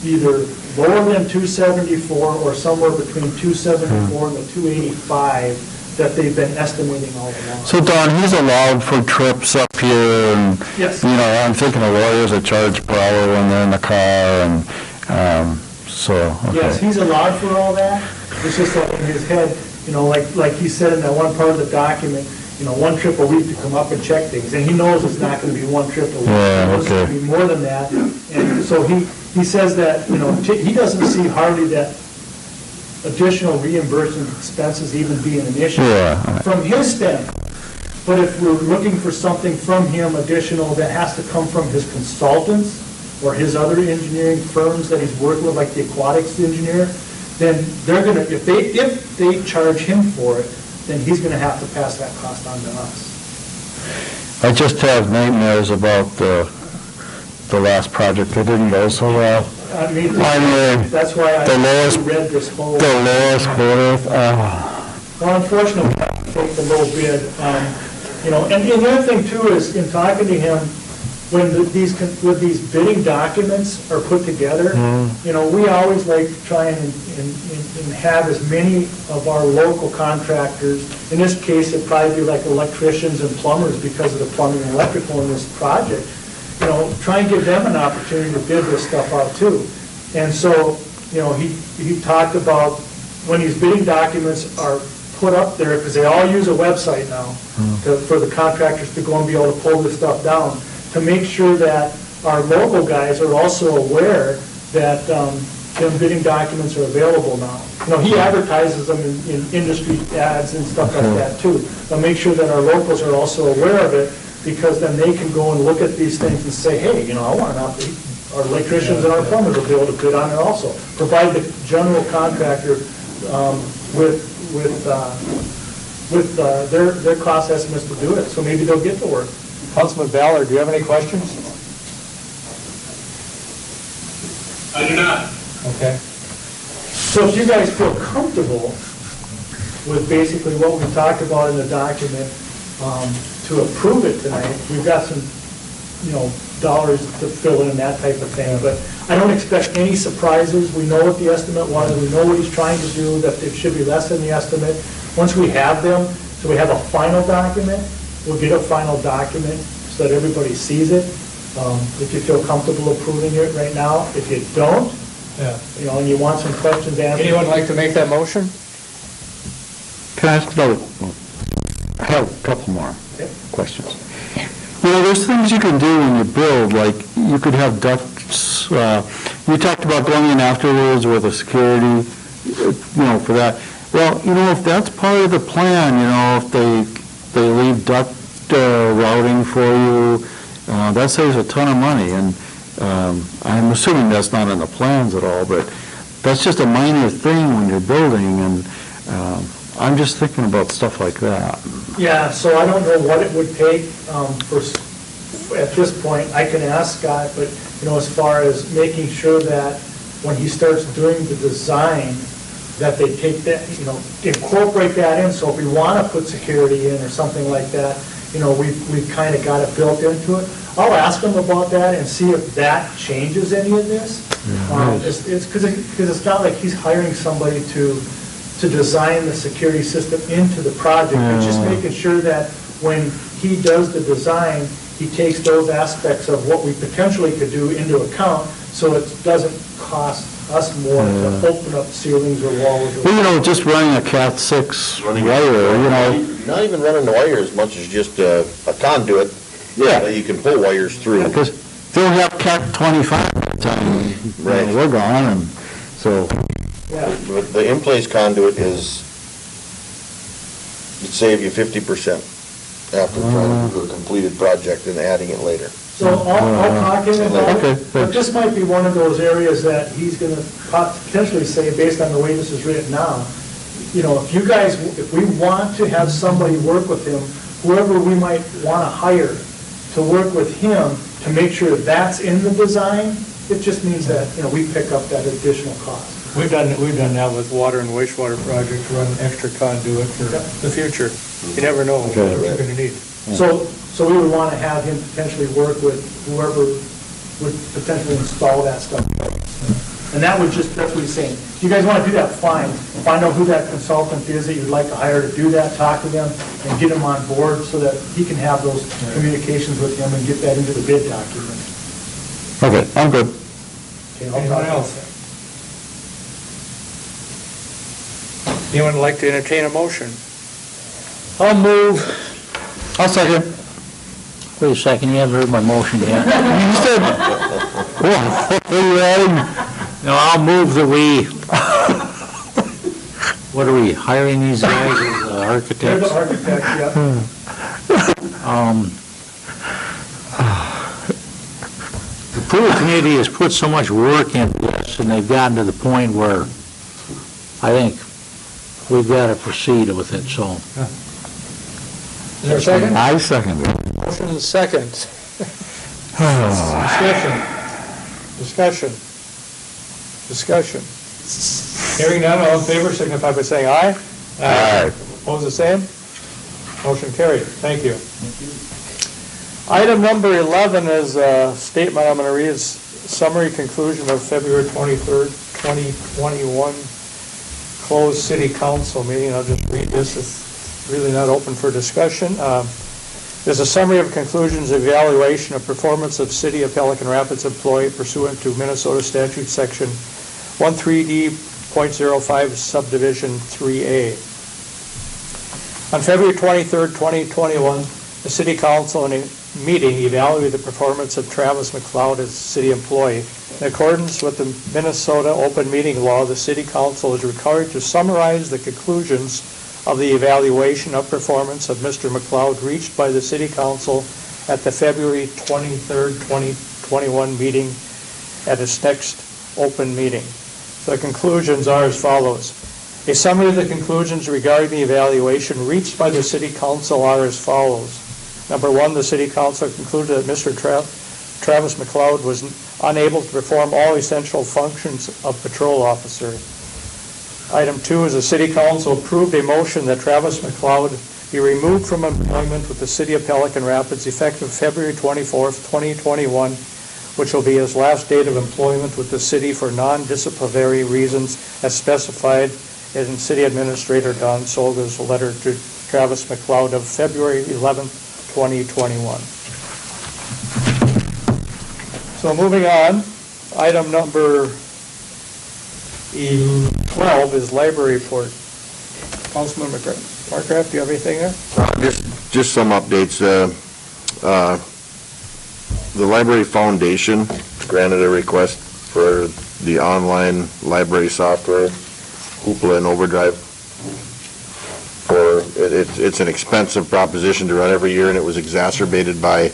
either lower than 274 or somewhere between 274 and the 285 that they've been estimating all along. So Don, he's allowed for trips up here, and yes. I'm thinking of lawyers that charge per hour when they're in the car, and Yes, he's allowed for all that. It's just like in his head, like he said in that one part of the document, one trip a week to come up and check things, and he knows it's not going to be one trip a week. He knows it's going to be more than that, and so he says that, he doesn't see hardly that additional reimbursement expenses even being an issue from his standpoint. But if we're looking for something from him additional that has to come from his consultants or his other engineering firms that he's working with, like the aquatics engineer, then they're going to, if they charge him for it, then he's going to have to pass that cost on to us. I just have nightmares about the last project. It didn't go so well. That's why I read this whole... The lowest quote. Well, unfortunately, we have to take the low bid. And the other thing too is, in talking to him, when these bidding documents are put together, we always like to try and have as many of our local contractors, in this case it'd probably be like electricians and plumbers because of the plumbing and electrical in this project, try and give them an opportunity to bid this stuff out too. And so, he talked about when these bidding documents are put up there, because they all use a website now for the contractors to go and be able to pull this stuff down, to make sure that our local guys are also aware that Tim, bidding documents are available now. You know, he advertises them in industry ads and stuff like that too. But make sure that our locals are also aware of it, because then they can go and look at these things and say, hey, you know, I want to, our electricians and our plumbers will be able to bid on it also. Provide the general contractor with their cost estimates to do it, so maybe they'll get to work. Councilman Ballard, do you have any questions? I do not. Okay. So if you guys feel comfortable with basically what we talked about in the document, to approve it tonight, we've got some, you know, dollars to fill in, that type of thing, but I don't expect any surprises. We know what the estimate was, we know what he's trying to do, that it should be less than the estimate. Once we have them, so we have a final document, we'll get a final document so that everybody sees it. If you feel comfortable approving it right now, if you don't, you know, and you want some questions answered. Anyone like to make that motion? Can I ask another? I have a couple more questions. You know, there's things you can do when you build, like you could have ducts. You talked about going in afterwards with a security, you know, for that. Well, you know, if that's part of the plan, you know, if they leave duct routing for you, that saves a ton of money. And I'm assuming that's not in the plans at all, but that's just a minor thing when you're building, and I'm just thinking about stuff like that. Yeah, so I don't know what it would take at this point. I can ask Scott, but, you know, as far as making sure that when he starts doing the design, that they take that, you know, incorporate that in. So if we want to put security in or something like that, you know, we've kind of got it built into it. I'll ask him about that and see if that changes any of this. It's because it's not like he's hiring somebody to design the security system into the project. It's just making sure that when he does the design, he takes those aspects of what we potentially could do into account, so it doesn't cost us more to open up ceilings or walls. Well, you know, just running a Cat 6 wire, you know. Not even running the wire as much as just a conduit that you can pull wires through. Because they'll have Cat 25 by the time we're gone, and so. But the in-place conduit it'd save you 50% after trying to do a completed project and adding it later. So I'll talk to him about it, but this might be one of those areas that he's going to potentially say, based on the way this is written now, you know, if we want to have somebody work with him, whoever we might want to hire to work with him to make sure that's in the design, it just means that, you know, we pick up that additional cost. We've done that with water and wastewater projects, run extra conduit for the future. You never know what you're going to need. So we would want to have him potentially work with whoever would potentially install that stuff. And that's what he's saying. If you guys want to do that, fine. Find out who that consultant is that you'd like to hire to do that, talk to them, and get him on board so that he can have those communications with him and get that into the bid document. Okay, I'm good. Okay, Anyone else? Anyone would like to entertain a motion? I'll move. I'll second. Wait a second, you haven't heard my motion yet. You said, what are you adding? No, I'll move that what are we, hiring these guys as They're architects? the architect, yeah. The pool committee has put so much work into this, and they've gotten to the point where I think we've got to proceed with it, so. Is there a second? I second it. Motion and second. Discussion. Hearing none, all in favor, signify by saying aye. Aye. Opposed, the same? Motion carried. Thank you. Item number 11 is a statement I'm going to read. It's summary conclusion of February 23rd, 2021 closed city council meeting. I'll just read this. It's really not open for discussion. There's a summary of conclusions, evaluation of performance of City of Pelican Rapids employee pursuant to Minnesota Statute Section 13D.05 Subdivision 3A. On February 23rd, 2021, the City Council in a meeting evaluated the performance of Travis McLeod as city employee In accordance with the Minnesota open meeting law, the city council is required to summarize the conclusions of the evaluation of performance of Mr. McLeod reached by the city council at the February 23rd, 2021 meeting at its next open meeting. So the conclusions are as follows. A summary of the conclusions regarding the evaluation reached by the city council are as follows. Number one, the city council concluded that Mr. Travis McLeod was unable to perform all essential functions of patrol officer. Item two is the city council approved a motion that Travis McLeod be removed from employment with the city of Pelican Rapids effective February 24th, 2021, which will be his last date of employment with the city for non-disciplinary reasons as specified in City Administrator Don Solga's letter to Travis McLeod of February 11th, 2021. So moving on, item number 12 is library report. Councilman Markraft, do you have anything there? Just some updates. The Library Foundation granted a request for the online library software, Hoopla and Overdrive. It's an expensive proposition to run every year, and it was exacerbated by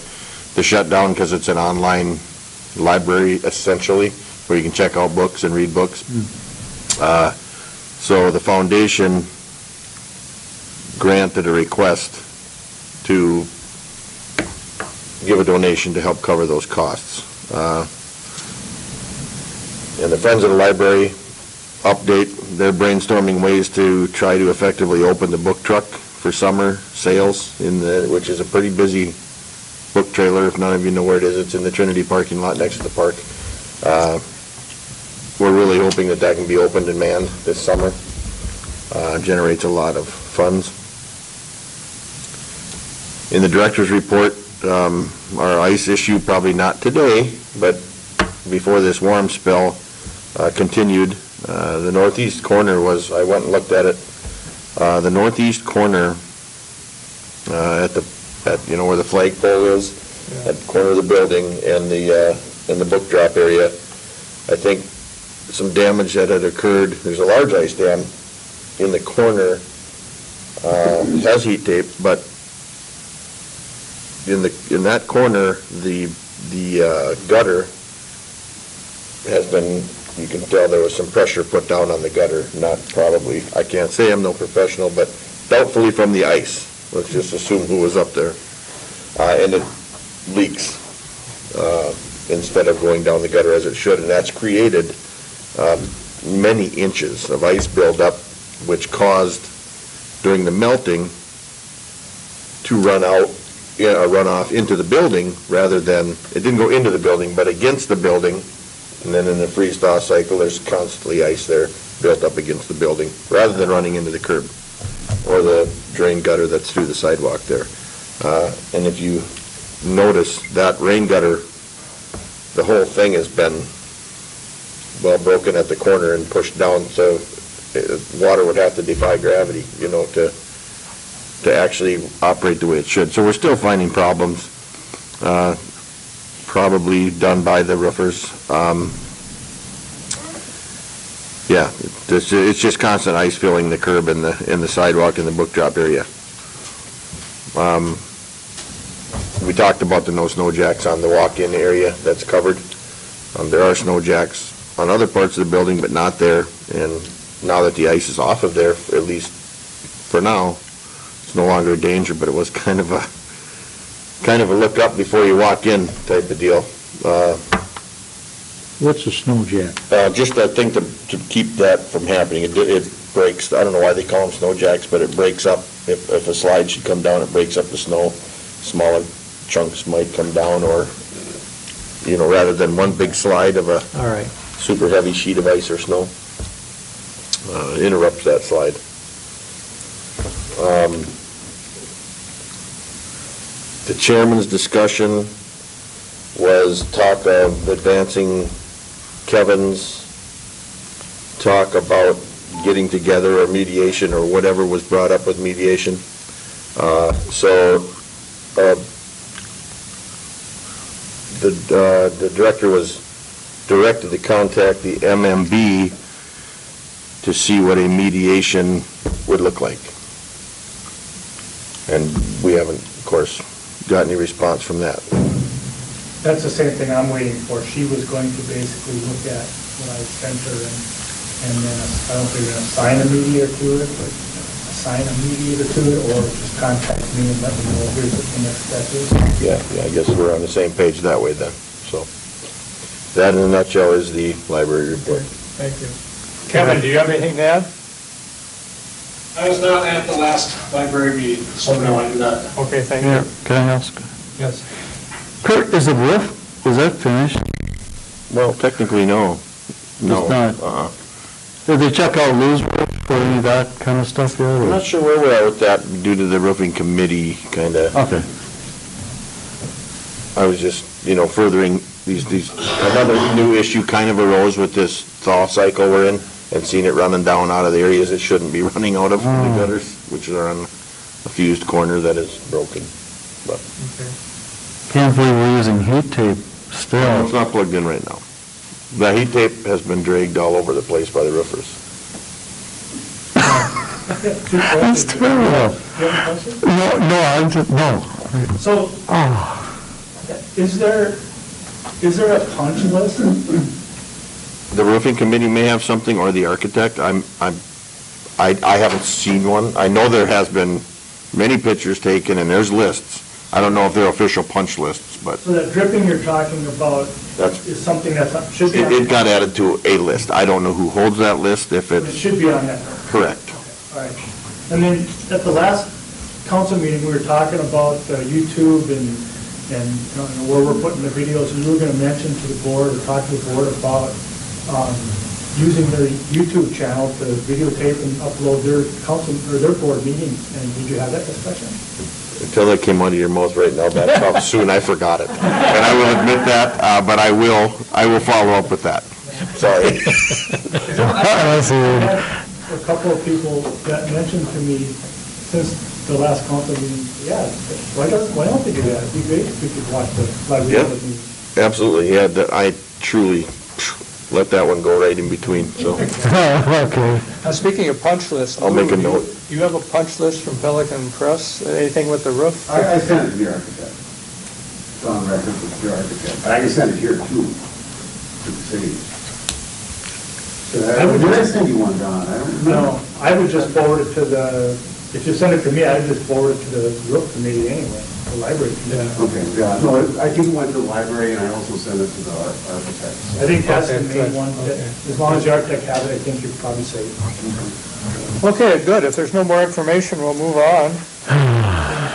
the shutdown because it's an online library, essentially, where you can check out books and read books. So the foundation granted a request to give a donation to help cover those costs. And the Friends of the Library update, they're brainstorming ways to try to effectively open the book truck for summer sales, which is a pretty busy book trailer. If none of you know where it is, it's in the Trinity parking lot next to the park. We're really hoping that can be opened and manned this summer. Generates a lot of funds. In the director's report, our ice issue, probably not today, but before this warm spell continued, the northeast corner was, I went and looked at it, the northeast corner at where the flagpole is, at the corner of the building and the book drop area, I think some damage that had occurred. There's a large ice dam in the corner, has heat tape, but in that corner, the gutter has been, you can tell there was some pressure put down on the gutter, not probably, I can't say I'm no professional, but doubtfully from the ice. Let's just assume who was up there. And it leaks instead of going down the gutter as it should, and that's created many inches of ice buildup, which caused, during the melting, to run off into the building rather than, it didn't go into the building, but against the building. And then in the freeze-thaw cycle, there's constantly ice there built up against the building rather than running into the curb or the drain gutter that's through the sidewalk there. And if you notice that rain gutter, the whole thing has been, well, broken at the corner and pushed down, so water would have to defy gravity, to actually operate the way it should. So we're still finding problems, probably done by the roofers. Yeah, it's just constant ice filling the curb and the sidewalk in the book drop area. We talked about the no snow jacks on the walk-in area that's covered. There are snow jacks on other parts of the building, but not there. And now that the ice is off of there, at least for now, it's no longer a danger. But it was kind of a look up before you walk in type of deal. What's a snow jack? Just that thing to keep that from happening. It breaks. I don't know why they call them snow jacks, but it breaks up. If a slide should come down, it breaks up the snow. Smaller chunks might come down, or rather than one big slide of a super heavy sheet of ice or snow, interrupts that slide. The chairman's discussion was talk of advancing Kevin's talk about getting together or mediation or whatever was brought up with mediation. The director was directed to contact the MMB to see what a mediation would look like. And we haven't, of course, got any response from that. That's the same thing I'm waiting for. She was going to basically look at what I sent her and then, I don't know if they're gonna assign a mediator to it, but assign a mediator to it, or just contact me and let me know here's what the next step is. Yeah, I guess we're on the same page that way then, so. That in a nutshell is the library report. Thank you. Kevin, do you have anything to add? I was not at the last library meeting, so no, I do not. Okay, thank Yeah, you. can I ask? Yes. Kurt, is the roof, was that finished? Well, technically, no. No. It's not. Did they check out Lou's roof or any of that kind of stuff yet? I'm or- not sure where we're at with that due to the roofing committee, kind of. Okay. I was just, furthering these, another new issue kind of arose with this thaw cycle we're in, and seeing it running down out of the areas it shouldn't be running out of, the gutters, which are on a fused corner that is broken. But Can't believe we're using heat tape still. it's not plugged in right now. The heat tape has been dragged all over the place by the roofers. That's terrible. You have a question? No. So, is there a punch list? The roofing committee may have something, or the architect. I haven't seen one. I know there has been many pictures taken, and there's lists. I don't know if they're official punch lists, but So that dripping you're talking about that's, is something that should be on, it got added to a list. I don't know who holds that list, if it it's should be on that. correct. All right. And then at the last council meeting, we were talking about YouTube and where we're putting the videos, and you were going to mention to the board or talk to the board about using their YouTube channel to videotape and upload their council or their board meetings. And did you have that discussion? Until that came out of your mouth right now, that's how soon I forgot it. And I will admit that, but I will follow up with that. Sorry. I had a couple of people that mentioned to me since the last council meeting, yeah, why don't they do that? It'd be great if we could watch the live Yeah. meeting. Absolutely, yeah, I truly let that one go right in between, so. Okay. Now, speaking of punch lists. I'll make a Lou, note. You have a punch list from Pelican Press, anything with the roof? I sent it to the architect. It's on record with the architect. But I can send it here too, to the city. Did I send you one, Don? I don't know. No, I would just forward it to if you send it to me, I'd just forward it to the roof committee anyway, the library committee. Okay, yeah, no, I think it went to the library and I also sent it to the architect. I think that's the Okay, main good. one, that Okay. as long as the architect has it, I think you're probably safe. Okay, good. If there's no more information, we'll move on.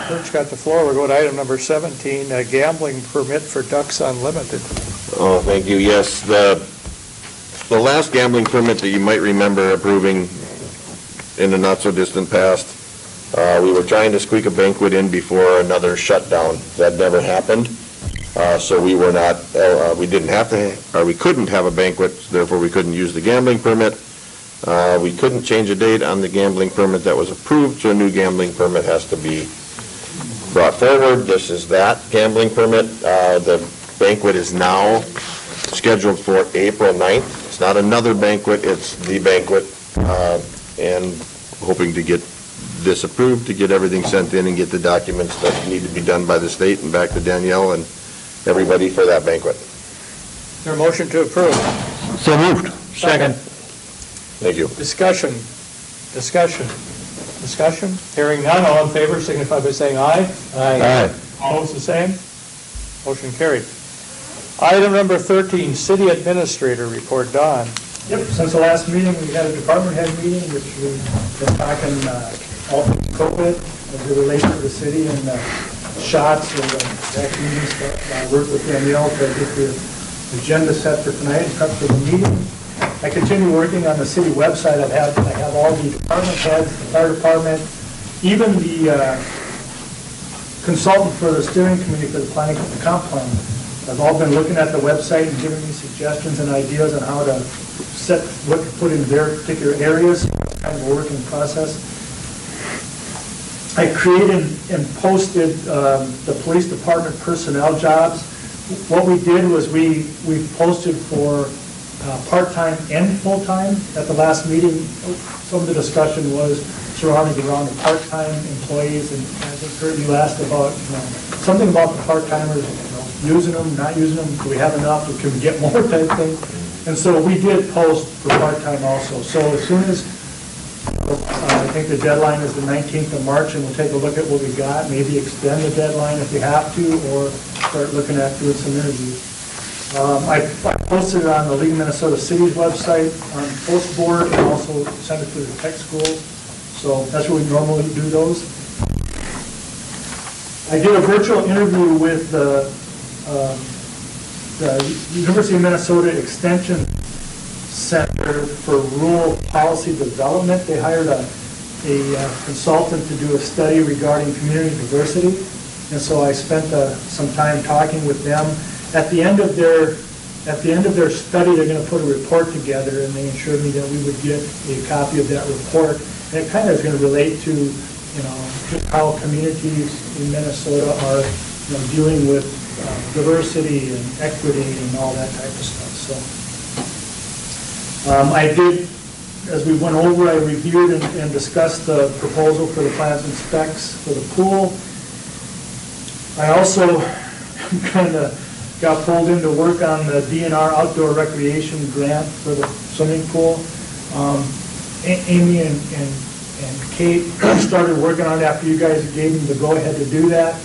Kurt's got the floor. We'll go to item number 17, a gambling permit for Ducks Unlimited. Oh, thank you, yes, the last gambling permit that you might remember approving in the not-so-distant past, we were trying to squeak a banquet in before another shutdown. That never happened, so we were not, we didn't have to, or we couldn't have a banquet, therefore we couldn't use the gambling permit. We couldn't change a date on the gambling permit that was approved, so a new gambling permit has to be brought forward. This is that gambling permit. The banquet is now scheduled for April 9th. It's not another banquet, it's the banquet, and hoping to get this approved, to get everything sent in and get the documents that need to be done by the state and back to Danielle and everybody for that banquet. Is there a motion to approve? So moved. Second. Thank you. Discussion. Hearing none, all in favor signify by saying aye. Aye. Opposed, the same. Motion carried. Item number 13, City Administrator Report. Don. Yep, since the last meeting, we had a department head meeting, which we've been talking all things COVID as it relates to the city and shots and vaccines. I worked with Danielle to get the agenda set for tonight and prep for the meeting. I continue working on the city website. I have all the department heads, the fire department, even the consultant for the steering committee for the planning and comp plan. Have all been looking at the website and giving me suggestions and ideas on how to set, what to put in their particular areas, kind of a working process. I created and posted the police department personnel jobs what we did was we posted for part-time and full-time. At the last meeting, some of the discussion was surrounding around the part-time employees, and I think Kurt, you asked about, something about the part-timers, using them, not using them, do we have enough, or can we get more type thing? And so we did post for part-time also. So as soon as, I think the deadline is the 19th of March, and we'll take a look at what we got, maybe extend the deadline if we have to, or start looking at doing some interviews. I posted it on the League of Minnesota Cities website, on post board, and also sent it to the tech schools. So that's where we normally do those. I did a virtual interview with the University of Minnesota Extension Center for Rural Policy Development. They hired a consultant to do a study regarding community diversity. And so I spent some time talking with them. At the end of their study, they're going to put a report together, and they assured me that we would get a copy of that report. And it kind of is going to relate to, just how communities in Minnesota are, dealing with diversity and equity and all that type of stuff. So I did, as we went over, I reviewed and discussed the proposal for the plans and specs for the pool. I also kind of got pulled into work on the DNR outdoor recreation grant for the swimming pool. Amy and Kate started working on it after you guys gave them the go-ahead to do that.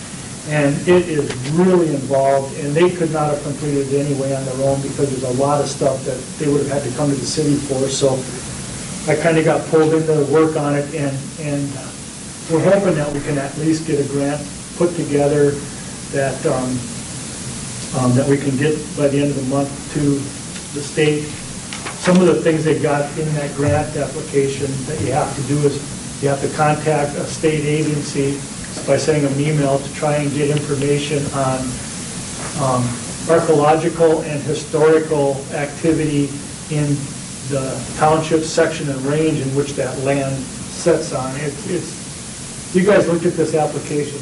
And it is really involved, and they could not have completed it anyway on their own because there's a lot of stuff that they would have had to come to the city for. So I kind of got pulled into work on it, and we're hoping that we can at least get a grant put together that that we can get by the end of the month to the state. Some of the things they got in that grant application that you have to do is you have to contact a state agency by sending an email to try and get information on archaeological and historical activity in the township section and range in which that land sits on. You guys looked at this application,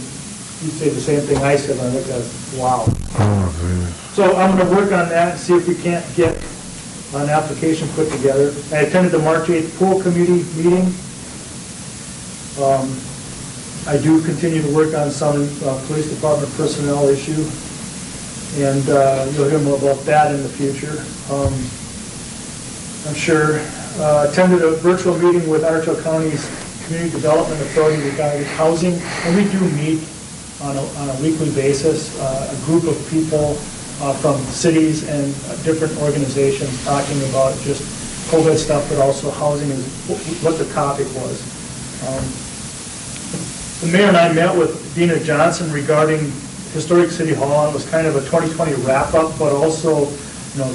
you'd say the same thing I said when I looked at it. Wow. So I'm going to work on that and see if we can't get an application put together. I attended the March 8th pool committee meeting. I do continue to work on some police department personnel issue, and you'll hear more about that in the future. I'm sure. Attended a virtual meeting with Archer County's Community Development Authority regarding housing, and we do meet on a weekly basis, a group of people from cities and different organizations talking about just COVID stuff, but also housing is what the topic was. The mayor and I met with Dina Johnson regarding Historic City Hall, and it was kind of a 2020 wrap-up, but also,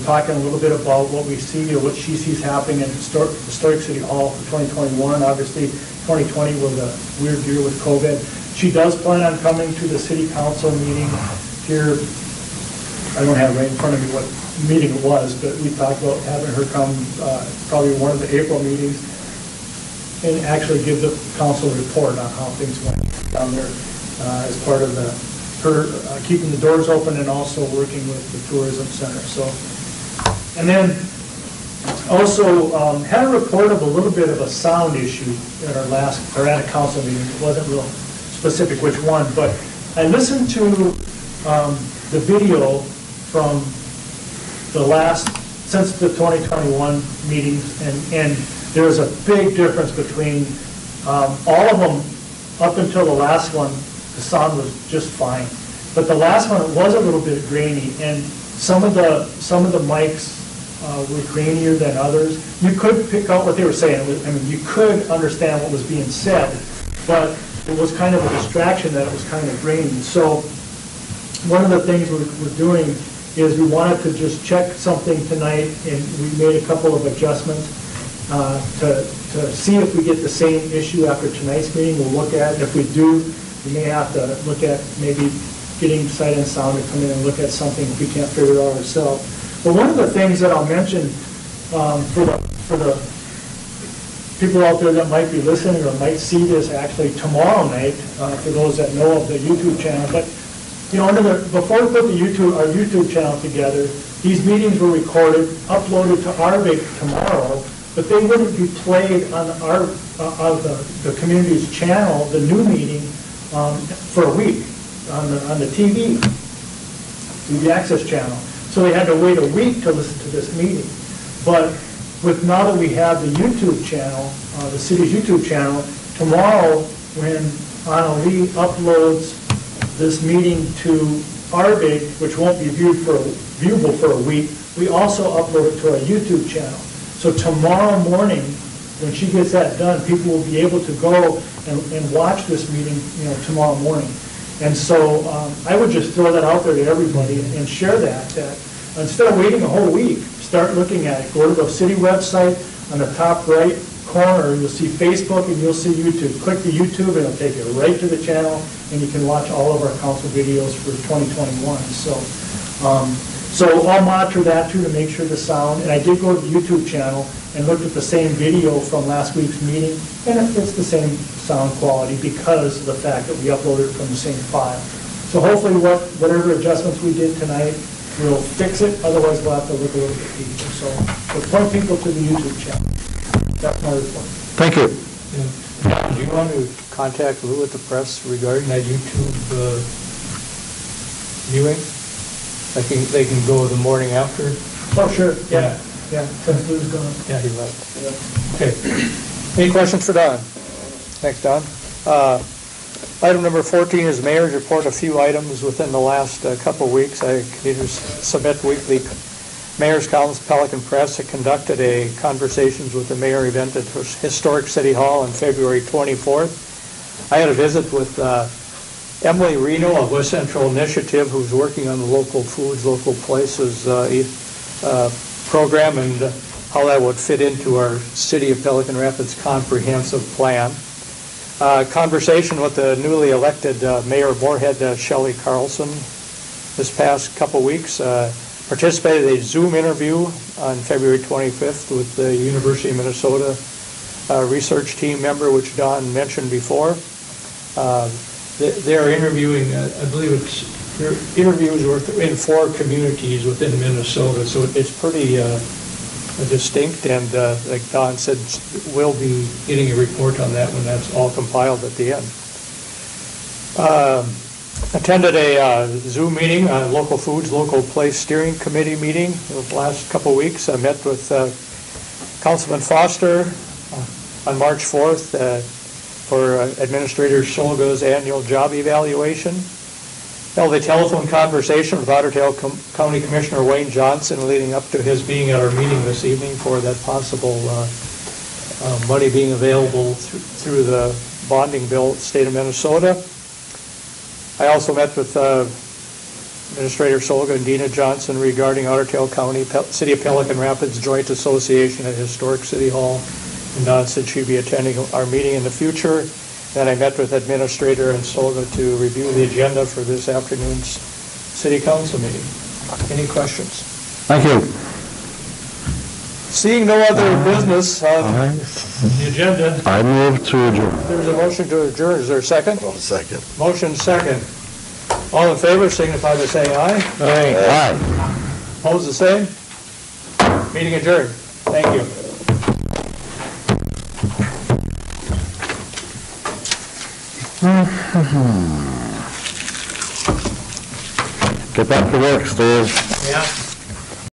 talking a little bit about what we see or what she sees happening in Historic City Hall for 2021. Obviously, 2020 was a weird year with COVID. She does plan on coming to the city council meeting here. I don't have right in front of me what meeting it was, but we talked about having her come probably one of the April meetings and actually give the council a report on how things went down there as part of her keeping the doors open and also working with the tourism center. So, and then also had a report of a little bit of a sound issue at our at a council meeting. It wasn't real specific which one, but I listened to the video from since the 2021 meetings, and there's a big difference between all of them up until the last one. The sound was just fine, but the last one, it was a little bit grainy, and some of the mics were grainier than others. You could pick out what they were saying. You could understand what was being said, but it was kind of a distraction that it was kind of grainy. So one of the things we're doing is we wanted to just check something tonight, and we made a couple of adjustments to see if we get the same issue after tonight's meeting. We'll look at it. If we do, we may have to look at maybe getting Sight and Sound to come in and look at something if we can't figure it out ourselves. But one of the things that I'll mention for the people out there that might be listening or might see this actually tomorrow night, for those that know of the YouTube channel, but You know, before we put our YouTube channel together, these meetings were recorded, uploaded to RBIG tomorrow, but they wouldn't be played on the community's channel, the new meeting, for a week on the TV, the Access channel. So they had to wait a week to listen to this meeting. But now that we have the YouTube channel, the city's YouTube channel, tomorrow when Annalee uploads this meeting to RBIG, which won't be viewable for a week, we also upload it to our YouTube channel. So tomorrow morning, when she gets that done, people will be able to go and watch this meeting, tomorrow morning. And so I would just throw that out there to everybody and share that instead of waiting a whole week, start looking at it. Go to the city website, on the top right corner, you'll see Facebook and you'll see YouTube. Click the YouTube and it'll take you right to the channel, and you can watch all of our council videos for 2021. So I'll monitor that too to make sure the sound, and I did go to the YouTube channel and looked at the same video from last week's meeting, and it's the same sound quality because of the fact that we uploaded it from the same file. So hopefully whatever adjustments we did tonight will fix it, otherwise we'll have to look a little bit deeper. So point people to the YouTube channel. That's my report. Thank you. Do you want to contact Lou at the press regarding that YouTube viewing? They can go the morning after? Oh, sure, yeah, since Lou's gone. Yeah, he left. Okay. Any questions for Don? Thanks, Don. Item number 14 is mayor's report. A few items within the last couple of weeks. I continue to submit weekly. Mayor's Council Pelican Press had conducted a conversations with the mayor event at Historic City Hall on February 24th. I had a visit with Emily Reno of West Central Initiative, who's working on the local foods, local places program, and how that would fit into our City of Pelican Rapids comprehensive plan. Conversation with the newly elected Mayor of Moorhead, Shelley Carlson, this past couple weeks. Participated in a Zoom interview on February 25th with the University of Minnesota research team member, which Don mentioned before. They're interviewing, I believe their interviews were in 4 communities within Minnesota, so it's pretty distinct, and like Don said, we'll be getting a report on that when that's all compiled at the end. Attended a Zoom meeting, a local foods, local place steering committee meeting the last couple of weeks. I met with Councilman Foster on March 4th for Administrator Solga's annual job evaluation. Held a telephone conversation with Otter Tail County Commissioner Wayne Johnson leading up to his being at our meeting this evening for that possible money being available through the bonding bill at the state of Minnesota. I also met with Administrator Solga and Dina Johnson regarding Otter Tail County, City of Pelican Rapids Joint Association at Historic City Hall. And Don said she'd be attending our meeting in the future. Then I met with Administrator and Solga to review the agenda for this afternoon's City Council meeting. Any questions? Thank you. Seeing no other business on the agenda, I move to adjourn. there's a motion to adjourn. Is there a second? Second. Motion second. All in favor signify by saying aye. Aye. Opposed, the same? Meeting adjourned. Thank you. Get back to work, Steve. Yeah.